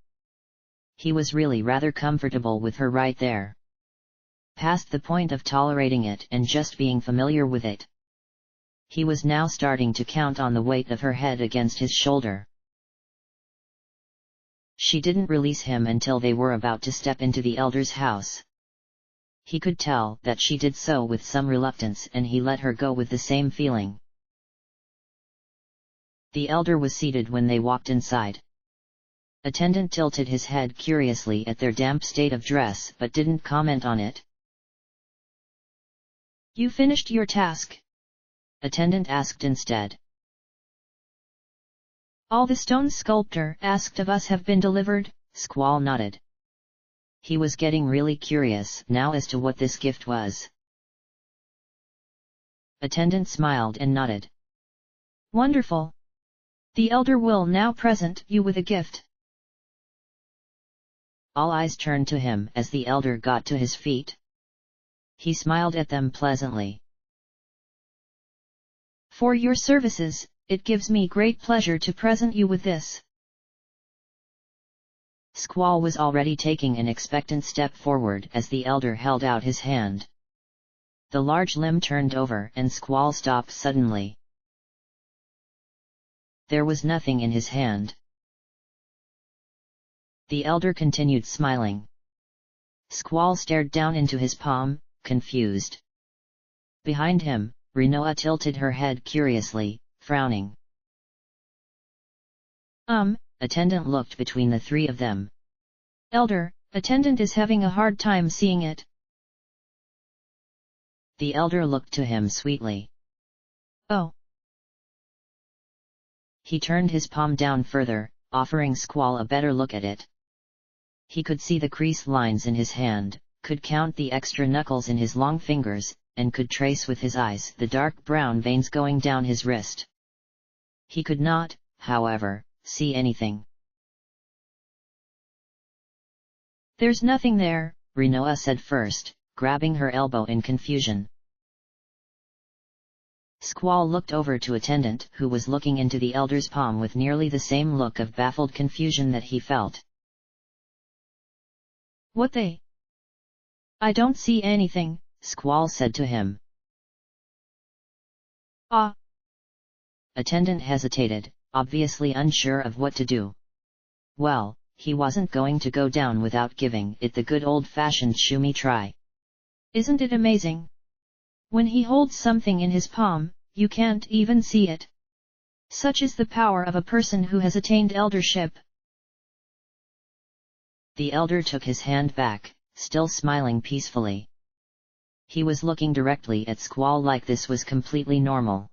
He was really rather comfortable with her right there. Past the point of tolerating it and just being familiar with it. He was now starting to count on the weight of her head against his shoulder. She didn't release him until they were about to step into the elder's house. He could tell that she did so with some reluctance and he let her go with the same feeling. The elder was seated when they walked inside. Attendant tilted his head curiously at their damp state of dress but didn't comment on it. "You finished your task?" Attendant asked instead. "All the stone sculptor asked of us have been delivered?" Squall nodded. He was getting really curious now as to what this gift was. Attendant smiled and nodded. "Wonderful. The elder will now present you with a gift." All eyes turned to him as the elder got to his feet. He smiled at them pleasantly. For your services, it gives me great pleasure to present you with this. Squall was already taking an expectant step forward as the elder held out his hand. The large limb turned over and Squall stopped suddenly. There was nothing in his hand. The elder continued smiling. Squall stared down into his palm, confused. Behind him, Rinoa tilted her head curiously, frowning. Attendant looked between the three of them. Elder, attendant is having a hard time seeing it. The elder looked to him sweetly. Oh. He turned his palm down further, offering Squall a better look at it. He could see the crease lines in his hand, could count the extra knuckles in his long fingers, and could trace with his eyes the dark brown veins going down his wrist. He could not, however, see anything. There's nothing there, Rinoa said first, grabbing her elbow in confusion. Squall looked over to attendant who was looking into the elder's palm with nearly the same look of baffled confusion that he felt. What they? I don't see anything, Squall said to him. Ah. Attendant hesitated, obviously unsure of what to do. Well, he wasn't going to go down without giving it the good old-fashioned shoo-me try. Isn't it amazing? When he holds something in his palm, you can't even see it. Such is the power of a person who has attained eldership. The elder took his hand back, still smiling peacefully. He was looking directly at Squall like this was completely normal.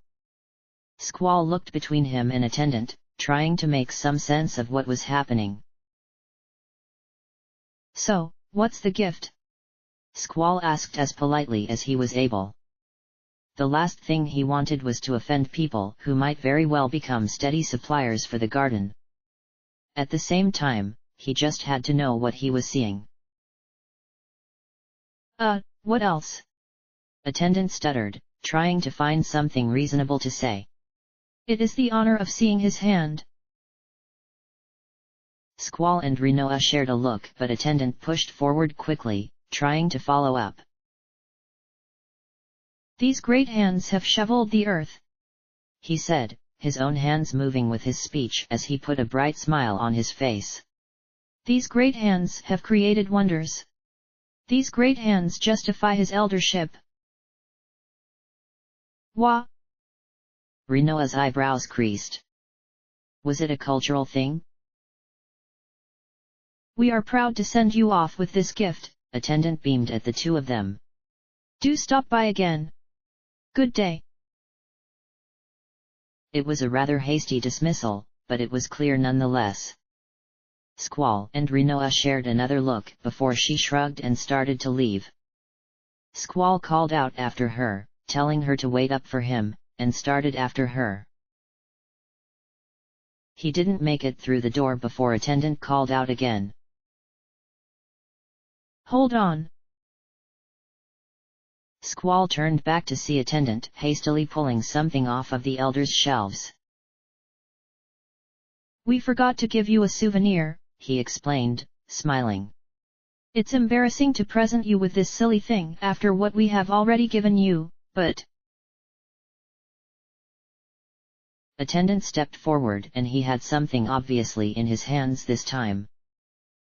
Squall looked between him and attendant, trying to make some sense of what was happening. So, what's the gift? Squall asked as politely as he was able. The last thing he wanted was to offend people who might very well become steady suppliers for the garden. At the same time, he just had to know what he was seeing. What else? Attendant stuttered, trying to find something reasonable to say. It is the honor of seeing his hand. Squall and Rinoa shared a look, but attendant pushed forward quickly, trying to follow up. These great hands have shoveled the earth, he said, his own hands moving with his speech as he put a bright smile on his face. These great hands have created wonders. These great hands justify his eldership. Wah! Rinoa's eyebrows creased. Was it a cultural thing? We are proud to send you off with this gift, attendant beamed at the two of them. Do stop by again. Good day. It was a rather hasty dismissal, but it was clear nonetheless. Squall and Rinoa shared another look before she shrugged and started to leave. Squall called out after her, telling her to wait up for him, and started after her. He didn't make it through the door before attendant called out again. Hold on. Squall turned back to see attendant hastily pulling something off of the elder's shelves. We forgot to give you a souvenir, he explained, smiling. It's embarrassing to present you with this silly thing after what we have already given you, but... Attendant stepped forward and he had something obviously in his hands this time.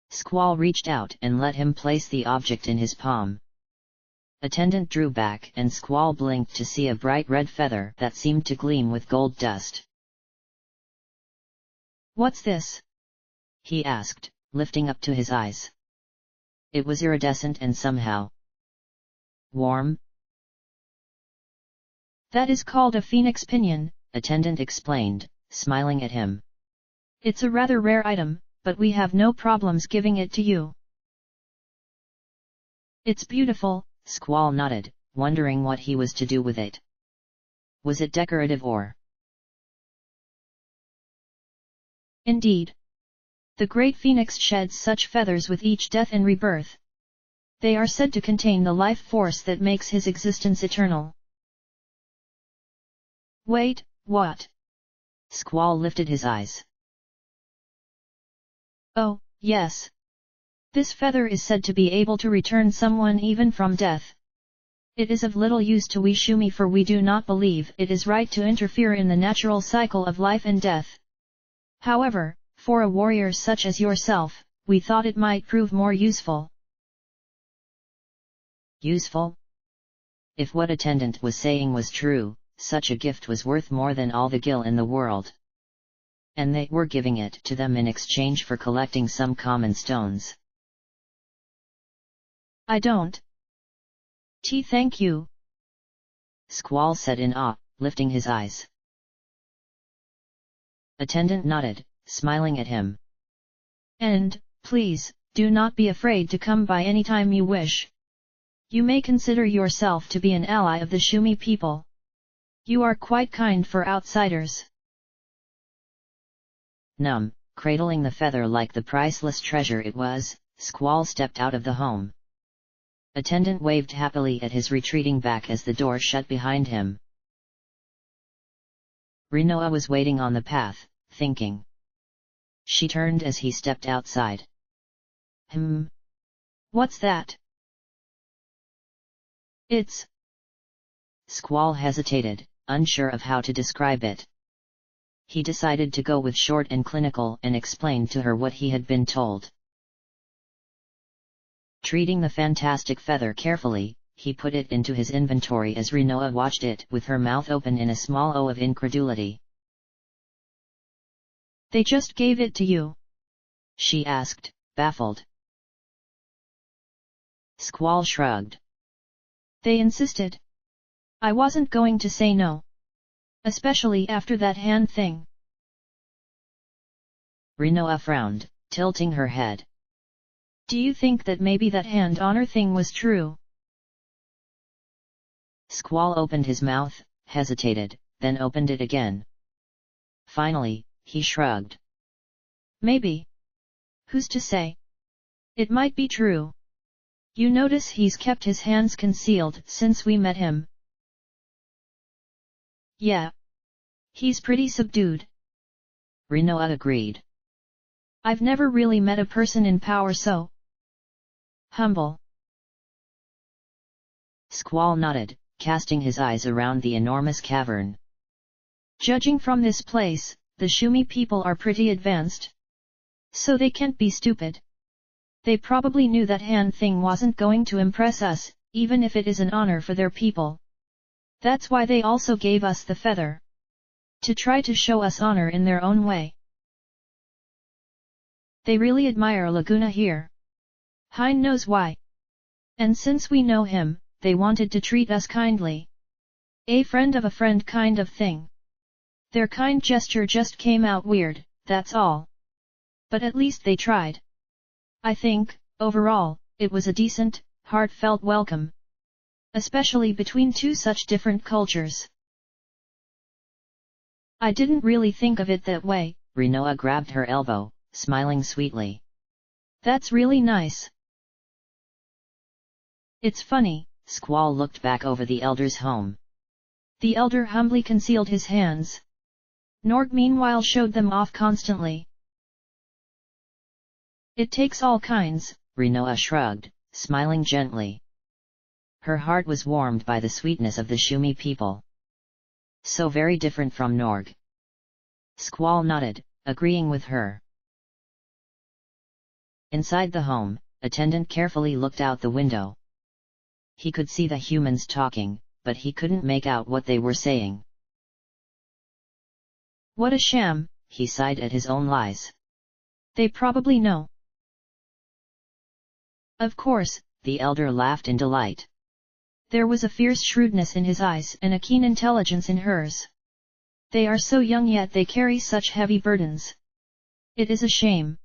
Squall reached out and let him place the object in his palm. Attendant drew back and Squall blinked to see a bright red feather that seemed to gleam with gold dust. What's this? He asked, lifting up to his eyes. It was iridescent and somehow warm. That is called a phoenix pinion, attendant explained, smiling at him. It's a rather rare item, but we have no problems giving it to you. It's beautiful, Squall nodded, wondering what he was to do with it. Was it decorative or? Indeed. The great phoenix sheds such feathers with each death and rebirth. They are said to contain the life force that makes his existence eternal. Wait, what? Squall lifted his eyes. Oh, yes. This feather is said to be able to return someone even from death. It is of little use to we Shumi, for we do not believe it is right to interfere in the natural cycle of life and death. However, for a warrior such as yourself, we thought it might prove more useful. Useful? If what attendant was saying was true, such a gift was worth more than all the gil in the world. And they were giving it to them in exchange for collecting some common stones. I don't. Thank you. Squall said in awe, lifting his eyes. Attendant nodded, smiling at him. And, please, do not be afraid to come by any time you wish. You may consider yourself to be an ally of the Shumi people. You are quite kind for outsiders. Cradling the feather like the priceless treasure it was, Squall stepped out of the home. Attendant waved happily at his retreating back as the door shut behind him. Rinoa was waiting on the path, thinking. She turned as he stepped outside. What's that? It's... Squall hesitated, unsure of how to describe it. He decided to go with short and clinical and explained to her what he had been told. Treating the fantastic feather carefully, he put it into his inventory as Rinoa watched it with her mouth open in a small O of incredulity. They just gave it to you? She asked, baffled. Squall shrugged. They insisted. I wasn't going to say no. Especially after that hand thing. Rinoa frowned, tilting her head. Do you think that maybe that hand honor thing was true? Squall opened his mouth, hesitated, then opened it again. Finally, he shrugged. Maybe. Who's to say? It might be true. You notice he's kept his hands concealed since we met him. Yeah. He's pretty subdued. Rinoa agreed. I've never really met a person in power so humble. Squall nodded, casting his eyes around the enormous cavern. Judging from this place, the Shumi people are pretty advanced. So they can't be stupid. They probably knew that hand thing wasn't going to impress us, even if it is an honor for their people. That's why they also gave us the feather. To try to show us honor in their own way. They really admire Laguna here. Hein knows why. And since we know him, they wanted to treat us kindly. A friend of a friend kind of thing. Their kind gesture just came out weird, that's all. But at least they tried. I think, overall, it was a decent, heartfelt welcome. Especially between two such different cultures. I didn't really think of it that way. Rinoa grabbed her elbow, smiling sweetly. That's really nice. It's funny. Squall looked back over the elder's home. The elder humbly concealed his hands. Norg meanwhile showed them off constantly. It takes all kinds, Rinoa shrugged, smiling gently. Her heart was warmed by the sweetness of the Shumi people. So very different from Norg. Squall nodded, agreeing with her. Inside the home, attendant carefully looked out the window. He could see the humans talking, but he couldn't make out what they were saying. What a sham, he sighed at his own lies. They probably know. Of course, the elder laughed in delight. There was a fierce shrewdness in his eyes and a keen intelligence in hers. They are so young yet they carry such heavy burdens. It is a shame.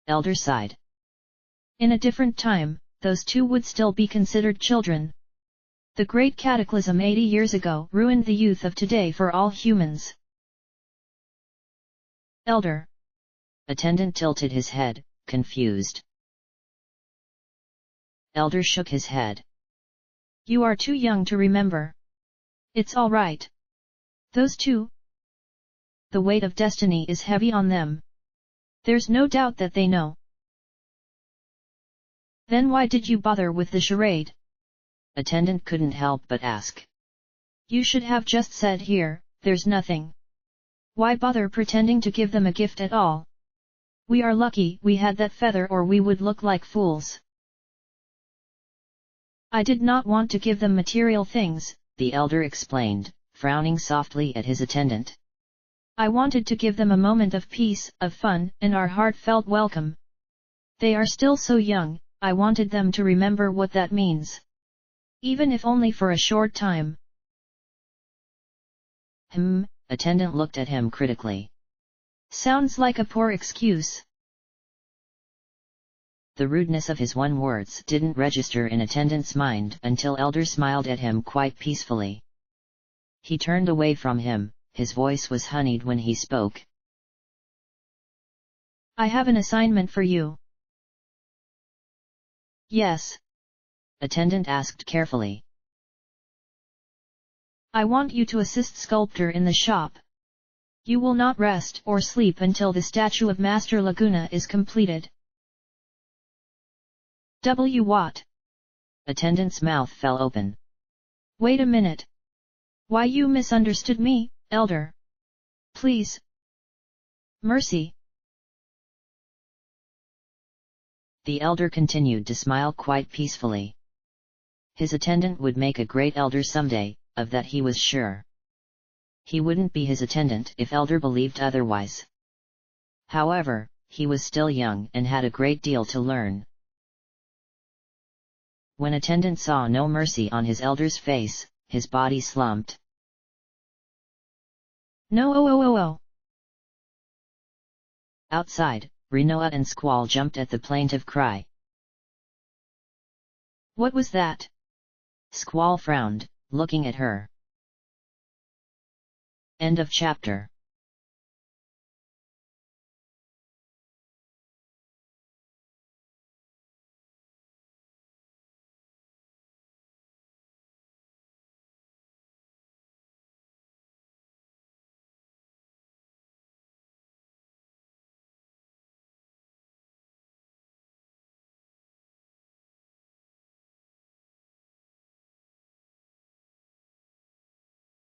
Elder sighed. In a different time, those two would still be considered children. The great cataclysm 80 years ago ruined the youth of today for all humans. Elder. Attendant tilted his head, confused. Elder shook his head. You are too young to remember. It's all right. Those two? The weight of destiny is heavy on them. There's no doubt that they know. Then why did you bother with the charade? Attendant couldn't help but ask. You should have just said here, there's nothing. Why bother pretending to give them a gift at all? We are lucky we had that feather or we would look like fools. I did not want to give them material things, the elder explained, frowning softly at his attendant. I wanted to give them a moment of peace, of fun, and our heartfelt welcome. They are still so young, I wanted them to remember what that means. Even if only for a short time. Attendant looked at him critically. Sounds like a poor excuse. The rudeness of his one words didn't register in attendant's mind until elder smiled at him quite peacefully. He turned away from him, his voice was honeyed when he spoke. I have an assignment for you. Yes. Attendant asked carefully. I want you to assist sculptor in the shop. You will not rest or sleep until the statue of Master Laguna is completed. What? Attendant's mouth fell open. Wait a minute. Why you misunderstood me, elder? Please. Mercy. The elder continued to smile quite peacefully. His attendant would make a great elder someday, of that he was sure. He wouldn't be his attendant if elder believed otherwise. However, he was still young and had a great deal to learn. When attendant saw no mercy on his elder's face, his body slumped. No. Outside, Rinoa and Squall jumped at the plaintive cry. What was that? Squall frowned, looking at her. End of chapter.